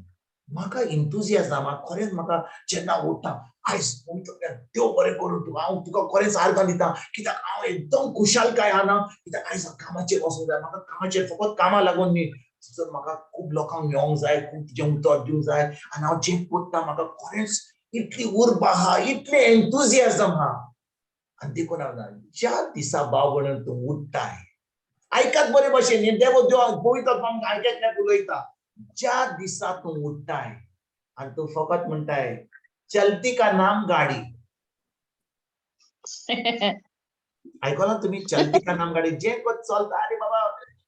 S5: म्हाका इंथुजियाझम खरेंच म्हाका जेन्ना उठ्ठा, आयज देव बरें करूं तुका, हांव तुका खरेंच आर्गां दितां, कित्याक हांव एकदम खुशालकाय आहा ना, कित्याक आयज कामाचेर वचूंक जाय. म्हाका कामाचेर फकत कामाक लागून न्ही, जर म्हाका खूब लोकांक मेळोंक जाय, खूब तुजें उतर दिवंक जाय आनी हांव जें कोत्तां म्हाका खरेंच इतली उर्बा आहा, इतलें एन्थुजियाझम आहा. आनी देखून हांव ज्या दिसा भाव भयण तूं उठ्ठाय, आयकात बरे भशेन, देव पवित्र आत्मा आमकां आयकतल्याक उलयता. ज्या दिसा तूं उठ्ठाय आनी तूं फकत म्हणटाय, चलती का नाम गाडी. आयकलां तुमी? चलती का नाम गाडी. जें कोण चलता, अरे बाबा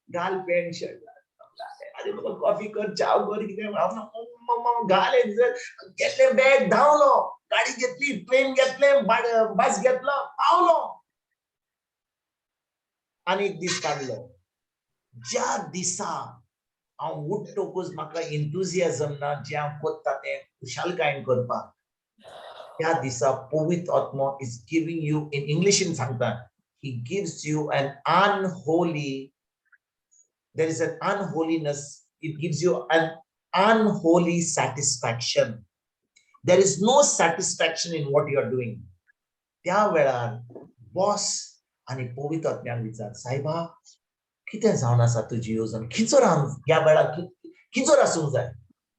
S5: घाल पॅन्ट शर्ट, अरे बाबा कॉफी कर, चाव कर, कितें घाल, घेतलें बॅग, धांवलो, गाडी घेतली, ट्रेन घेतलें, बस घेतलो, पावलो आनी एक दीस काडलो. ज्या दिसा हांव उठ्ठोकूच म्हाका इंथुजियाझम ना, जें हांव कोत्ता तें खुशालकायेन करपाक, त्या दिसा पवित्र आत्मा इज गिविंग यू, इन इंग्लिशीन सांगता, he gives you an unholy, there is an unholiness, it gives you an unholy satisfaction. There is no satisfaction in what you are doing. त्या वेळार बॉस आनी पवित्र आत्म्याक विचार, सायबा कितें जावन आसा तुजी येवजण, खिचोर ह्या वेळार खिचोर आसूंक जाय,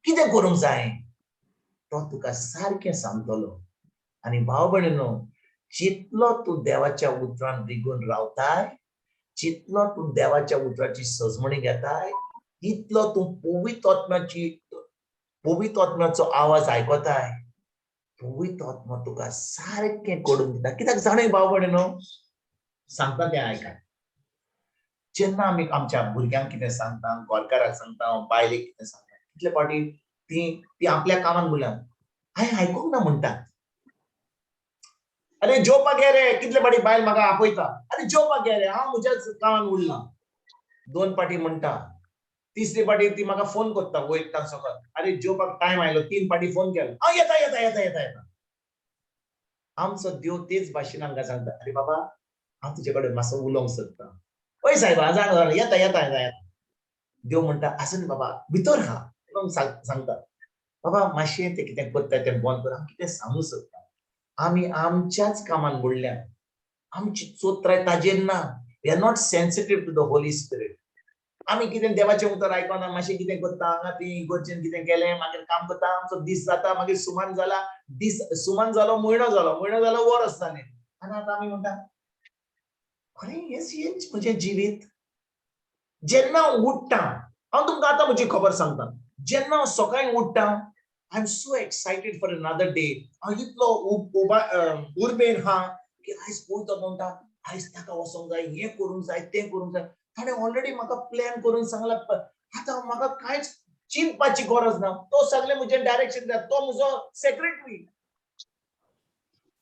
S5: कितें करूंक जाय, तो तुका सारकें सांगतलो. आनी भाव भयणीनो, जितलो तूं देवाच्या उतरान रिगून रावताय, जितलो तूं देवाच्या उतराची सजमणी घेताय, तितलो तूं पवित्र आत्म्याचो आवाज आयकताय. पवित्र आत्मा तुका सारकें करून दिता. कित्याक जाणय भाव भयणीनो, सांगता तें आयकात. जेन्ना आमी आमच्या भुरग्यांक कितें सांगता, गोरकाराक सांगता, बायलेक कितें सांगता, कितले फावटी ती आपल्या कामाक म्हणल्यार हांवें आयकूंक ना म्हणटात. अरे जेवपाक घे रे, कितले फावटी बायल म्हाका आपयता, अरे जेवपाक घे रे, हांव म्हज्याच कामाक उरलां. 2 फावटी म्हणटा, तिसरी फावटी ती म्हाका फोन करता वयतां सकल, अरे जेवपाक टायम आयलो, 3 फावटी फोन केलो, हांव येता येता येता येता येता. आमचो देव तेच भाशेन आमकां सांगता, अरे बाबा हांव तुजे कडेन मातसो उलोवंक सोदतां. ओय सायबा जाण येता येता येता येता. देव म्हणटा, आसूं न्ही बाबा, भितर हा. सांगता, बाबा मातशें तें कितें करता तें बंद कर, हांव कितें सांगूंक सोदतां. आमी आमच्याच कामान बुडल्यात, आमची चोत्राय ताजेर ना. We are not sensitive to the Holy Spirit. आमी कितें देवाचें उतर आयकना, मातशें कितें करता, हांगा ती इगोर्जेन कितें केलें, मागीर काम करता, आमचो दीस जाता, मागीर सुमान जाला, दीस सुमान जालो, म्हयनो जालो, वर्स जालें, आनी आतां आमी म्हणटा, अरे हेंच म्हजें जिवीत. जेन्ना हांव उठ्ठां, हांव तुमकां आतां म्हजी खबर सांगता, जेन्ना हांव सकाळीं उठ्ठां, I am so excited for another day. हांव इतलो उर्बेन हा की आयज पळयता म्हणटा, आयज ताका वचोंक जाय, हें करूंक जाय, तें करूंक जाय. ताणें ऑलरेडी म्हाका प्लॅन करून सांगला. आतां म्हाका कांयच चिंतपाची गरज ना. तो सगळें म्हजें डायरेक्शन दिता. तो म्हजो सेक्रेटरी,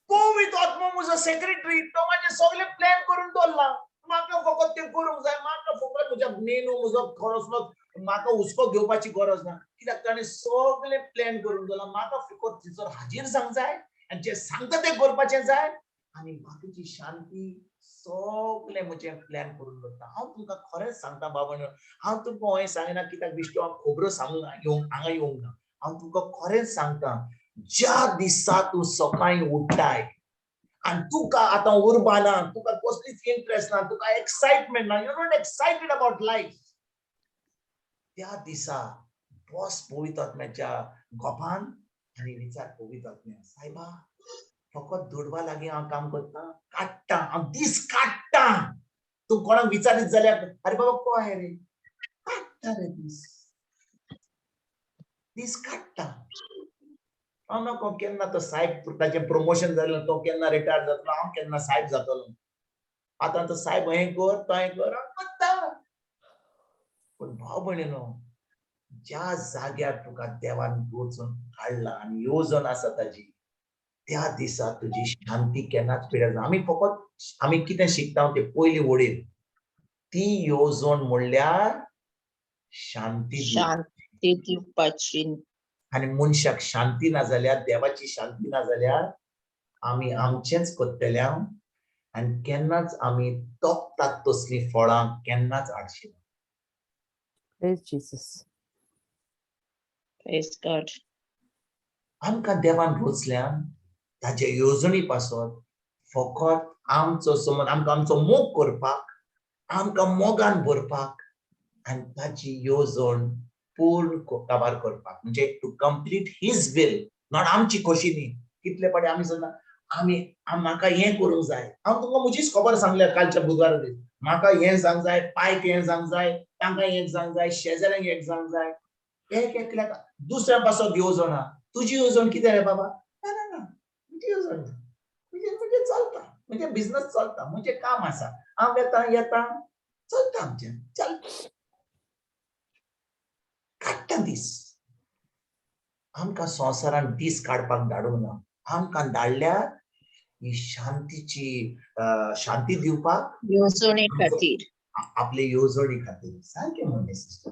S5: पवित्र आत्मा म्हजो सेक्रेटरी. तो म्हाजें सगळें प्लॅन करून दवरला. म्हाका फकत तें करूंक जाय. म्हाका फकत म्हज्या मेनू म्हजो खरोसलो म्हाका हुस्को घेवपाची गरज ना. कित्याक ताणें सगळें प्लॅन करून दवरला. म्हाका फकत तिचो हाजीर जावंक जाय आनी जें सांगता तें करपाचें जाय आणि बाकीची शांती सगळे म्हजे प्लॅन करून दवरता. हांव तुमकां खरेंच सांगता बाबानो, हांव तुमकां हें सांगना कित्याक बिश्टो हांव खबरो सांगूंक हांगा येवंक ना. हांव तुमकां खरेंच सांगता, ज्या दिसा तूं सकाळीं उठ्ठाय आणि तुका आतां उर्बाना, तुका कसलीच इंटरेस्ट ना, तुका एक्साइटमेंट ना, you not excited about life, त्या दिसा बॉस पळयत आत्म्याच्या गोपान आनी विचार पळयत आत्म्या, सायबा फकत दोडवा लागीं हांव काम करता, काडटा, हांव दीस काडटा. तूं कोणाक विचारीत जाल्यार अरे बाबा कळ्ळें रे, काडटा रे दीस काडटा. हांव नको केन्ना तो साहेब ताचें प्रमोशन जालें, तो केन्ना रिटायर जातलो, हांव केन्ना साहेब जातलो. आतां तो साहेब हें कर, तो हें कर, हांव करता. पूण भाव भयणीनो, ज्या जाग्यार तुका देवान वचून हाडला आनी येवजण आसा ताजी, त्या दिसा तुजी शांती केन्नाच पिड्यार जावना. आमी कितें शिकता ते पयली वडील, ती येवजण म्हणल्यार शांती
S3: दिवपाची.
S5: आनी मनशाक शांती ना जाल्यार, देवाची शांती ना जाल्यार आमी आमचेंच कोत्तले आनी केन्नाच आमी तोखतात तसली फळां केन्नाच हाडची ना.
S1: Praise Jesus.
S3: Praise God.
S5: आमकां देवान रोचल्यान ताचे येवजणी पासत फकत आमचो समज आमकां आमचो मोग करपाक, आमकां मोगान भरपाक आनी ताची येवजण पूर्ण काबार करपाक, म्हणजे to complete his will, not आमची खोशी न्ही. कितले फावटी आमी सांगता म्हाका हें करूंक जाय. हांव तुमकां म्हजीच खबर सांगल्या कालच्या बुधवारा दीस, म्हाका हें जावंक जाय, पायक हें जावंक जाय, तांकां हें जावंक जाय, शेजाऱ्यांक हें जावंक जाय. एक एकल्याक दुसऱ्या पासत येवजण आहा. तुजी येवजण कितें रे बाबा? ना ना ना, तुजी येवजण म्हणजे चलता, म्हणजे बिझनस चलता, म्हणजे काम आसा, हांव येता चलता आमचें, चल काडटा दीस. आमकां संवसारान दीस काडपाक धाडूंक ना, आमकां धाडल्यार ही शांतीची शांती दिवपाक,
S3: येवजणे खातीर.
S5: आपले येवजणी खातीर. सारकें म्हणलें सिस्टर.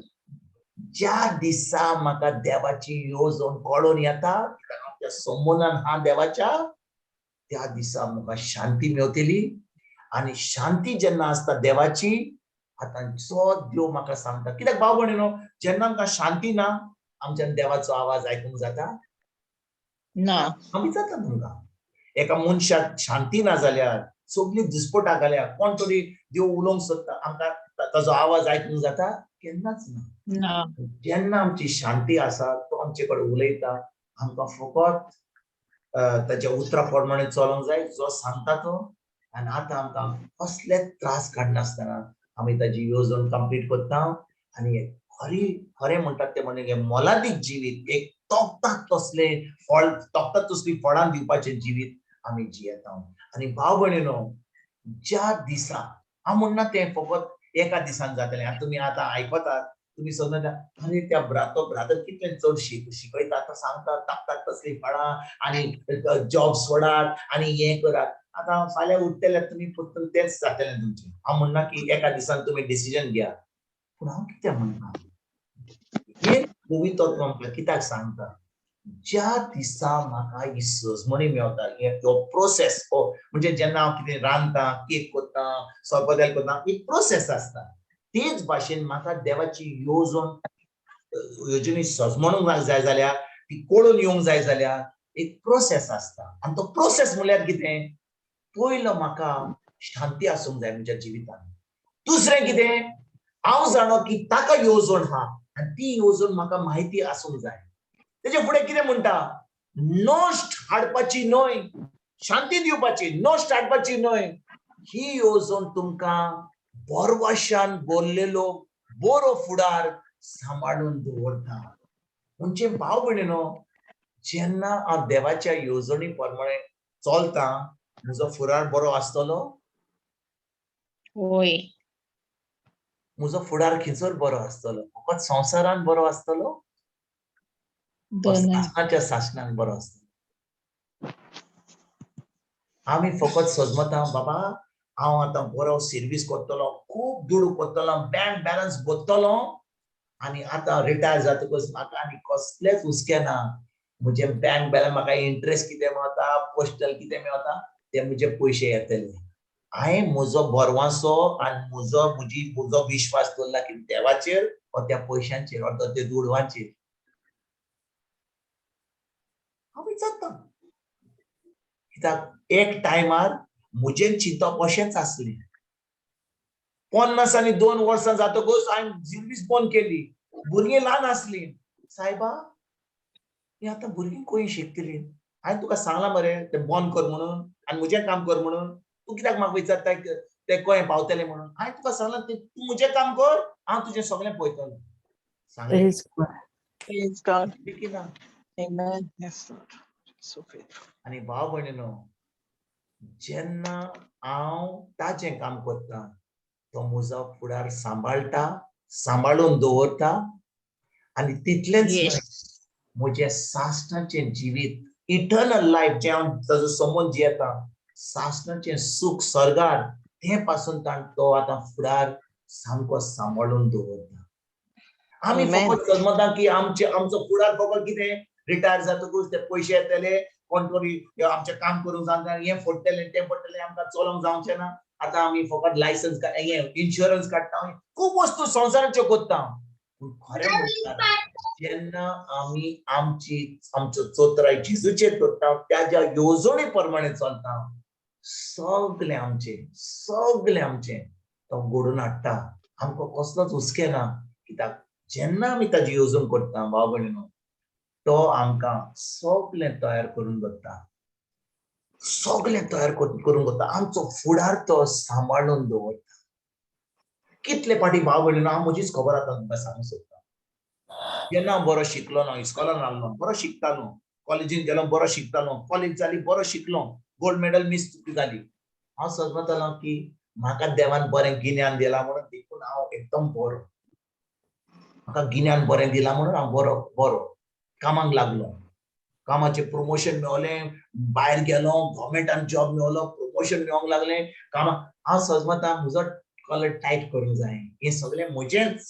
S5: ज्या दिसा म्हाका देवाची येवजण कळून येता, हांव त्या संबंधान हा देवाच्या, त्या दिसा म्हाका शांती मेवतली. आनी शांती जेन्ना आसता देवाची, आतां जो देव म्हाका सांगता, कित्याक भाव भयणीनो, जेन्ना आमकां शांती ना, आमच्यान देवाचो आवाज आयकूंक जाता
S3: ना.
S5: आमी जाता तुमकां. एका मनशाक शांती ना जाल्यार सगळीं दिसपटा जाल्यार कोण तरी देव उलोवंक सोदता, आमकां ताजो आवाज आयकूंक जाता? केन्नाच ना. जेन्ना आमची शांती आसा, तो आमचे कडेन उलयता, आमकां फकत ताच्या उतरा प्रमाणे चलोंक जाय, जो सांगता तो. आनी आतां आमकां कसलेच त्रास काडनासतना आमी ताची येवजण कंप्लीट करता आनी खरें म्हणटात ते म्हणजे मोलादीक जिवीत, एक तोखतात तसले फळ, तोखतात तसली फळां दिवपाचें जिवीत आमी जियेता. आनी भाव भयणीनो, ज्या दिसा हांव म्हणना तें फकत एका दिसान जातलें. आतां तुमी आतां आयकतात, तुमी समजता आनी त्या भ्रातर कितलें चड शिकयता, तो सांगता तोखतात तसली फळां आनी जॉब सोडात आनी हें करात. आतां फाल्यां उठतल्यार तुमी तेंच जातलें तुमचें. हांव म्हणना की एका दिसान तुमी डिसिजन घेयात, पूण हांव कितें म्हणटा, हे पवित्र तत्व आमकां कित्याक सांगता, ज्या दिसा म्हाका ही सजमणी मेवता, हो प्रोसेस, म्हणजे जेन्ना हांव कितें रांदता, केक करता, सोरपोतेल करता, एक प्रोसेस आसता. तेच भाशेन म्हाका देवाची येवजणी सजमणूंक जाय जाल्यार, ती कळून येवंक जाय जाल्यार एक प्रोसेस आसता. आनी तो प्रोसेस म्हळ्यार कितें? पयलो म्हाका शांती आसूंक जाय म्हज्या जिवितान. दुसरें कितें? हांव जाणो की ताका येवजण आहा आनी ती येवजण म्हाका म्हायती आसूंक जाय. तेजे फुडें कितें म्हणटा? नोक्स्ट हाडपाची न्हय, शांती दिवपाची, नोक्स्ट हाडपाची न्हय. ही येवजण तुमकां बहरवाशान बहरलेलो बरो फुडार सांबाळून दवरता. म्हणजे भाव भयणीनो, जेन्ना हांव देवाच्या येवजणी प्रमाणे चलता, म्हजो फुडार बरो आसतलो?
S3: होय.
S5: म्हजो फुडार खंयसर बरो आसतलो? फकत संवसारान बरो आसतलो? सासणाच्या सासणाक बरो आसतलो? आमी फकत सजमता बाबा हांव आतां बरो सर्वीस करतलो, खूब दुडू करतलो, बँक बॅलन्स भरतलो आनी आतां रिटायर जातकच म्हाका आनी कसलेच हुस्के ना. म्हजे बँक बॅलन्स म्हाका इंटरेस्ट कितें मेवता, पोस्टल कितें मेवता, ते म्हजे पयशे येतले हांवें म्हजो भरवंसो आनी म्हजो विश्वास दवरला की देवाचेर वा त्या पयशांचेर वा ते दुडवांचेर हांव विचारता कित्याक एक टायमार म्हजें चिंतप अशेंच आसलें 50 आनी 2 वर्सां जातकच हांवें सर्वीस बंद केली भुरगीं ल्हान आसलीं सायबा ही आतां भुरगीं खंय शिकतलीं हांवें तुका सांगलां मरे तें बंद कर म्हणून आनी म्हजें काम कर म्हणून तूं कित्याक म्हाका विचारता ते खंय पावतले म्हणून हांवें तुका सांगलां तूं म्हजें काम कर हांव तुजें सगळें पळयतलों सांगलें
S1: Praise God.
S7: Praise God.
S5: देखीना
S7: Amen. Yes, Lord. So faithful.
S5: आनी भाव भयणीनो जेन्ना हांव ताजें काम करता तो म्हजो फुडार सांबाळटा सांबाळून दवरता आनी तितलेंच न्हय म्हजें सासणाचें जिवीत इटर्नल लायफ जें हांव ताजो समज जियेता सासणाचें सुख स्वर्गार ते पासून तो आतां फुडार सामको सांबाळून दवरता आमी
S7: Amen.
S5: फकत समजता की आमचो फुडार फकत कितें रिटायर जातकूच ते पयशे येतले कोण तरी आमचें काम करूंक जाता हें फोडटलें तें फोडटलें आमकां चलोवंक जावचें ना आतां आमी फकत लायसन्स इन्शुरन्स काडटा खूब वस्तू संवसाराच्यो करता पूण खरें म्हणल्यार जेन्ना आमी आमचो चोत्राय जेजूचेर करता त्याच्या येवजणे प्रमाणे चलता सगळें आमचें तो घडोवन हाडटा आमकां कसलोच हुस्के ना कित्याक जेन्ना आमी ताची येवजण करता भाव भयणीनो तो आमकां सगळें तयार करून दवरता आमचो फुडार तो सांबाळून दवरता कितले फाटी भाव भयणीनो हांव म्हजीच खबर आतां तुमकां सांगूंक सोदता जेन्ना हांव बरो शिकलो न्हय इस्कॉलान आहलो बरो शिकतालो कॉलेजीन गेलो बरो शिकतालो कॉलेज जाली बरो शिकलो गोल्ड मेडल मिस जाली हांव समजतालो की म्हाका देवान बरें गिन्यान दिलां म्हणून देखून हांव एकदम बरो म्हाका गिन्यान बरें दिलां म्हणून हांव बरो कामाक लागलो कामाचें प्रमोशन मेळ्ळें भायर गेलो गव्हर्मेंटान जॉब मेळ्ळो प्रमोशन मेळोंक लागलें कामाक हांव समजता म्हजो कॉलर टायट करूंक जाय हें सगळें म्हजेंच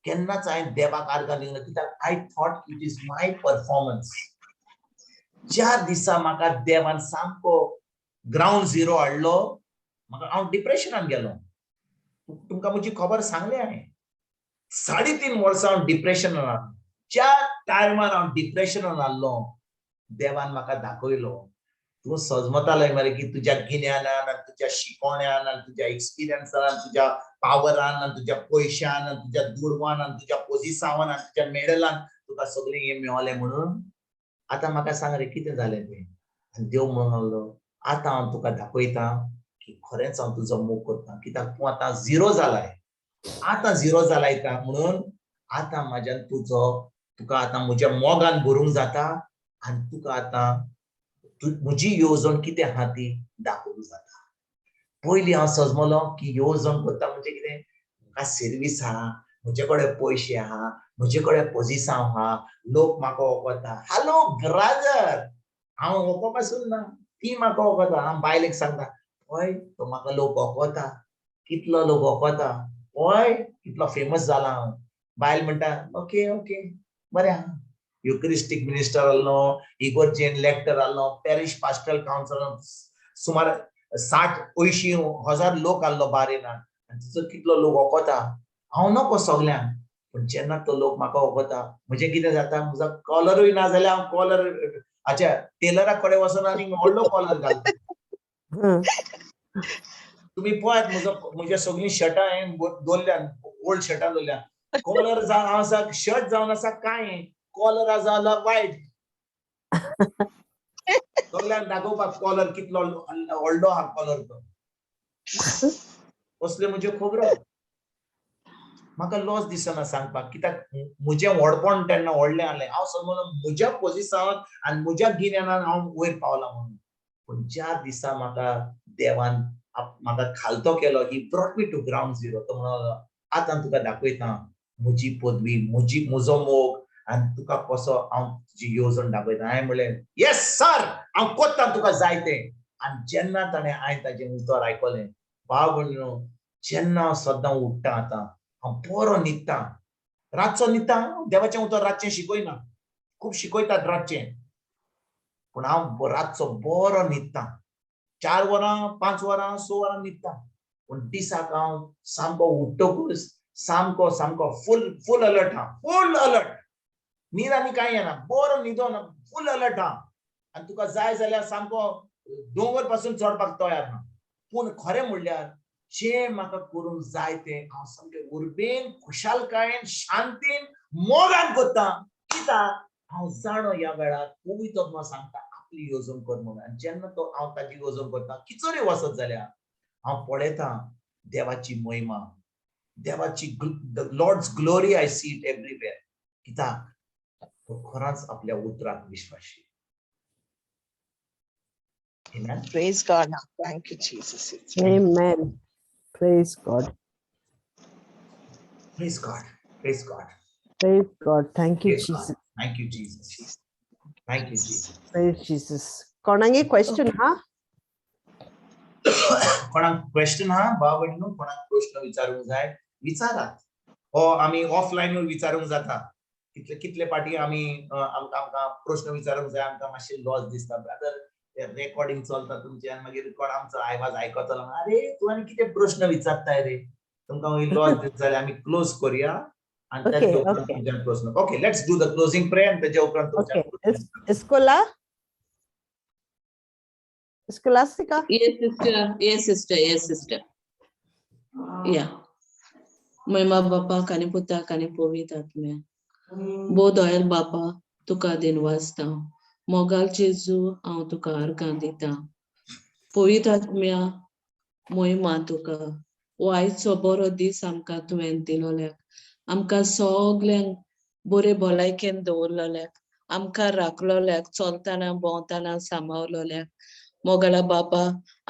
S5: केन्नाच हांवें देवाक आर्गां दिवंक ना कित्याक I thought it is my performance ज्या दिसा म्हाका देवान सामको ग्राउंड झिरो हाडलो म्हाका हांव डिप्रेशनान गेलो तुमकां म्हजी खबर सांगली हांवें 3.5 वर्सां हांव डिप्रेशनान आहलो ज्या टायमार हांव डिप्रेशनान आहलो देवान म्हाका दाखयलो तूं सजमतालय मरे की तुज्या गिन्यानान आनी तुज्या शिकोवण्यान आनी तुज्या एक्सपिरियन्सान तुज्या पावरान आनी तुज्या पयशान आनी तुज्या दुडवान आनी तुज्या पोजिसांवान आनी तुज्या मेडलान तुका सगळें हें मेळ्ळें म्हणून आतां म्हाका सांग रे कितें जालें तें आनी देव म्हणून लागलो आतां हांव तुका दाखयता की खरेंच हांव तुजो मोग करता कित्याक तूं आतां झिरो जालाय आतां झिरो जालाय म्हणून आतां म्हाज्यान तुका आतां म्हज्या मोगान भरूंक जाता आनी तुका आतां म्हजी येवजण कितें आहा ती दाखोवंक जाता पयलीं हांव समजलो की येवजण करता म्हणजे कितें म्हाका सर्वीस आहा म्हजे कडेन पयशे आहा म्हजे कडेन पोजिसांव आहा लोक म्हाका वळखता हॅलो ब्रादर हांव वळखोवपा सोदना ती म्हाका वळखता हांव बायलेक सांगता पळय तो म्हाका लोक वळखता कितलो लोक वळखता पळय कितलो फेमस जाला हांव बायल म्हणटा ओके ओके बरें आहा युक्रिस्टीक मिनिस्टर आहलो इगोर्जेन लेक्टर आहलो पॅरिश पास्टरल कावन्सिल सुमार 60-80 हजार लोक आहलो बारेनान आनी तिचो कितलो लोक वळखता हांव नको सगल्यांक पूण जेन्ना तो लोक म्हाका वळखता म्हणजे कितें जाता म्हजो कॉलरूय ना जाल्यार हांव कॉलर हाच्या टेलरा कडेन वचून आनी व्हडलो कॉलर घालता तुमी पळयात म्हज्या सगळीं शर्टां हांवें दवरल्यान ओल्ड शर्टां दवरल्या कॉलर जावन आसा शर्ट जावन आसा काय कॉलर जाला वायट सगळ्यांक दाखोवपाक कॉलर कितलो व्हडलो आहा कॉलर तो असले म्हज्यो खबरो म्हाका लॉस दिसना सांगपाक कित्याक म्हजें व्हडपण तेन्ना व्हडलें आहलें हांव समजलो म्हज्या पोजिसांत आनी म्हज्या गिन्यानान हांव वयर पावलां म्हणून पूण ज्या दिसा म्हाका देवान म्हाका खालतो केलो he brought me to ground zero तो म्हणलो आतां तुका दाखयता म्हजी पदवी म्हजो मोग आनी तुका कसो हांव तुजी येवजण दाखयता हांवें म्हणलें येस सर हांव कोत्तां तुका जाय तें आनी जेन्ना हांवें ताचें उतर आयकलें भाव भयणीनो जेन्ना हांव सद्दां उठ्ठा आतां हांव बरो न्हिदता रातचो न्हिदता देवाचें उतर रातचें शिकयना खूब शिकयतात रातचें पूण हांव रातचो बरो न्हिदता 4 वरां 5 वरां 6 वरां न्हिदता पूण दिसाक हांव सामको उठ्ठोकूच सामको सामको फुल अलर्ट हा फुल अलर्ट न्हीद आनी कांय येना बरो न्हिदोन फुल अलर्ट हा आनी तुका जाय जाल्यार सामको दोंगर पासून चडपाक तयार ना पूण खरें म्हणल्यार जे म्हाका करूंक जाय तें हांव सामकें उर्बेन खुशालकायेन शांतीन मोगान करता कित्याक हांव जाणो ह्या वेळार पवित्र आत्मा सांगता आपली येवजण कर म्हणून आनी जेन्ना तो हांव ताची येवजण करता किचोरी वसत जाल्यार हांव पळयता देवाची महिमा देवाची Lord's glory I see it everywhere कित्याक तो खरोच आपल्या उतराक विश्वासी Amen.
S7: Praise God. Thank you, Jesus.
S1: Amen. Praise God.
S5: Praise God. Praise God.
S1: Praise God. Thank you,
S5: Praise God.
S1: Jesus.
S5: Thank you, Jesus. Thank you, Jesus.
S1: Praise Jesus. कोणागे question हा?
S5: कोणाक question हा बाबडीनो कोणाक प्रश्न विचारूंक जाय विचारात हो आमी ऑफलायनूय विचारूंक जाता कितले पाटी आमी आमकां प्रश्न विचारूंक जाय आमकां मातशें लॉस दिसता ब्रदर रेकॉर्डिंग चलता तुमचे आनी मागीर कोण आमचो आवाज आयकतलो अरे तूं आनी कितें प्रश्न विचारताय रे तुमकां लॉस दिसता जाल्यार आमी क्लोज करूया आनी ताचे उपरांत तुमच्यान प्रश्न okay let's do the closing prayer आनी ताचे उपरांत तुमच्यान
S1: Escola? Escolastica?
S8: Yes, sister. Yeah. महिमा बापा कानी पुता कानी पवित्र आत्म्या बो दोयल बापा तुका दिन वाजता मोगाल जेजू हांव तुका आर्गां दिता पवित्र आत्म्या महिमा तुका हो आयचो बरो दीस आमकां तुवें दिलोल्याक आमकां सगल्यांक बरे भलायकेन दवरलोल्याक आमकां राखलोल्याक चलतना भोंवतना सांबाळलोल्याक मोगला बापा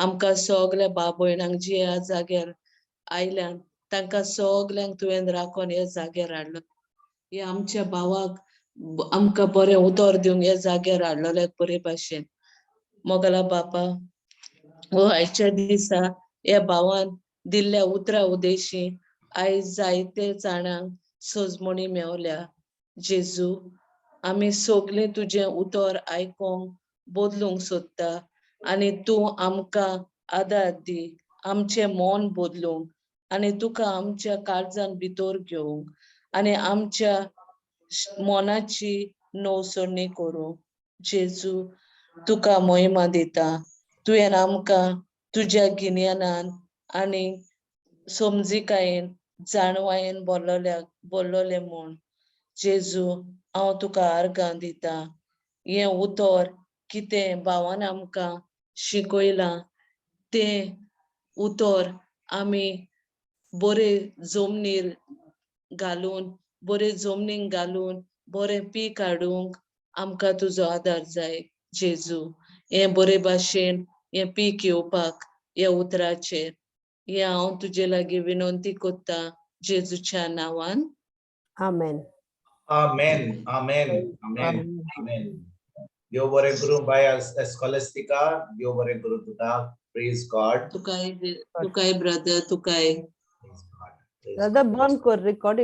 S8: आमकां सगल्या भाव भयणांक जी ह्या जाग्यार आयल्यान तांकां सगल्यांक तुवें राखोन ह्या जाग्यार हाडलो हे आमच्या भावाक आमकां बरें उतर दिवंक ह्या जाग्यार हाडलोल्याक बरे भाशेन मोगला बापा हो आयच्या दिसा ह्या भावान दिल्ल्या उतरा उदेशी आयज जायते जाणांक सजमणी मेवल्या जेजू आमी सगळे तुजें उतर आयकोंक बदलूंक सोदता आनी तूं आमकां आदार दी आमचें मन बदलूंक आनी तुका आमच्या काळजान भितर घेवंक आनी आमच्या मनाची नवसणी करूंक जेजू तुका महिमा दिता तुवें आमकां तुज्या गिन्यानान आनी समजिकायेन जाणवायेन बोल्लोलें म्हूण जेजू हांव तुका आर्गां दिता हें उतर कितें भावान आमकां शिकयलां तें उतर आमी बरे जमनीर घालून बरे जमनीक घालून बरें पीक हाडूंक आमकां तुजो आदार जाय जेजू हें बरे भाशेन हें पीक येवपाक ह्या उतराचेर हें हांव तुजे लागीं विनंती कोत्ता जेजूच्या नांवान
S1: Amen.
S5: Amen. Amen. Amen. Amen. देव बरें करूं बाय एस्कोलास्टिका देव बरें करूं तुका प्रेज गॉड
S8: तुकाय ब्रदर तुकाय
S1: दादा बंद कर recording.